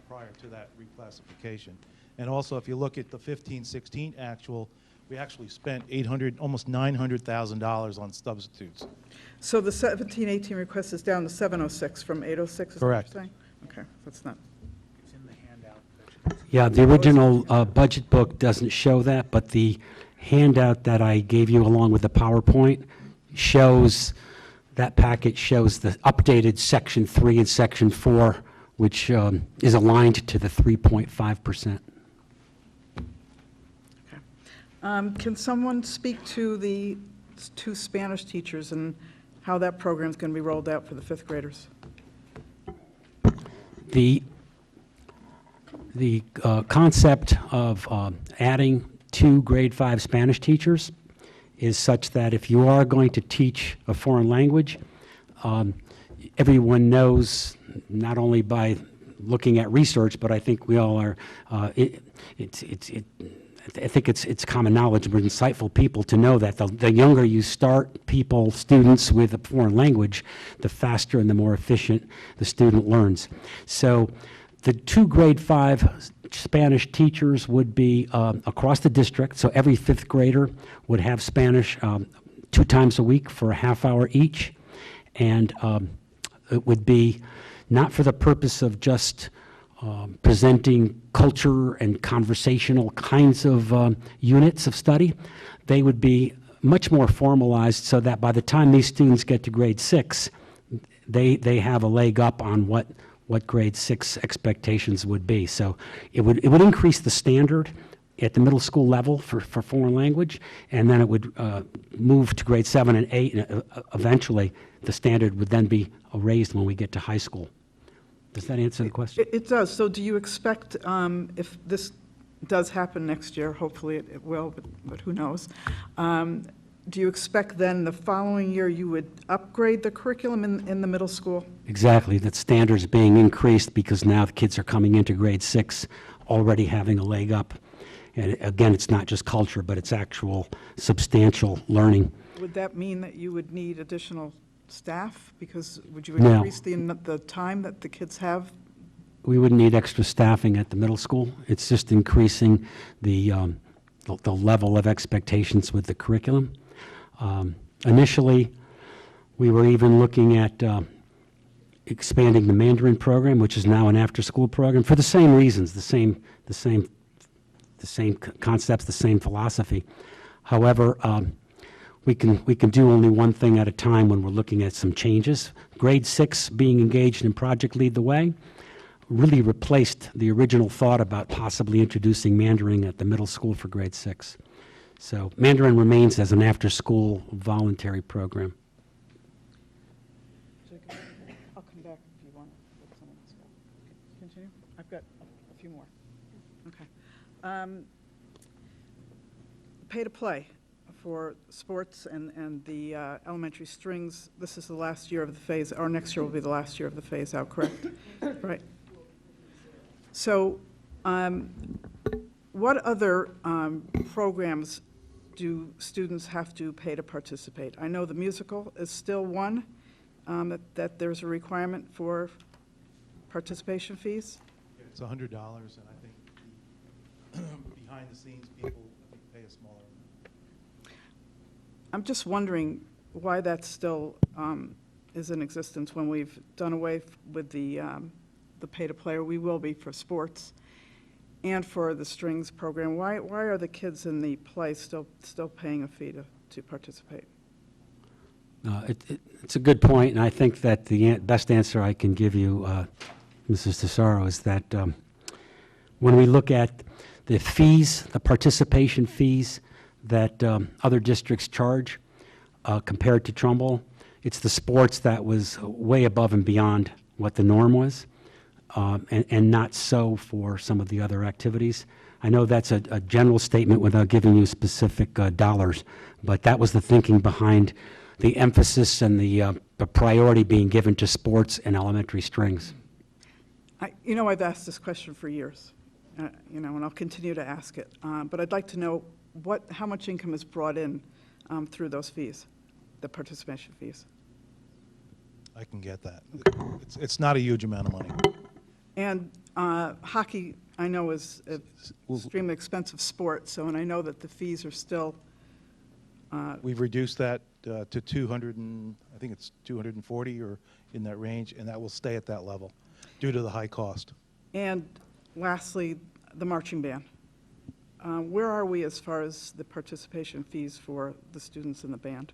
prior to that reclassification. And also, if you look at the 15-16 actual, we actually spent almost $900,000 on substitutes. So the 17-18 request is down to 706 from 806, is that what Correct. you're saying? Okay, that's not. It's in the handout. Yeah, the original budget book doesn't show that, but the handout that I gave you along with the PowerPoint shows, that packet shows the updated Section 3 and Section 4, which is aligned to the 3.5%. Can someone speak to the 2 Spanish teachers and how that program is going to be rolled out for the 5th graders? The concept of adding 2 grade 5 Spanish teachers is such that if you are going to teach a foreign language, everyone knows, not only by looking at research, but I think we all are, I think it's common knowledge. We're insightful people to know that the younger you start students with a foreign language, the faster and the more efficient the student learns. So the 2 grade 5 Spanish teachers would be across the district, so every 5th grader would have Spanish 2 times a week for a half hour each, and it would be not for the purpose of just presenting culture and conversational kinds of units of study. They would be much more formalized so that by the time these students get to grade 6, they have a leg up on what grade 6 expectations would be. So it would increase the standard at the middle school level for foreign language, and then it would move to grade 7 and 8, and eventually the standard would then be raised when we get to high school. Does that answer the question? It does. So do you expect, if this does happen next year, hopefully it will, but who knows, do you expect then the following year you would upgrade the curriculum in the middle school? Exactly. That standard's being increased because now the kids are coming into grade 6 already having a leg up. And again, it's not just culture, but it's actual substantial learning. Would that mean that you would need additional staff? Because would you No. increase the time that the kids have? We wouldn't need extra staffing at the middle school. It's just increasing the level of expectations with the curriculum. Initially, we were even looking at expanding the Mandarin program, which is now an after-school program, for the same reasons, the same concepts, the same philosophy. However, we can do only one thing at a time when we're looking at some changes. Grade 6 being engaged in Project Lead the Way really replaced the original thought about possibly introducing Mandarin at the middle school for grade 6. So Mandarin remains as an after-school voluntary program. I'll come back if you want to let someone else go. Continue? I've got a few more. Okay. Pay to play for sports and the elementary strings. This is the last year of the phase, or next year will be the last year of the phase out, correct? Right. So what other programs do students have to pay to participate? I know the musical is still one, that there's a requirement for participation fees. It's $100, and I think behind the scenes people, pay a smaller amount. I'm just wondering why that still is in existence when we've done away with the pay-to-play, or we will be for sports and for the strings program. Why are the kids in the play still paying a fee to participate? It's a good point, and I think that the best answer I can give you, Mrs. Tesoro, is that when we look at the fees, the participation fees that other districts charge compared to Trumbull, it's the sports that was way above and beyond what the norm was, and not so for some of the other activities. I know that's a general statement without giving you specific dollars, but that was the thinking behind the emphasis and the priority being given to sports and elementary strings. I've asked this question for years, and I'll continue to ask it, but I'd like to know how much income is brought in through those fees, the participation fees. I can get that. It's not a huge amount of money. And hockey, I know, is an extremely expensive sport, and I know that the fees are still... We've reduced that to 200 and, I think it's 240 or in that range, and that will stay at that level due to the high cost. And lastly, the marching band. Where are we as far as the participation fees for the students in the band?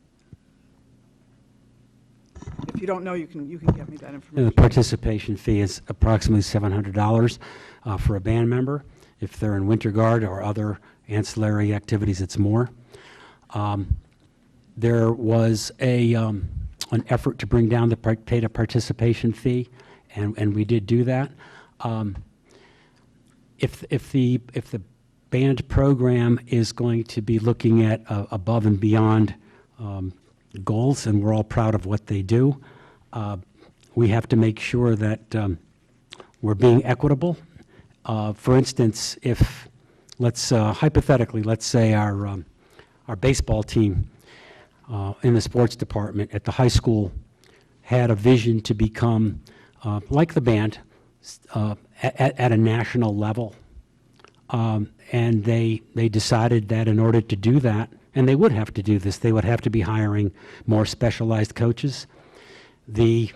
If you don't know, you can get me that information. The participation fee is approximately $700 for a band member. If they're in winter guard or other ancillary activities, it's more. There was an effort to bring down the participation fee, and we did do that. If the band program is going to be looking at above and beyond goals, and we're all proud of what they do, we have to make sure that we're being equitable. For instance, if hypothetically, let's say our baseball team in the sports department at the high school had a vision to become, like the band, at a national level. And they decided that in order to do that, and they would have to do this, they would have to be hiring more specialized coaches. The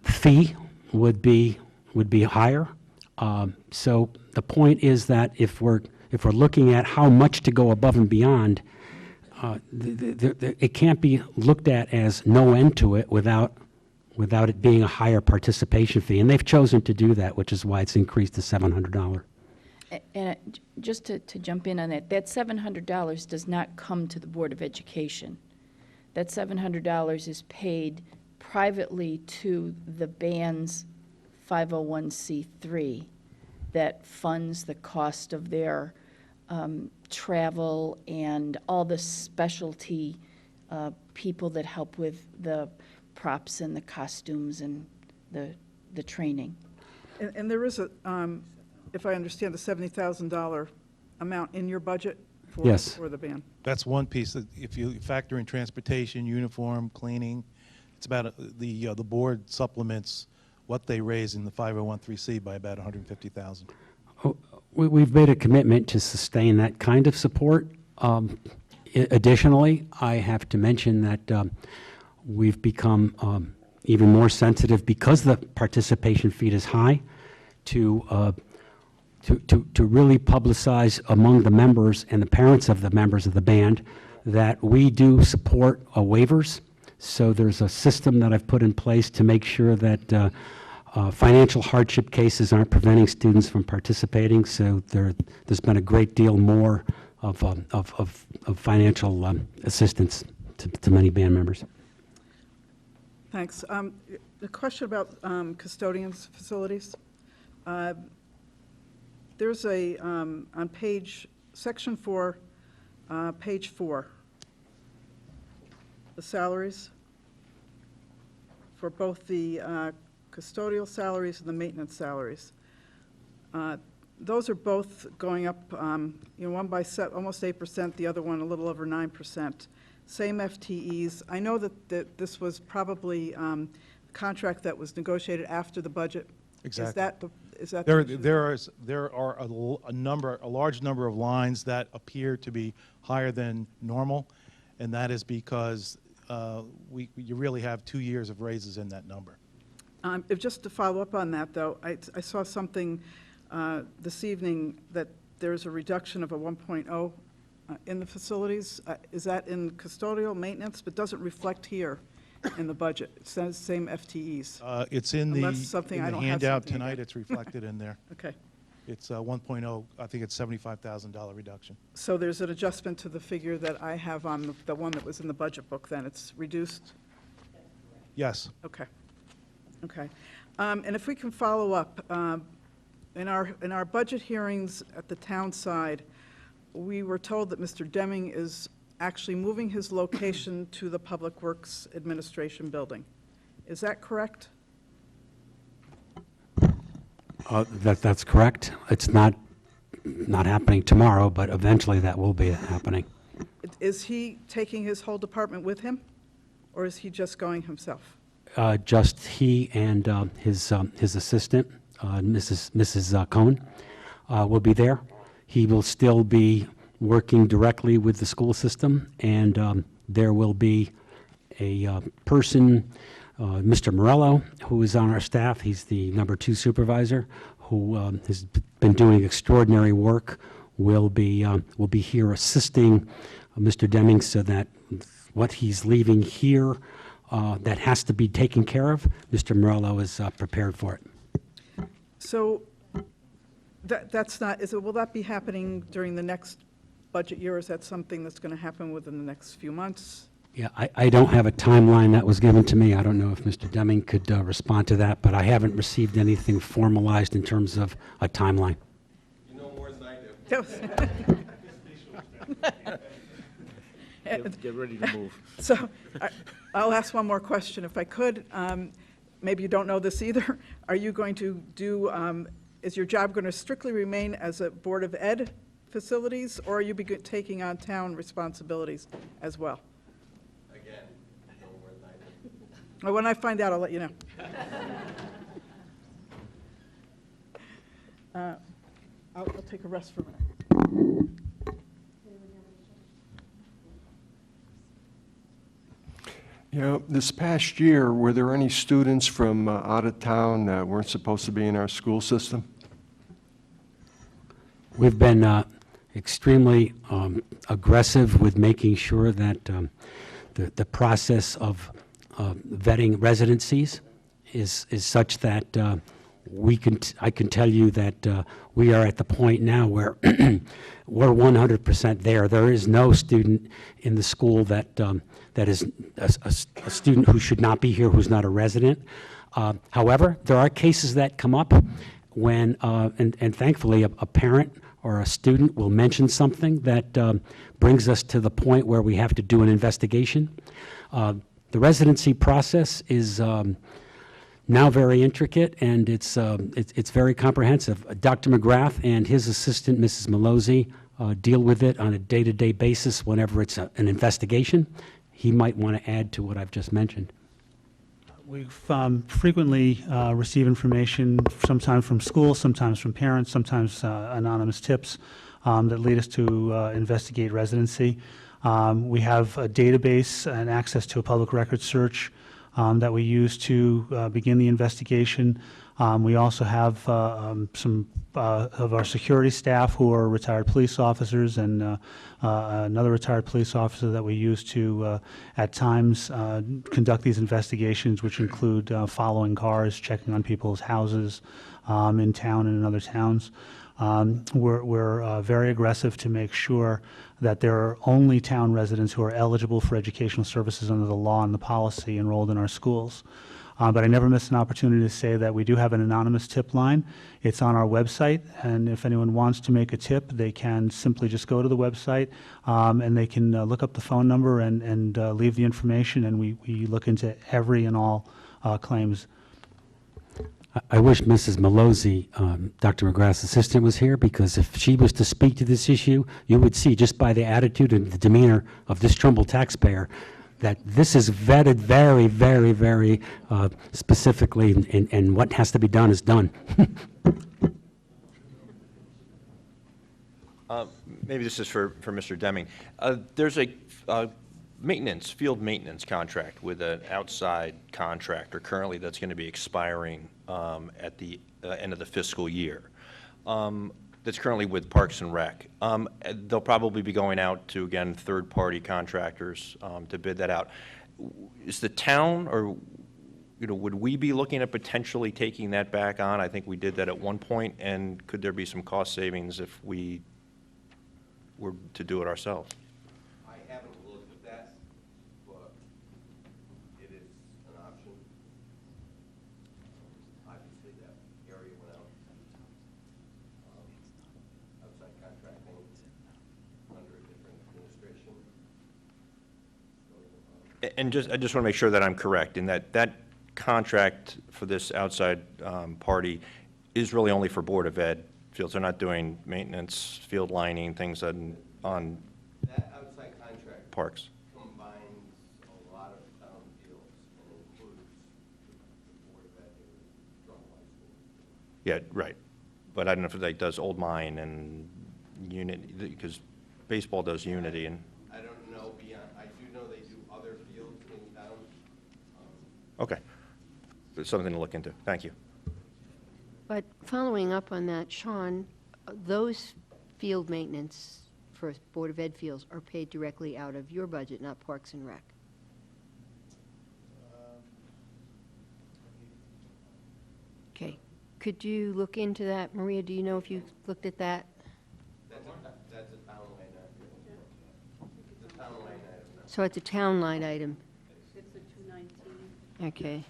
fee would be higher. So the point is that if we're looking at how much to go above and beyond, it can't be looked at as no end to it without it being a higher participation fee. And they've chosen to do that, which is why it's increased to $700. And just to jump in on that $700 does not come to the Board of Education. That $700 is paid privately to the band's 501c3 that funds the cost of their travel and all the specialty people that help with the props and the costumes and the training. And there is if I understand, a $70,000 amount in your budget for the band. That's one piece. That if you factor in transportation, uniform, cleaning, it's about the board supplements what they raise in the 501(c) by about $150,000. We've made a commitment to sustain that kind of support. Additionally, I have to mention that we've become even more sensitive because the participation fee is high to really publicize among the members and the parents of the members of the band that we do support waivers. So there's a system that I've put in place to make sure that financial hardship cases aren't preventing students from participating. So there's been a great deal more of financial assistance to many band members. Thanks. The question about custodians' facilities. There's on section 4, page 4, the salaries for both the custodial salaries and the maintenance salaries. Those are both going up, one by almost 8%, the other one a little over 9%. Same FTEs. I know that this was probably a contract that was negotiated after the budget. Exactly. Is that? There are a large number of lines that appear to be higher than normal, and that is because you really have 2 years of raises in that number. Just to follow up on that, though, I saw something this evening that there's a reduction of a 1.0 in the facilities. Is that in custodial maintenance, but doesn't reflect here in the budget? It says same FTEs. It's in the Unless something I don't have handout something tonight. again. It's reflected in there. Okay. It's 1.0, I think it's $75,000 reduction. So there's an adjustment to the figure that I have on the one that was in the budget book, then? It's reduced? Yes. Okay. Okay. And if we can follow up, in our budget hearings at the town side, we were told that Mr. Deming is actually moving his location to the Public Works Administration Building. Is that correct? That's correct. It's not happening tomorrow, but eventually that will be happening. Is he taking his whole department with him, or is he just going himself? Just he and his assistant, Mrs. Cohn, will be there. He will still be working directly with the school system, and there will be a person, Mr. Morello, who is on our staff. He's the number 2 supervisor, who has been doing extraordinary work. Will be here assisting Mr. Deming, so that what he's leaving here that has to be taken care of, Mr. Morello is prepared for it. So that's not, will that be happening during the next budget year, or is that something that's going to happen within the next few months? Yeah, I don't have a timeline that was given to me. I don't know if Mr. Deming could respond to that, but I haven't received anything formalized in terms of a timeline. You know more than I do. Get ready to move. So I'll ask one more question if I could. Maybe you don't know this either. Are you going to do, is your job going to strictly remain as a Board of Ed facilities, or are you taking on town responsibilities as well? Again, you know more than I do. Well, when I find out, I'll let you know. I'll take a rest for a minute. You know, this past year, were there any students from out of town that weren't supposed to be in our school system? We've been extremely aggressive with making sure that the process of vetting residencies is such that I can tell you that we are at the point now where we're 100% there. There is no student in the school that is a student who should not be here, who's not a resident. However, there are cases that come up when, and thankfully, a parent or a student will mention something that brings us to the point where we have to do an investigation. The residency process is now very intricate, and it's very comprehensive. Dr. McGrath and his assistant, Mrs. Malozzi, deal with it on a day-to-day basis whenever it's an investigation. He might want to add to what I've just mentioned. We've frequently receive information, sometimes from schools, sometimes from parents, sometimes anonymous tips that lead us to investigate residency. We have a database and access to a public record search that we use to begin the investigation. We also have some of our security staff who are retired police officers, and another retired police officer that we use to, at times, conduct these investigations, which include following cars, checking on people's houses in town and in other towns. We're very aggressive to make sure that there are only town residents who are eligible for educational services under the law and the policy enrolled in our schools. But I never miss an opportunity to say that we do have an anonymous tip line. It's on our website, and if anyone wants to make a tip, they can simply just go to the website, and they can look up the phone number and leave the information, and we look into every and all claims. I wish Mrs. Malozzi, Dr. McGrath's assistant, was here, because if she was to speak to this issue, you would see just by the attitude and the demeanor of this Trumbull taxpayer that this is vetted very, very, very specifically, and what has to be done is done. Maybe this is for Mr. Deming. There's a field maintenance contract with an outside contractor currently that's going to be expiring at the end of the fiscal year. That's currently with Parks and Rec. They'll probably be going out to, again, third-party contractors to bid that out. Is the town, or would we be looking at potentially taking that back on? I think we did that at one point, and could there be some cost savings if we were to do it ourselves? I haven't looked at that, but it is an option. Obviously, that area went out outside contracting under a different administration. And I just want to make sure that I'm correct in that contract for this outside party is really only for Board of Ed fields. They're not doing maintenance, field lining, things on That outside contract parks. combines a lot of town fields and includes the Board of Ed and Drummond High School. Yeah, right. But I don't know if it does Old Mine and Unity, because baseball does Unity and. I don't know beyond, I do know they do other fields in town. Okay. There's something to look into. Thank you. But following up on that, Sean, those field maintenance for Board of Ed fields are paid directly out of your budget, not Parks and Rec. Okay. Could you look into that? Maria, do you know if you looked at that? That's a town line item. It's a town line item. So it's a town line item. It's a 219. Okay.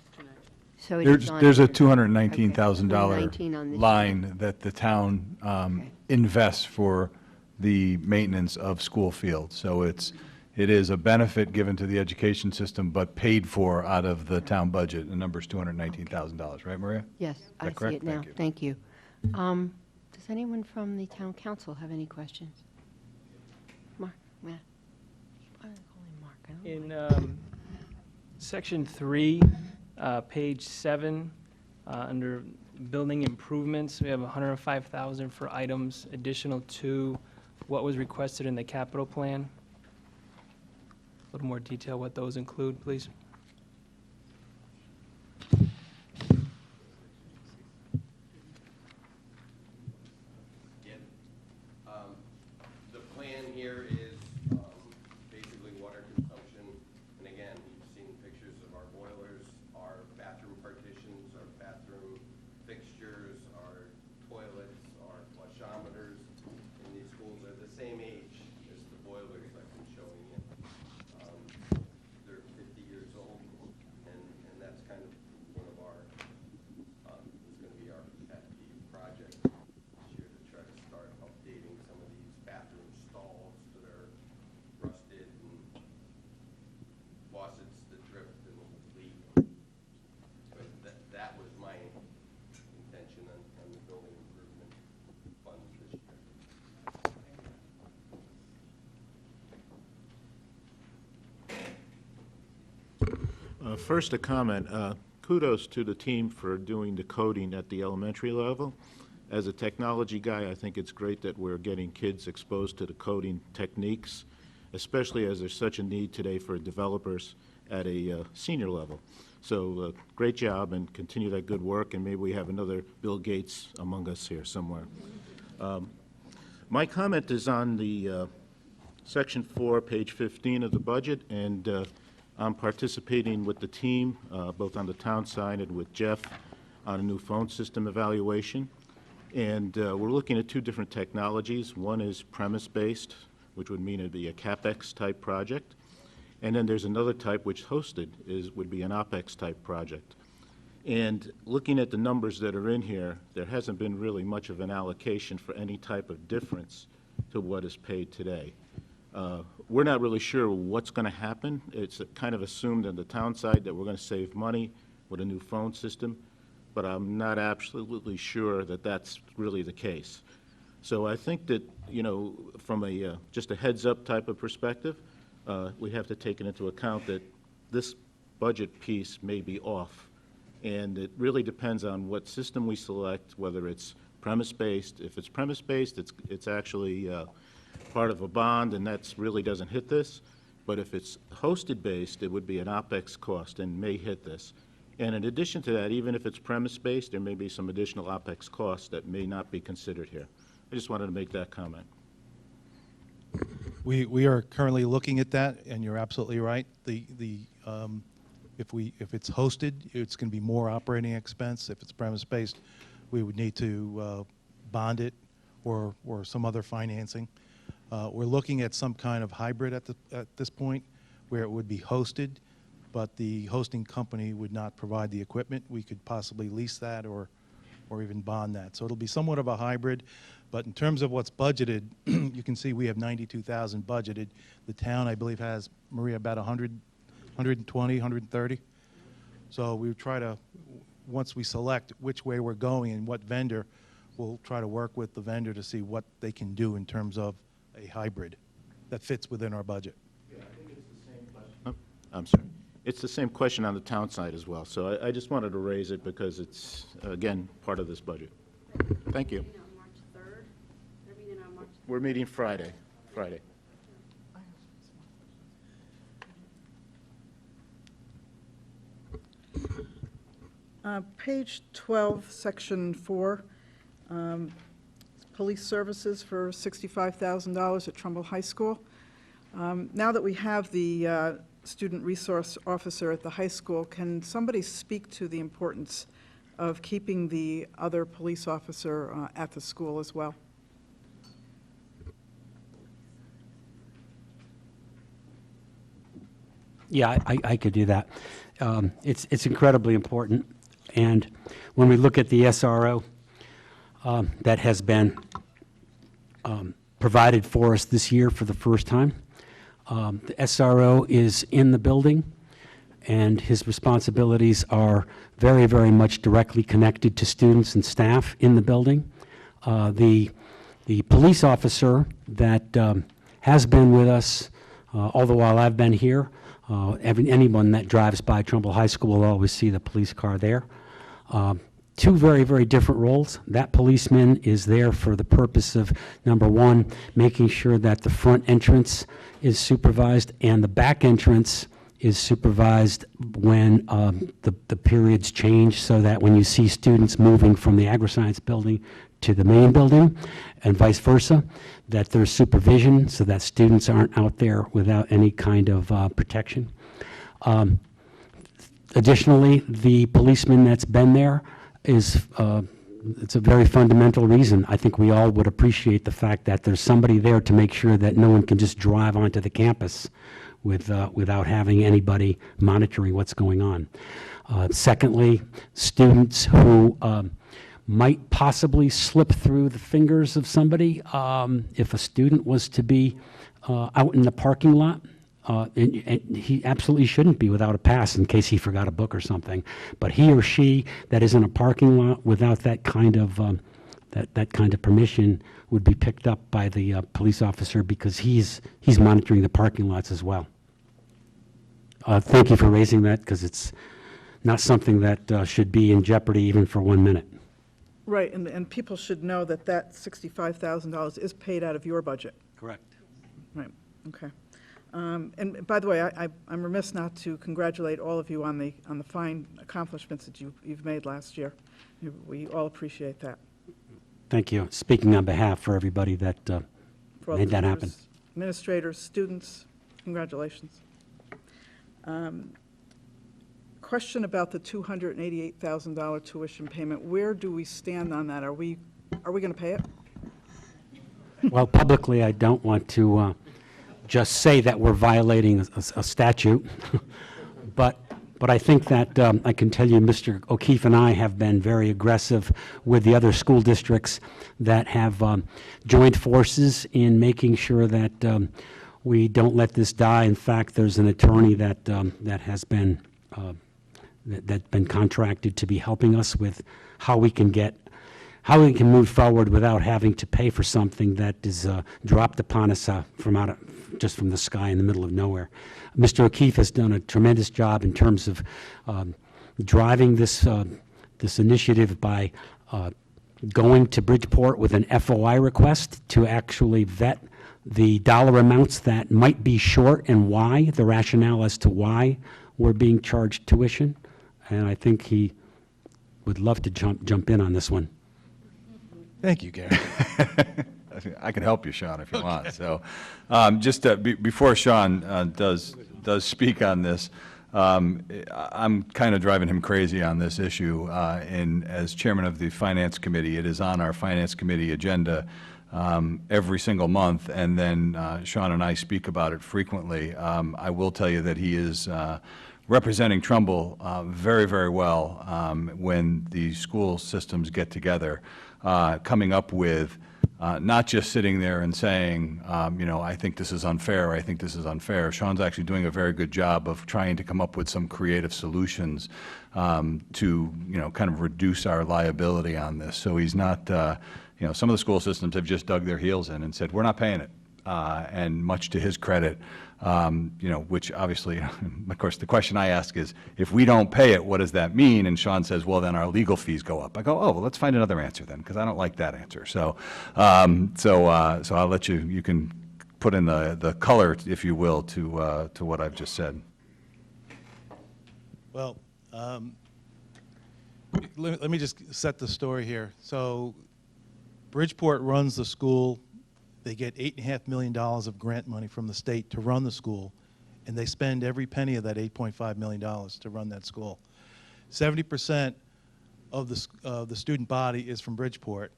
So it is on There's a here. $219,000 $219 on this. line that the town invests for the maintenance of school fields. So it is a benefit given to the education system, but paid for out of the town budget. The number's $219,000, right, Maria? Yes, I see correct? it now. Thank you. Thank you. Does anyone from the town council have any questions? Mark, Matt? Why do they call him Mark? I don't know. In section 3, page 7, under building improvements, we have 105,000 for items additional to what was requested in the capital plan. A little more detail what those include, please. The plan here is basically water consumption. And again, you've seen pictures of our boilers, our bathroom partitions, our bathroom fixtures, our toilets, our flushometers in these schools are the same age as the boilers I've been showing you. They're 50 years old, and that's kind of one of our, is going to be our pet peeve project this year, to try to start updating some of these bathroom stalls that are rusted and faucets that drip and leak. But that was my intention on the building improvement funds this year. First, a comment. Kudos to the team for doing the coding at the elementary level. As a technology guy, I think it's great that we're getting kids exposed to the coding techniques, especially as there's such a need today for developers at a senior level. So great job, and continue that good work, and maybe we have another Bill Gates among us here somewhere. My comment is on the section 4, page 15 of the budget, and I'm participating with the team, both on the town side and with Jeff, on a new phone system evaluation. And we're looking at two different technologies. One is premise-based, which would mean it'd be a CapEx-type project. And then there's another type which hosted would be an OpEx-type project. And looking at the numbers that are in here, there hasn't been really much of an allocation for any type of difference to what is paid today. We're not really sure what's going to happen. It's kind of assumed on the town side that we're going to save money with a new phone system, but I'm not absolutely sure that that's really the case. So I think that, from a just a heads-up type of perspective, we have to take it into account that this budget piece may be off. And it really depends on what system we select, whether it's premise-based. If it's premise-based, it's actually part of a bond, and that really doesn't hit this. But if it's hosted-based, it would be an OpEx cost and may hit this. And in addition to that, even if it's premise-based, there may be some additional OpEx costs that may not be considered here. I just wanted to make that comment. We are currently looking at that, and you're absolutely right. If it's hosted, it's going to be more operating expense. If it's premise-based, we would need to bond it or some other financing. We're looking at some kind of hybrid at this point, where it would be hosted, but the hosting company would not provide the equipment. We could possibly lease that or even bond that. So it'll be somewhat of a hybrid. But in terms of what's budgeted, you can see we have $92,000 budgeted. The town, I believe, has, Maria, about 120, 130. So we try to, once we select which way we're going and what vendor, we'll try to work with the vendor to see what they can do in terms of a hybrid that fits within our budget. Yeah, I think it's the same question. Oh, I'm sorry. It's the same question on the town side as well. So I just wanted to raise it because it's, again, part of this budget. Thank you. We're meeting Friday. Page 12, Section 4, police services for $65,000 at Trumbull High School. Now that we have the student resource officer at the high school, can somebody speak to the importance of keeping the other police officer at the school as well? Yeah, I could do that. It's incredibly important. And when we look at the SRO that has been provided for us this year for the first time, the SRO is in the building, and his responsibilities are very, very much directly connected to students and staff in the building. The police officer that has been with us all the while I've been here, anyone that drives by Trumbull High School will always see the police car there. Two very, very different roles. That policeman is there for the purpose of, number one, making sure that the front entrance is supervised and the back entrance is supervised when the periods change, so that when you see students moving from the agri-science building to the main building and vice versa, that there's supervision so that students aren't out there without any kind of protection. Additionally, the policeman that's been there is, it's a very fundamental reason. I think we all would appreciate the fact that there's somebody there to make sure that no one can just drive onto the campus without having anybody monitoring what's going on. Secondly, students who might possibly slip through the fingers of somebody. If a student was to be out in the parking lot, and he absolutely shouldn't be without a pass in case he forgot a book or something. But he or she that is in a parking lot without that kind of that kind of permission would be picked up by the police officer, because he's monitoring the parking lots as well. Thank you for raising that, because it's not something that should be in jeopardy even for 1 minute. Right, and people should know that that $65,000 is paid out of your budget. Correct. Right, okay. And by the way, I'm remiss not to congratulate all of you on the fine accomplishments that you've made last year. We all appreciate that. Thank you. Speaking on behalf for everybody that For all made the that tutors, happen. Administrators, students, congratulations. Question about the $288,000 tuition payment. Where do we stand on that? Are we going to pay it? Well, publicly, I don't want to just say that we're violating a statute, but I think that I can tell you Mr. O'Keefe and I have been very aggressive with the other school districts that have joined forces in making sure that we don't let this die. In fact, there's an attorney that has been that's been contracted to be helping us with how we can get how we can move forward without having to pay for something that is dropped upon us just from the sky in the middle of nowhere. Mr. O'Keefe has done a tremendous job in terms of driving this initiative by going to Bridgeport with an FOI request to actually vet the dollar amounts that might be short and why, the rationale as to why we're being charged tuition. And I think he would love to jump in on this one. Thank you, Gary. I can help you, Sean, if you want. So, just before Sean does speak on this, I'm kind of driving him crazy on this issue. And as chairman of the Finance Committee, it is on our Finance Committee agenda every single month, and then Sean and I speak about it frequently. I will tell you that he is representing Trumbull very, very well when the school systems get together, coming up with not just sitting there and saying, I think this is unfair, I think this is unfair. Sean's actually doing a very good job of trying to come up with some creative solutions to, kind of reduce our liability on this. So he's not, some of the school systems have just dug their heels in and said, we're not paying it. And much to his credit, which obviously, of course, the question I ask is, if we don't pay it, what does that mean? And Sean says, well, then our legal fees go up. I go, oh, well, let's find another answer then, because I don't like that answer. So, so I'll let you can put in the color, if you will, to what I've just said. Well, let me just set the story here. So Bridgeport runs the school. They get $8.5 million of grant money from the state to run the school, and they spend every penny of that $8.5 million to run that school. 70% of the student body is from Bridgeport,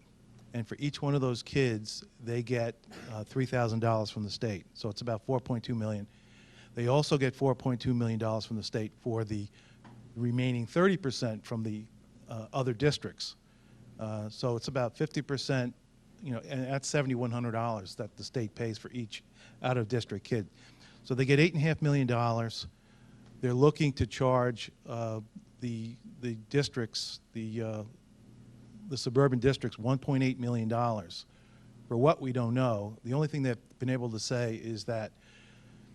and for each one of those kids, they get $3,000 from the state. So it's about $4.2 million. They also get $4.2 million from the state for the remaining 30% from the other districts. So it's about 50%. And that's $7,100 that the state pays for each out-of-district kid. So they get $8.5 million. They're looking to charge the districts, the suburban districts, $1.8 million. For what we don't know, the only thing they've been able to say is that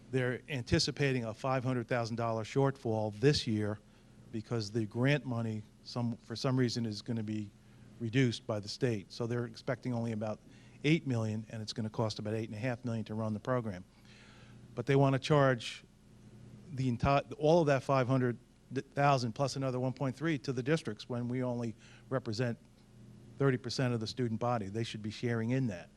they're anticipating a $500,000 shortfall this year because the grant money, for some reason, is going to be reduced by the state. So they're expecting only about $8 million, and it's going to cost about $8.5 million to run the program. But they want to charge all of that $500,000 plus another 1.3 to the districts when we only represent 30% of the student body. They should be sharing in that.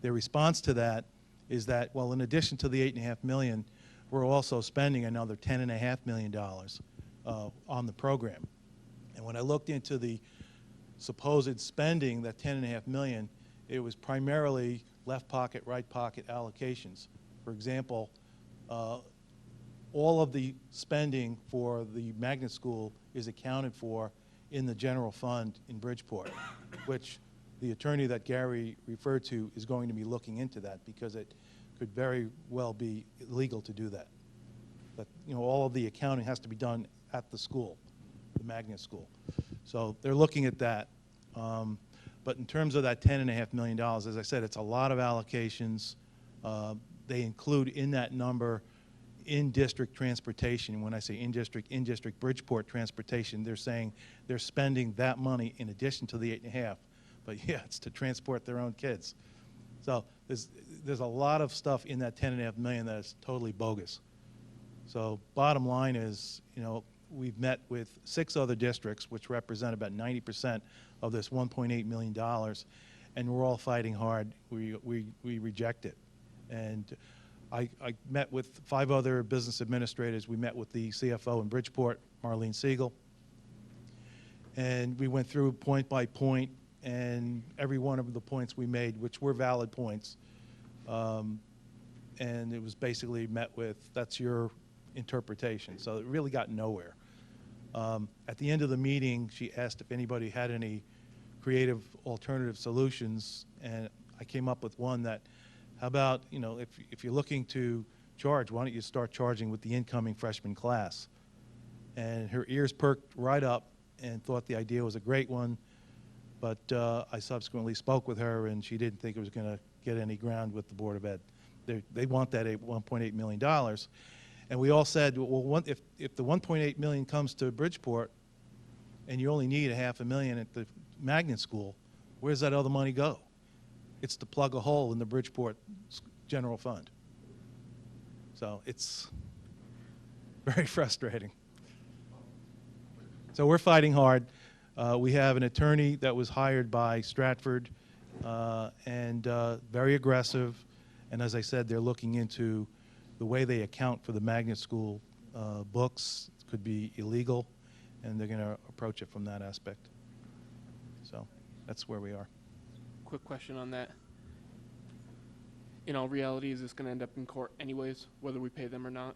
Their response to that is that, well, in addition to the $8.5 million, we're also spending another $10.5 million on the program. And when I looked into the supposed spending, that $10.5 million, it was primarily left pocket, right pocket allocations. For example, all of the spending for the magnet school is accounted for in the general fund in Bridgeport, which the attorney that Gary referred to is going to be looking into that because it could very well be illegal to do that. But all of the accounting has to be done at the school, the magnet school. So they're looking at that. But in terms of that $10.5 million, as I said, it's a lot of allocations. They include in that number in-district transportation. When I say in-district Bridgeport transportation, they're saying they're spending that money in addition to the $8.5. But yeah, it's to transport their own kids. So there's a lot of stuff in that $10.5 million that is totally bogus. So bottom line is, we've met with 6 other districts, which represent about 90% of this $1.8 million, and we're all fighting hard. We reject it. And I met with 5 other business administrators. We met with the CFO in Bridgeport, Marlene Siegel, and we went through point by point, and every one of the points we made, which were valid points, and it was basically met with, that's your interpretation. So it really got nowhere. At the end of the meeting, she asked if anybody had any creative alternative solutions, and I came up with one that, how about, if you're looking to charge, why don't you start charging with the incoming freshman class? And her ears perked right up and thought the idea was a great one, but I subsequently spoke with her, and she didn't think it was going to get any ground with the Board of Ed. They want that $1.8 million. And we all said, well, if the $1.8 million comes to Bridgeport, and you only need $500,000 at the magnet school, where's that other money go? It's to plug a hole in the Bridgeport general fund. So it's very frustrating. So we're fighting hard. We have an attorney that was hired by Stratford and very aggressive. And as I said, they're looking into the way they account for the magnet school books. It could be illegal, and they're going to approach it from that aspect. So that's where we are. Quick question on that. In all reality, is this going to end up in court anyways, whether we pay them or not?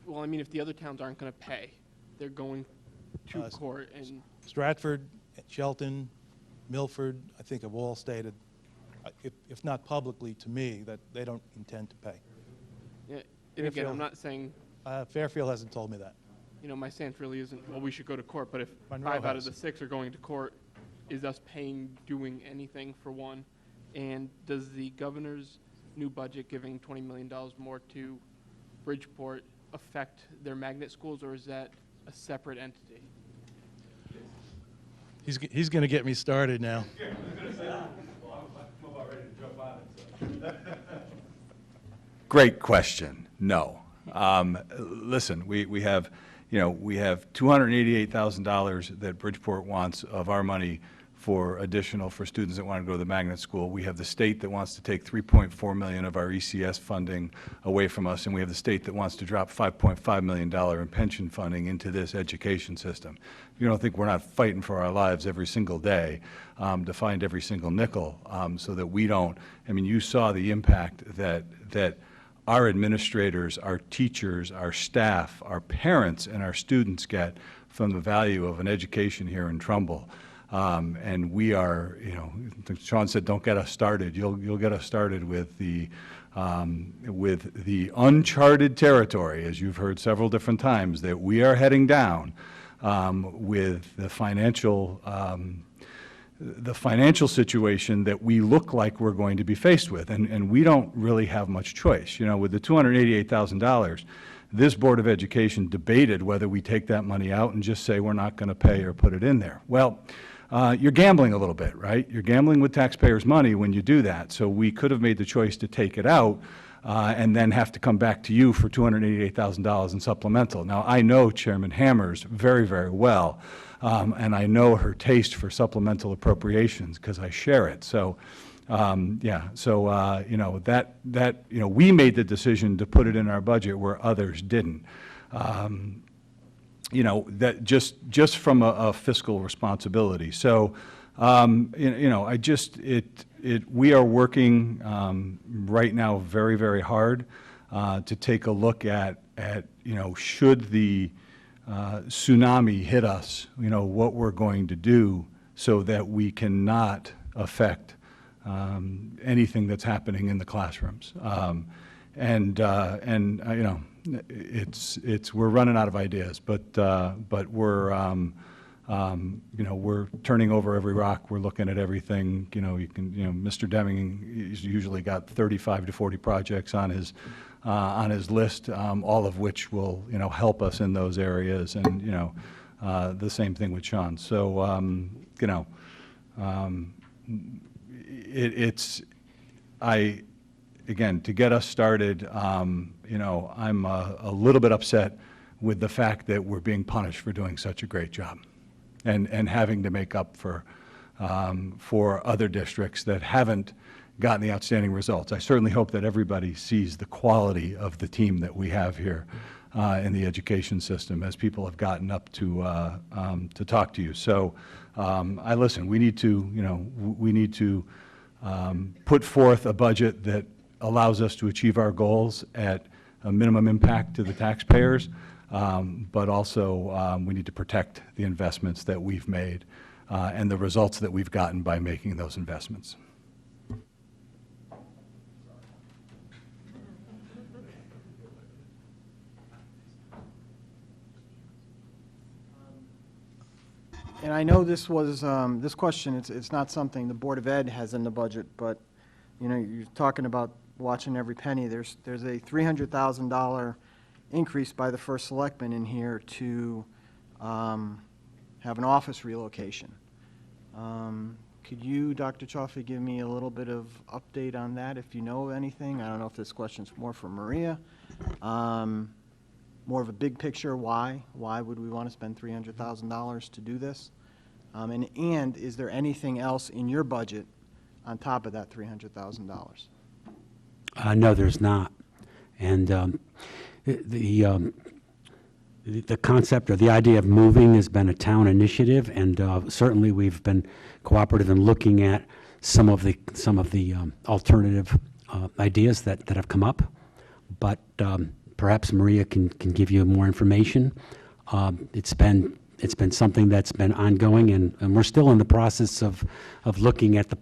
Well, I mean, if the other towns aren't going to pay, they're going to court and... Stratford, Shelton, Milford, I think have all stated, if not publicly to me, that they don't intend to pay. Yeah, and again, I'm not saying... Fairfield hasn't told me that. You know, my stance really isn't, well, we should go to court, but if Monroe 5 out has. of the 6 are going to court, is us paying doing anything for one? And does the governor's new budget giving $20 million more to Bridgeport affect their magnet schools, or is that a separate entity? He's going to get me started now. Great question. No. Listen, we have, we have $288,000 that Bridgeport wants of our money for additional for students that want to go to the magnet school. We have the state that wants to take $3.4 million of our ECS funding away from us, and we have the state that wants to drop $5.5 million in pension funding into this education system. You don't think we're not fighting for our lives every single day to find every single nickel so that we don't, I mean, you saw the impact that our administrators, our teachers, our staff, our parents, and our students get from the value of an education here in Trumbull. And we are, Sean said, don't get us started. You'll get us started with the uncharted territory, as you've heard several different times, that we are heading down with the financial situation that we look like we're going to be faced with, and we don't really have much choice. With the $288,000, this Board of Education debated whether we take that money out and just say we're not going to pay or put it in there. Well, you're gambling a little bit, right? You're gambling with taxpayers' money when you do that. So we could have made the choice to take it out and then have to come back to you for $288,000 in supplemental. Now, I know Chairman Hammers very, very well, and I know her taste for supplemental appropriations because I share it. So, yeah, so, we made the decision to put it in our budget where others didn't. That just from a fiscal responsibility. So, we are working right now very, very hard to take a look at should the tsunami hit us, what we're going to do so that we cannot affect anything that's happening in the classrooms. We're running out of ideas, but we're we're turning over every rock. We're looking at everything. Mr. Deming has usually got 35 to 40 projects on his list, all of which will help us in those areas, and the same thing with Sean. So again, to get us started, I'm a little bit upset with the fact that we're being punished for doing such a great job and having to make up for other districts that haven't gotten the outstanding results. I certainly hope that everybody sees the quality of the team that we have here in the education system as people have gotten up to talk to you. So I listen, we need to put forth a budget that allows us to achieve our goals at a minimum impact to the taxpayers, but also we need to protect the investments that we've made and the results that we've gotten by making those investments. And I know this was, this question, it's not something the Board of Ed has in the budget, but, you know, you're talking about watching every penny. There's a $300,000 increase by the first selectman in here to have an office relocation. Could you, Dr. Chaffee, give me a little bit of update on that, if you know anything? I don't know if this question's more for Maria. More of a big picture, why? Why would we want to spend $300,000 to do this? And is there anything else in your budget on top of that $300,000? No, there's not. And the concept or the idea of moving has been a town initiative, and certainly we've been cooperative in looking at some of the alternative ideas that have come up. But perhaps Maria can give you more information. It's been something that's been ongoing, and we're still in the process of looking at the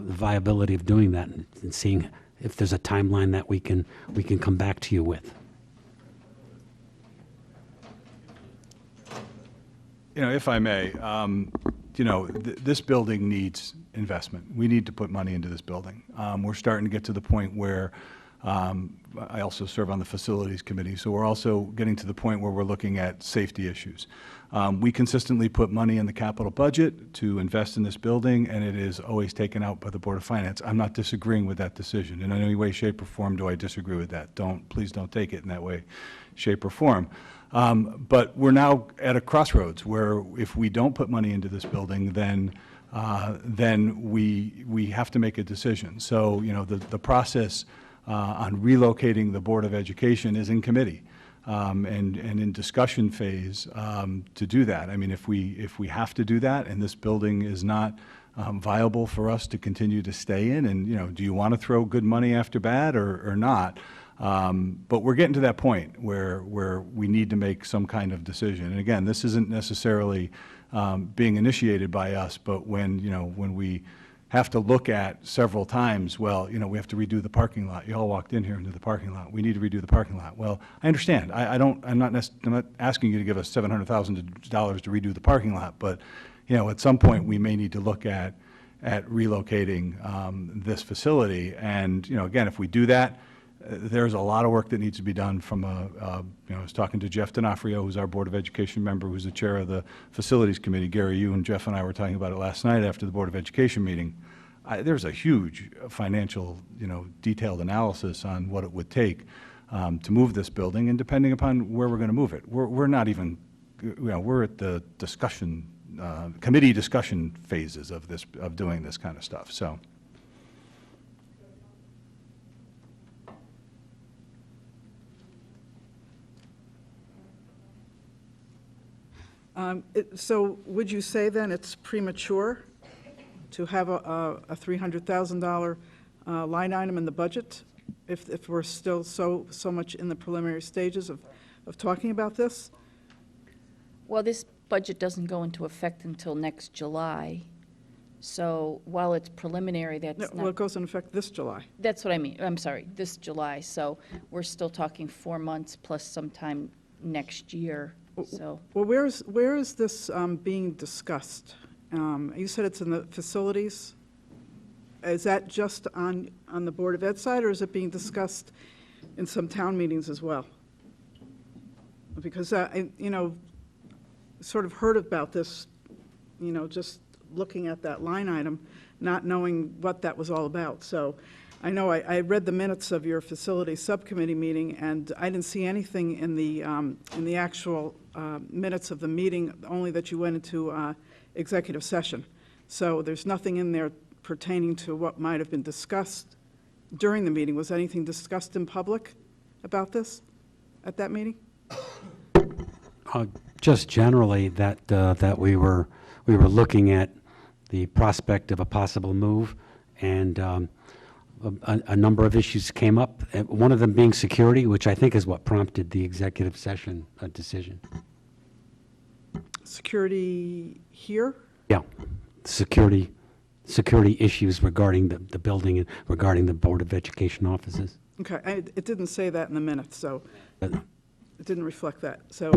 viability of doing that and seeing if there's a timeline that we can come back to you with. You know, if I may, you know, this building needs investment. We need to put money into this building. We're starting to get to the point where I also serve on the facilities committee, so we're also getting to the point where we're looking at safety issues. We consistently put money in the capital budget to invest in this building, and it is always taken out by the Board of Finance. I'm not disagreeing with that decision. In any way, shape, or form do I disagree with that. Please don't take it in that way, shape, or form. But we're now at a crossroads where if we don't put money into this building, then we have to make a decision. So, you know, the process on relocating the Board of Education is in committee and in discussion phase to do that. I mean, if we have to do that and this building is not viable for us to continue to stay in, and, you know, do you want to throw good money after bad or not? But we're getting to that point where we need to make some kind of decision. And again, this isn't necessarily being initiated by us, but when we have to look at several times, well, you know, we have to redo the parking lot. You all walked in here into the parking lot. We need to redo the parking lot. Well, I understand. I'm not asking you to give us $700,000 to redo the parking lot, but, you know, at some point we may need to look at relocating this facility. And, you know, again, if we do that, there's a lot of work that needs to be done from I was talking to Jeff D'Onofrio, who's our Board of Education member, who's the chair of the Facilities Committee. Gary, you and Jeff and I were talking about it last night after the Board of Education meeting. There's a huge financial, you know, detailed analysis on what it would take to move this building, and depending upon where we're going to move it. We're not even, you know, we're at the discussion, committee discussion phases of doing this kind of stuff, so. So would you say then it's premature to have a $300,000 line item in the budget if we're still so much in the preliminary stages of talking about this? Well, this budget doesn't go into effect until next July. So while it's preliminary, that's not... Well, it goes into effect this July. That's what I mean. I'm sorry, this July. So we're still talking 4 months plus sometime next year. So, well, where is this being discussed? You said it's in the facilities. Is that just on the Board of Ed side, or is it being discussed in some town meetings as well? Because I, you know, sort of heard about this, you know, just looking at that line item, not knowing what that was all about. So I know I read the minutes of your facility subcommittee meeting, and I didn't see anything in the actual minutes of the meeting, only that you went into executive session. So there's nothing in there pertaining to what might have been discussed during the meeting. Was anything discussed in public about this at that meeting? Just generally that we were looking at the prospect of a possible move, and a number of issues came up, one of them being security, which I think is what prompted the executive session decision. Security here? Yeah, security issues regarding the building and regarding the Board of Education offices. Okay, it didn't say that in the minutes, so it didn't reflect that. So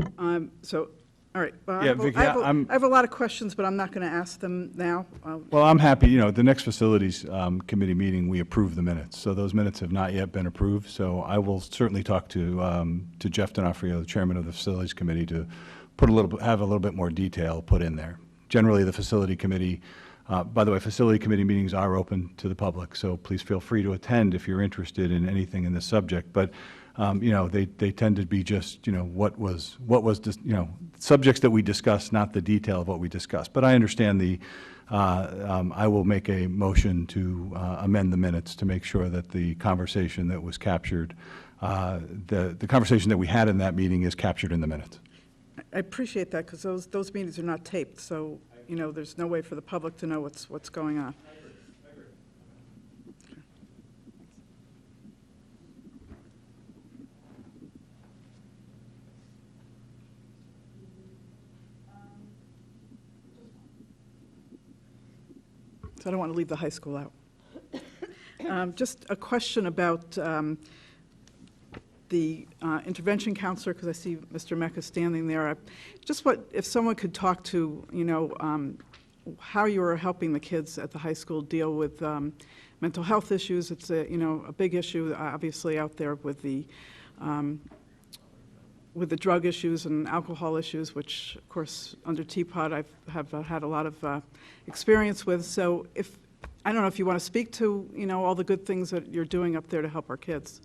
All right. Well, Yeah, Vicki, I'm- I have a lot of questions, but I'm not going to ask them now. Well, I'm happy, at the next Facilities Committee meeting, we approve the minutes. So those minutes have not yet been approved, so I will certainly talk to Jeff D'Onofrio, the chairman of the Facilities Committee, to have a little bit more detail put in there. Generally, the Facility Committee, by the way, Facility Committee meetings are open to the public, so please feel free to attend if you're interested in anything in this subject. But they tend to be just, subjects that we discuss, not the detail of what we discussed. But I understand I will make a motion to amend the minutes to make sure that the conversation that was captured, the conversation that we had in that meeting is captured in the minutes. I appreciate that, because those meetings are not taped, so, there's no way for the public to know what's going on. So I don't want to leave the high school out. Just a question about the intervention counselor, because I see Mr. Mecca standing there. Just if someone could talk to, how you are helping the kids at the high school deal with mental health issues. It's a big issue, obviously, out there with the drug issues and alcohol issues, which, of course, under TPOD I have had a lot of experience with. So I don't know if you want to speak to, all the good things that you're doing up there to help our kids.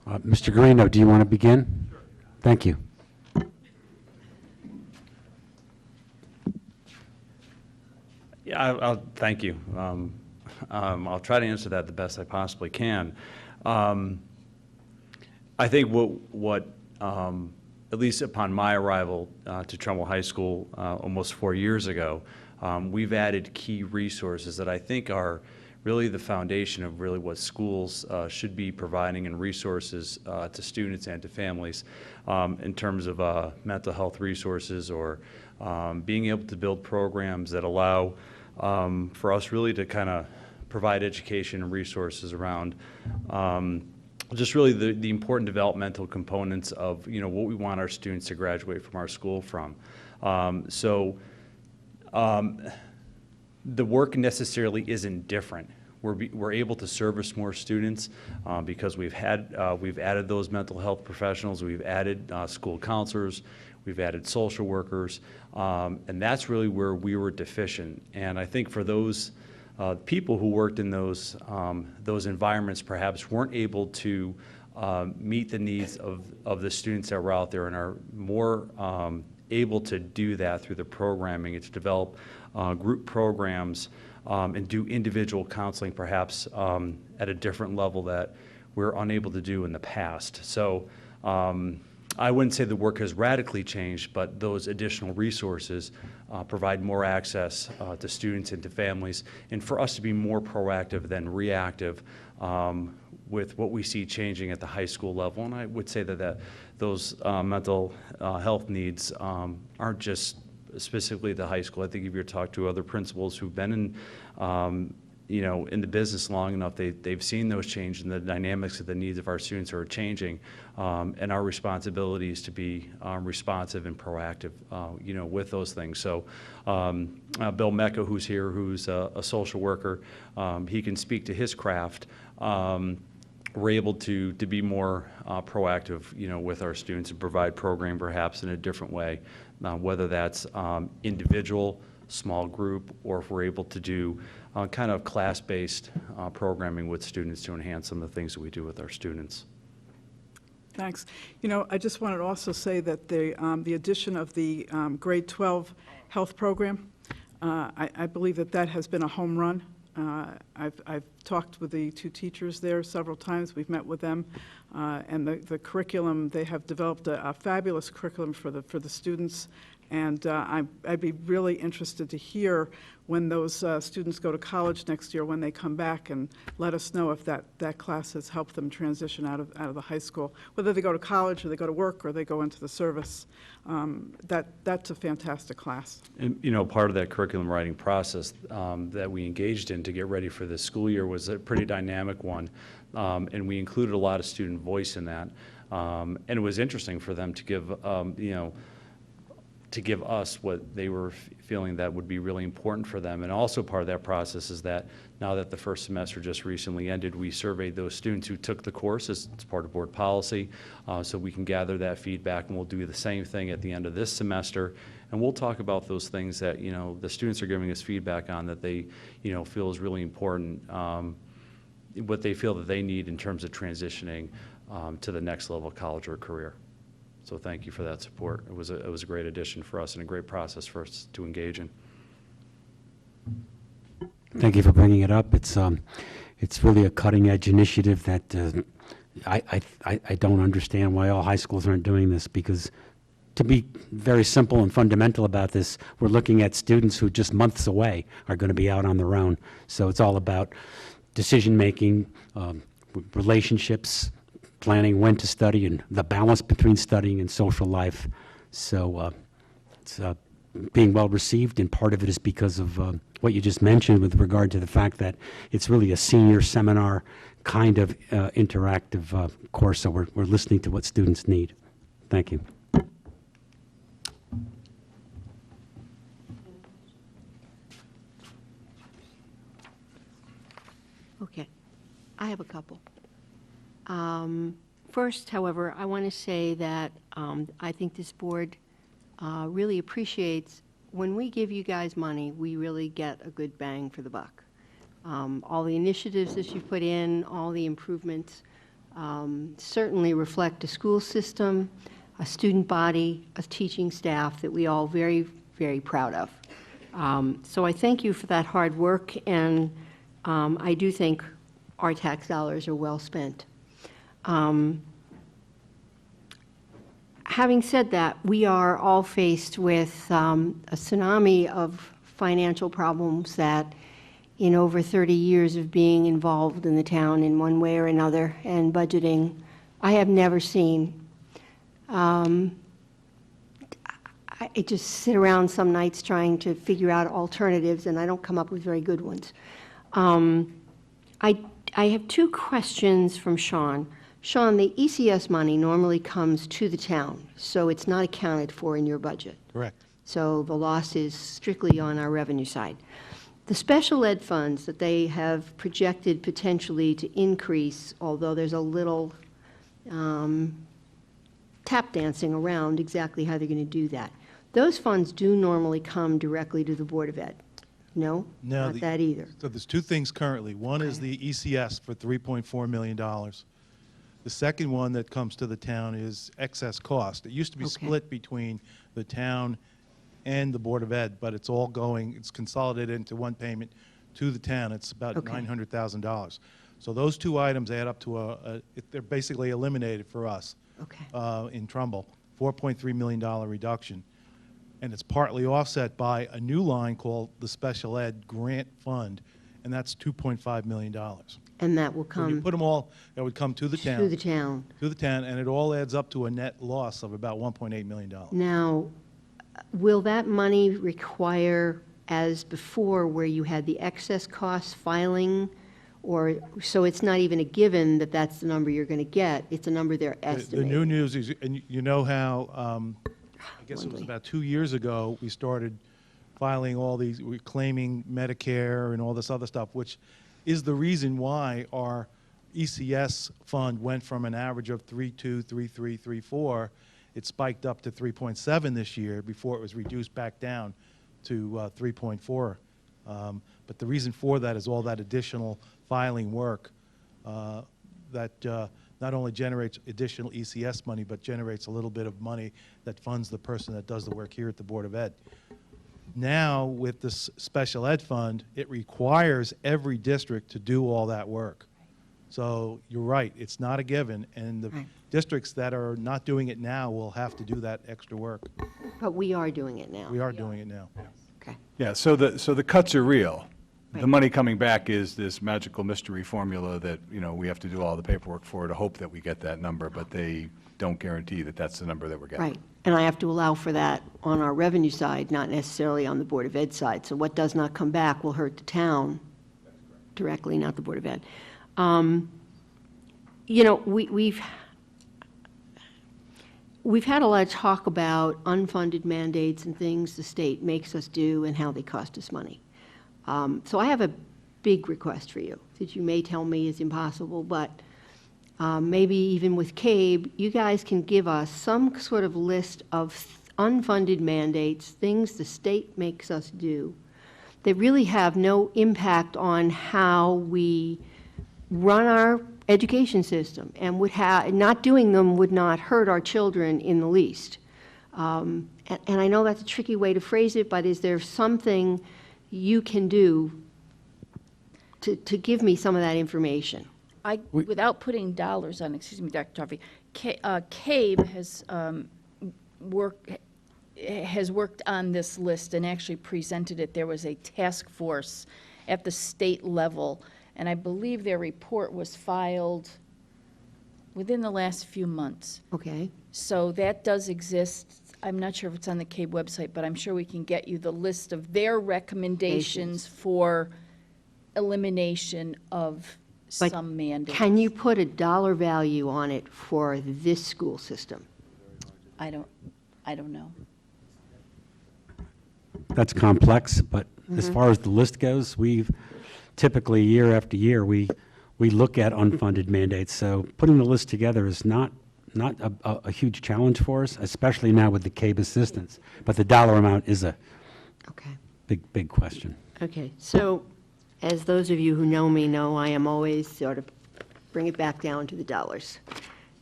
Mr. Garino, do you want to begin? Sure. Thank you. Yeah, I'll thank you. I'll try to answer that the best I possibly can. I think what at least upon my arrival to Trumbull High School almost 4 years ago, we've added key resources that I think are really the foundation of really what schools should be providing and resources to students and to families in terms of mental health resources or being able to build programs that allow for us really to kind of provide education and resources around just really the important developmental components of what we want our students to graduate from our school from. The work necessarily isn't different. We're able to service more students because we've added those mental health professionals, we've added school counselors, we've added social workers, and that's really where we were deficient. And I think for those people who worked in those environments perhaps weren't able to meet the needs of the students that were out there and are more able to do that through the programming and to develop group programs and do individual counseling perhaps at a different level that we're unable to do in the past. So I wouldn't say the work has radically changed, but those additional resources provide more access to students and to families, and for us to be more proactive than reactive with what we see changing at the high school level. And I would say that those mental health needs aren't just specifically at the high school. I think if you talk to other principals who've been in in the business long enough, they've seen those change, and the dynamics of the needs of our students are changing, and our responsibility is to be responsive and proactive, with those things. So Bill Mecca, who's here, who's a social worker, he can speak to his craft. We're able to be more proactive, with our students and provide program perhaps in a different way, whether that's individual, small group, or if we're able to do kind of class-based programming with students to enhance some of the things that we do with our students. Thanks. I just wanted to also say that the addition of the grade 12 health program, I believe that has been a home run. I've talked with the two teachers there several times. We've met with them, and the curriculum, they have developed a fabulous curriculum for the students. And I'd be really interested to hear when those students go to college next year, when they come back, and let us know if that class has helped them transition out of the high school. Whether they go to college or they go to work or they go into the service, that's a fantastic class. And, part of that curriculum writing process that we engaged in to get ready for this school year was a pretty dynamic one, and we included a lot of student voice in that. And it was interesting for them to give, to give us what they were feeling that would be really important for them. And also part of that process is that now that the first semester just recently ended, we surveyed those students who took the course as part of board policy, so we can gather that feedback, and we'll do the same thing at the end of this semester. And we'll talk about those things that, the students are giving us feedback on that they, feel is really important, what they feel that they need in terms of transitioning to the next level of college or career. So thank you for that support. It was a great addition for us and a great process for us to engage in. Thank you for bringing it up. It's really a cutting-edge initiative that I don't understand why all high schools aren't doing this, because to be very simple and fundamental about this, we're looking at students who just months away are going to be out on their own. So it's all about decision-making, relationships, planning when to study, and the balance between studying and social life. So it's being well received, and part of it is because of what you just mentioned with regard to the fact that it's really a senior seminar kind of interactive course, so we're listening to what students need. Thank you. Okay, I have a couple. First, however, I want to say that I think this board really appreciates when we give you guys money, we really get a good bang for the buck. All the initiatives that you've put in, all the improvements certainly reflect a school system, a student body, a teaching staff that we all very, very proud of. So I thank you for that hard work, and I do think our tax dollars are well spent. Having said that, we are all faced with a tsunami of financial problems that in over 30 years of being involved in the town in one way or another and budgeting, I have never seen. I just sit around some nights trying to figure out alternatives, and I don't come up with very good ones. I have two questions from Sean. Sean, the ECS money normally comes to the town, so it's not accounted for in your budget. Correct. So the loss is strictly on our revenue side. The special ed funds that they have projected potentially to increase, although there's a little tap dancing around exactly how they're going to do that. Those funds do normally come directly to the Board of Ed. No? No, Not that either. So there's two things currently. One is the ECS for $3.4 million. The second one that comes to the town is excess cost. It used to be split between the town and the Board of Ed, but it's all going, it's consolidated into one payment to the town. It's about $900,000. So those two items add up to they're basically eliminated for us in Trumbull, $4.3 million reduction. And it's partly offset by a new line called the Special Ed Grant Fund, and that's $2.5 million. And that will come. When you put them all, that would come to the town. To the town. To the town, and it all adds up to a net loss of about $1.8 million. Now, will that money require, as before, where you had the excess cost filing, or, so it's not even a given that that's the number you're going to get, it's a number they're estimating? The new news is, and you know how, I guess it was about 2 years ago, we started filing all these, reclaiming Medicare and all this other stuff, which is the reason why our ECS fund went from an average of 3.2, 3.3, 3.4. It spiked up to 3.7 this year before it was reduced back down to 3.4. But the reason for that is all that additional filing work that not only generates additional ECS money, but generates a little bit of money that funds the person that does the work here at the Board of Ed. Now, with this special ed fund, it requires every district to do all that work. So you're right, it's not a given, and the districts that are not doing it now will have to do that extra work. But we are doing it now. We are doing it now. Okay. Yeah, so the cuts are real. The money coming back is this magical mystery formula that, we have to do all the paperwork for to hope that we get that number, but they don't guarantee that that's the number that we're getting. Right. And I have to allow for that on our revenue side, not necessarily on the Board of Ed side. So what does not come back will hurt the town directly, not the Board of Ed. we've had a lot of talk about unfunded mandates and things the state makes us do and how they cost us money. So I have a big request for you that you may tell me is impossible, but maybe even with CABE, you guys can give us some sort of list of unfunded mandates, things the state makes us do that really have no impact on how we run our education system, and would have, not doing them would not hurt our children in the least. And I know that's a tricky way to phrase it, but is there something you can do to give me some of that information? Without putting dollars on, excuse me, Dr. Toffee, CABE has worked on this list and actually presented it. There was a task force at the state level, and I believe their report was filed within the last few months. Okay. So that does exist. I'm not sure if it's on the CABE website, but I'm sure we can get you the list of their recommendations for elimination of But some mandates. can you put a dollar value on it for this school system? I don't know. That's complex, but as far as the list goes, we've typically, year after year, we look at unfunded mandates. So putting the list together is not a huge challenge for us, especially now with the CABE assistance. But the dollar amount is a big question. Okay, so as those of you who know me know, I am always sort of bring it back down to the dollars.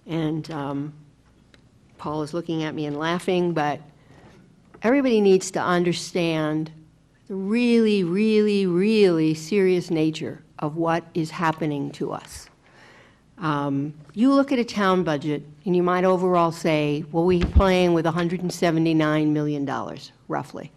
And Paul is looking at me and laughing, but everybody needs to understand the really, really, really serious nature of what is happening to us. You look at a town budget, and you might overall say, well, we're playing with $179 million, roughly.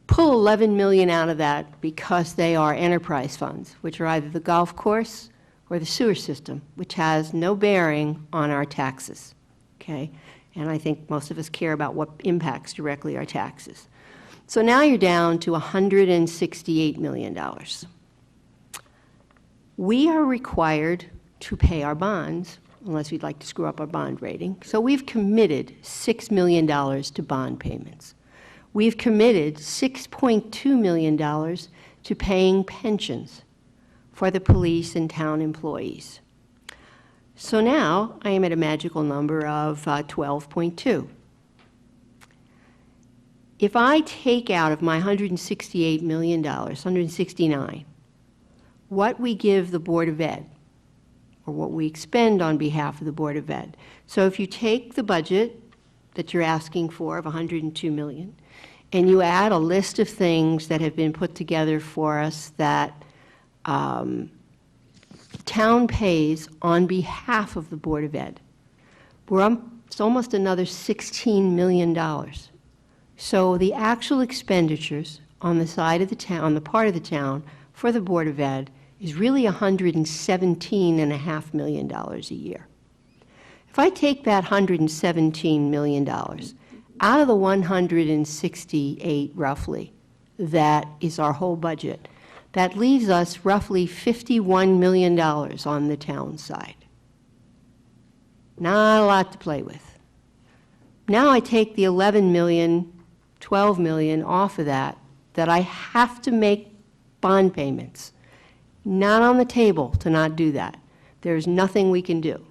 Pull $11 million out of that because they are enterprise funds, which are either the golf course or the sewer system, which has no bearing on our taxes, okay? And I think most of us care about what impacts directly our taxes. So now you're down to $168 million. We are required to pay our bonds, unless we'd like to screw up our bond rating. So we've committed $6 million to bond payments. We've committed $6.2 million to paying pensions for the police and town employees. So now I am at a magical number of 12.2. If I take out of my $168 million, 169, what we give the Board of Ed, or what we expend on behalf of the Board of Ed. So if you take the budget that you're asking for of $102 million, and you add a list of things that have been put together for us that town pays on behalf of the Board of Ed, it's almost another $16 million. So the actual expenditures on the side of the town, on the part of the town for the Board of Ed is really $117.5 million a year. If I take that $117 million out of the 168 roughly that is our whole budget, that leaves us roughly $51 million on the town side. Not a lot to play with. Now I take the 11 million, 12 million off of that I have to make bond payments. Not on the table to not do that. There's nothing we can do.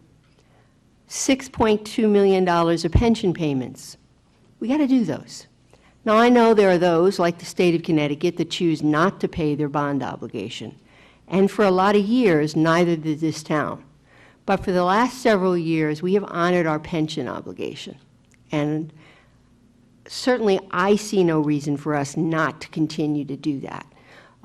$6.2 million of pension payments. We got to do those. Now, I know there are those, like the state of Connecticut, that choose not to pay their bond obligation. And for a lot of years, neither did this town. But for the last several years, we have honored our pension obligation. And certainly, I see no reason for us not to continue to do that.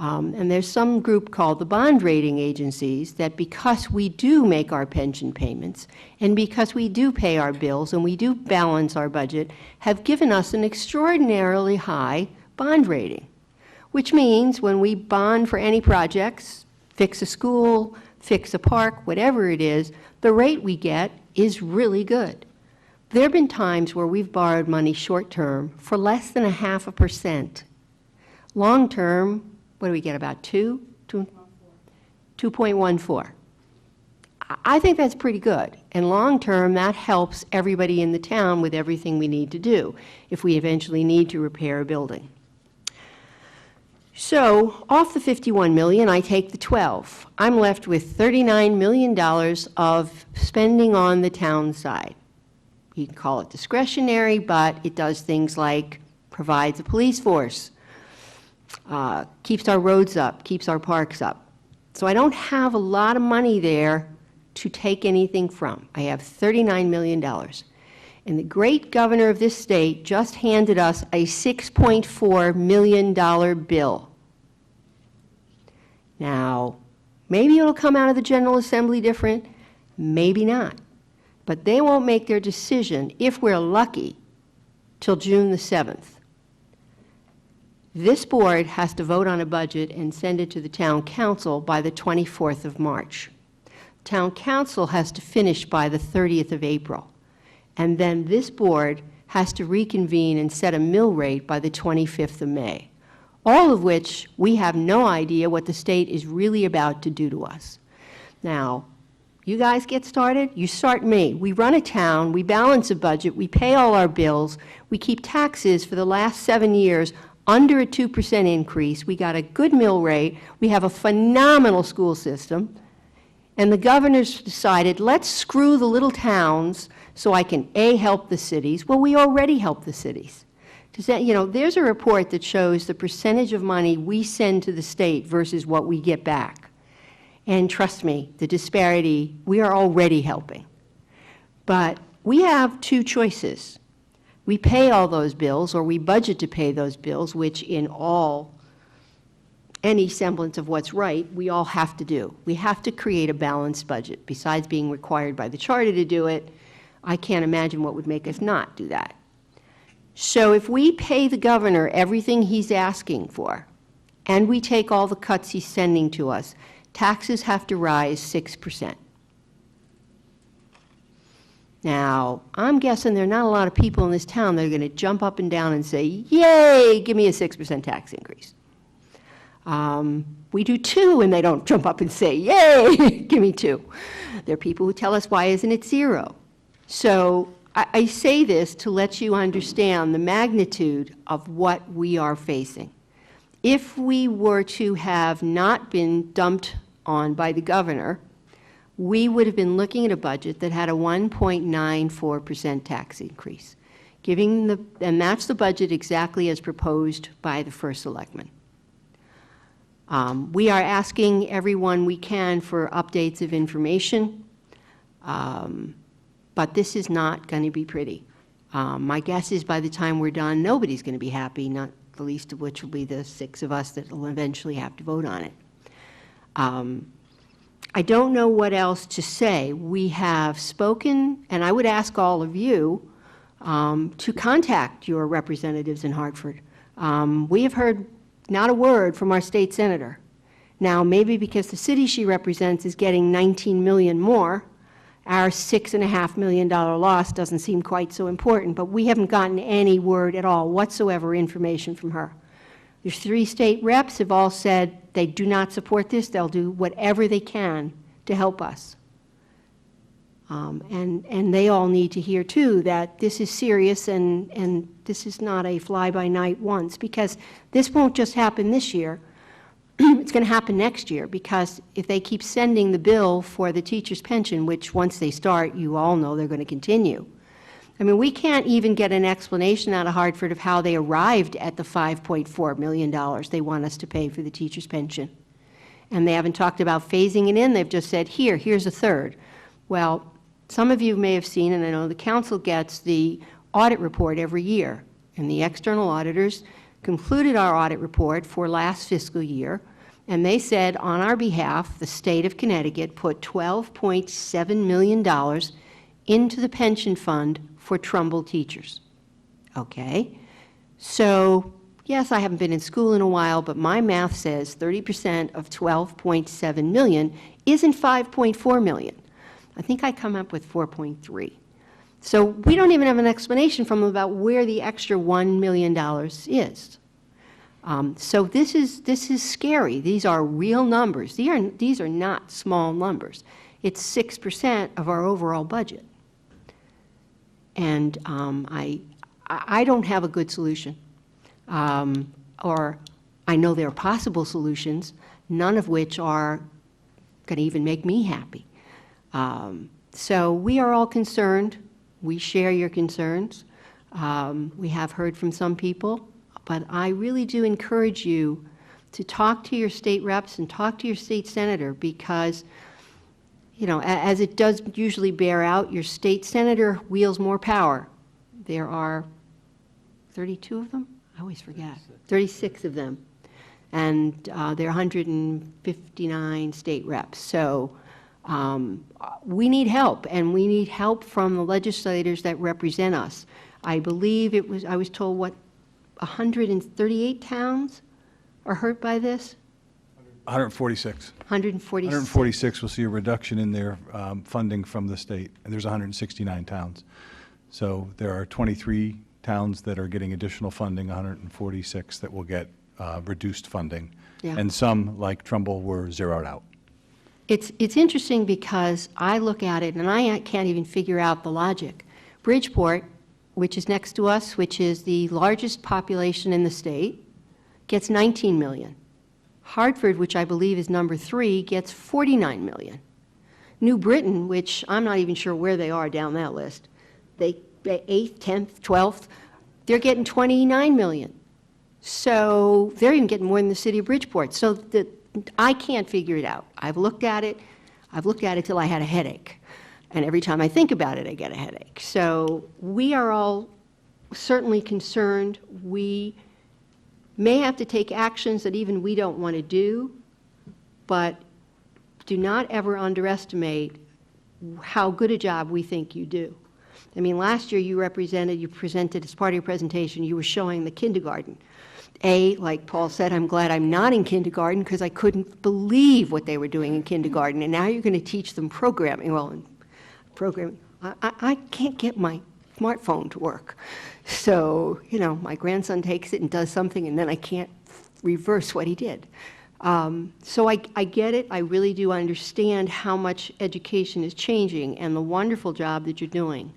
And there's some group called the bond rating agencies that because we do make our pension payments and because we do pay our bills and we do balance our budget, have given us an extraordinarily high bond rating, which means when we bond for any projects, fix a school, fix a park, whatever it is, the rate we get is really good. There have been times where we've borrowed money short-term for less than 0.5%. Long-term, what do we get, about 2.14? I think that's pretty good. And long-term, that helps everybody in the town with everything we need to do if we eventually need to repair a building. So off the 51 million, I take the 12. I'm left with $39 million of spending on the town side. You can call it discretionary, but it does things like provides a police force, keeps our roads up, keeps our parks up. So I don't have a lot of money there to take anything from. I have $39 million. And the great governor of this state just handed us a $6.4 million bill. Now, maybe it'll come out of the General Assembly different, maybe not. But they won't make their decision, if we're lucky, till June the 7th. This board has to vote on a budget and send it to the town council by the 24th of March. Town council has to finish by the 30th of April. And then this board has to reconvene and set a mill rate by the 25th of May. All of which we have no idea what the state is really about to do to us. Now, you guys get started, you start me. We run a town, we balance a budget, we pay all our bills, we keep taxes for the last 7 years under a 2% increase, we got a good mill rate, we have a phenomenal school system, and the governor's decided, let's screw the little towns so I can, A, help the cities. Well, we already help the cities. You know, there's a report that shows the percentage of money we send to the state versus what we get back. And trust me, the disparity, we are already helping. But we have two choices. We pay all those bills, or we budget to pay those bills, which in any semblance of what's right, we all have to do. We have to create a balanced budget. Besides being required by the charter to do it, I can't imagine what would make us not do that. So if we pay the governor everything he's asking for, and we take all the cuts he's sending to us, taxes have to rise 6%. Now, I'm guessing there are not a lot of people in this town that are going to jump up and down and say, yay, give me a 6% tax increase. We do 2, and they don't jump up and say, yay, give me 2. There are people who tell us, why isn't it 0? So I say this to let you understand the magnitude of what we are facing. If we were to have not been dumped on by the governor, we would have been looking at a budget that had a 1.94% tax increase, and that's the budget exactly as proposed by the first selectman. We are asking everyone we can for updates of information. But this is not going to be pretty. My guess is by the time we're done, nobody's going to be happy, not the least of which will be the 6 of us that will eventually have to vote on it. I don't know what else to say. We have spoken, and I would ask all of you to contact your representatives in Hartford. We have heard not a word from our state senator. Now, maybe because the city she represents is getting $19 million more, our $6.5 million loss doesn't seem quite so important, but we haven't gotten any word at all whatsoever, information from her. The 3 state reps have all said they do not support this. They'll do whatever they can to help us. And they all need to hear, too, that this is serious and this is not a fly-by-night once, because this won't just happen this year. It's going to happen next year, because if they keep sending the bill for the teacher's pension, which once they start, you all know they're going to continue. I mean, we can't even get an explanation out of Hartford of how they arrived at the $5.4 million they want us to pay for the teacher's pension. And they haven't talked about phasing it in. They've just said, here's a third. Well, some of you may have seen, and I know the council gets the audit report every year, and the external auditors concluded our audit report for last fiscal year, and they said on our behalf, the state of Connecticut put $12.7 million into the pension fund for Trumbull teachers. Okay, so yes, I haven't been in school in a while, but my math says 30% of $12.7 million isn't $5.4 million. I think I come up with 4.3. So we don't even have an explanation from them about where the extra $1 million is. So this is scary. These are real numbers. These are not small numbers. It's 6% of our overall budget. And I don't have a good solution. Or I know there are possible solutions, none of which are going to even make me happy. So we are all concerned. We share your concerns. We have heard from some people, but I really do encourage you to talk to your state reps and talk to your state senator, because, you know, as it does usually bear out, your state senator wields more power. There are 32 of them? I always forget. 36 of them. And there are 159 state reps. So we need help, and we need help from the legislators that represent us. I believe it was, I was told, what, 138 towns are hurt by this? 146. 146. 146 will see a reduction in their funding from the state, and there's 169 towns. So there are 23 towns that are getting additional funding, 146 that will get reduced funding. Yeah. And some, like Trumbull, were zeroed out. It's interesting because I look at it and I can't even figure out the logic. Bridgeport, which is next to us, which is the largest population in the state, gets 19 million. Hartford, which I believe is number 3, gets 49 million. New Britain, which I'm not even sure where they are down that list, they 8th, 10th, 12th, they're getting 29 million. So they're even getting more than the city of Bridgeport. So I can't figure it out. I've looked at it till I had a headache. And every time I think about it, I get a headache. So we are all certainly concerned. We may have to take actions that even we don't want to do, but do not ever underestimate how good a job we think you do. I mean, last year you presented as part of your presentation, you were showing the kindergarten. Like Paul said, I'm glad I'm not in kindergarten because I couldn't believe what they were doing in kindergarten. And now you're going to teach them programming. Well, programming, I can't get my smartphone to work. So, you know, my grandson takes it and does something, and then I can't reverse what he did. So I get it. I really do understand how much education is changing and the wonderful job that you're doing.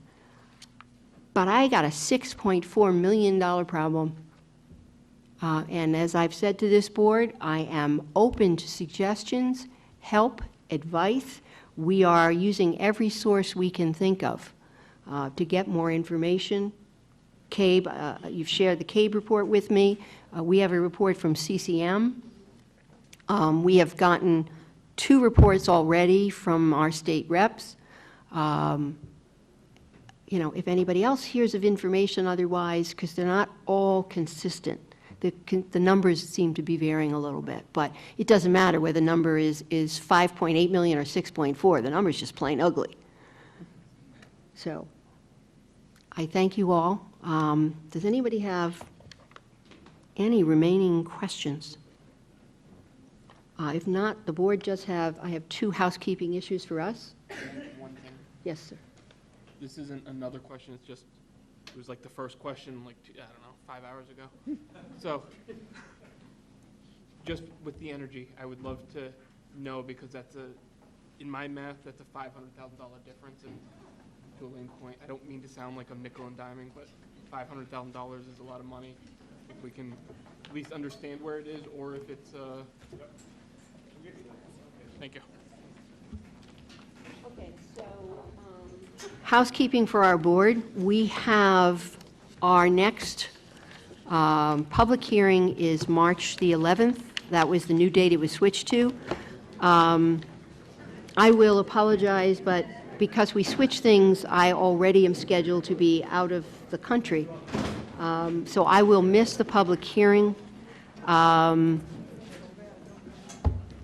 But I got a $6.4 million problem. And as I've said to this board, I am open to suggestions, help, advice. We are using every source we can think of to get more information. CABE, you've shared the CABE report with me. We have a report from CCM. We have gotten 2 reports already from our state reps. You know, if anybody else hears of information otherwise, because they're not all consistent. The numbers seem to be varying a little bit, but it doesn't matter whether the number is 5.8 million or 6.4. The number is just plain ugly. So I thank you all. Does anybody have any remaining questions? If not, the board I have 2 housekeeping issues for us. One thing. Yes, sir. This isn't another question, it's just, it was like the first question, like, I don't know, 5 hours ago. So, just with the energy, I would love to know, because that's in my math, that's a $500,000 difference. And to Elaine's point, I don't mean to sound like I'm nickel and diming, but $500,000 is a lot of money. If we can at least understand where it is, or if it's, thank you. Okay, so housekeeping for our board. We have our next public hearing is March the 11th. That was the new date it was switched to. I will apologize, but because we switched things, I already am scheduled to be out of the country. So I will miss the public hearing.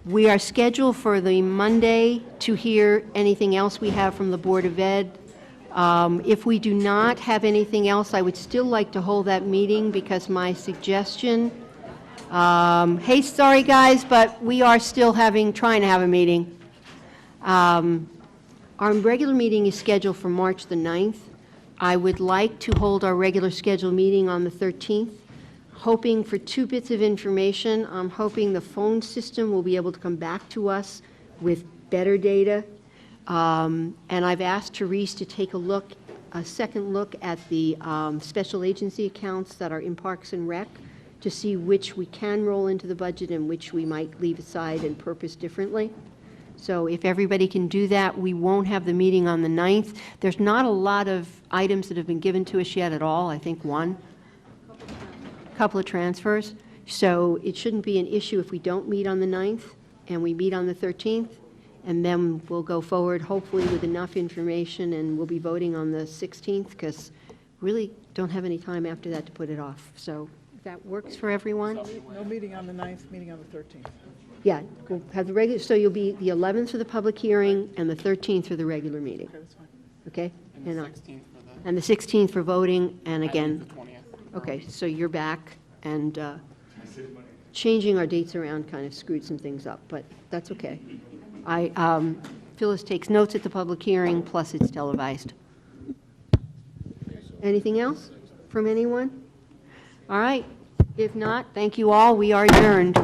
We are scheduled for the Monday to hear anything else we have from the Board of Ed. If we do not have anything else, I would still like to hold that meeting, because my suggestion, hey, sorry guys, but we are still trying to have a meeting. Our regular meeting is scheduled for March the 9th. I would like to hold our regular scheduled meeting on the 13th, hoping for 2 bits of information. I'm hoping the phone system will be able to come back to us with better data. And I've asked Therese to take a second look at the special agency accounts that are in Parks and Rec to see which we can roll into the budget and which we might leave aside and purpose differently. So if everybody can do that, we won't have the meeting on the 9th. There's not a lot of items that have been given to us yet at all, I think one. Couple of transfers. So it shouldn't be an issue if we don't meet on the 9th and we meet on the 13th. And then we'll go forward, hopefully with enough information, and we'll be voting on the 16th, because really don't have any time after that to put it off. So if that works for everyone? No meeting on the 9th, meeting on the 13th. Yeah, we'll have the regular, so you'll be the 11th for the public hearing and the 13th for the regular meeting. Okay, that's fine. Okay? And the 16th for the. And the 16th for voting, and I leave again. the 20th. Okay, so you're back, and changing our dates around kind of screwed some things up, but that's okay. Phyllis takes notes at the public hearing, plus it's televised. Anything else from anyone? All right. If not, thank you all. We are adjourned.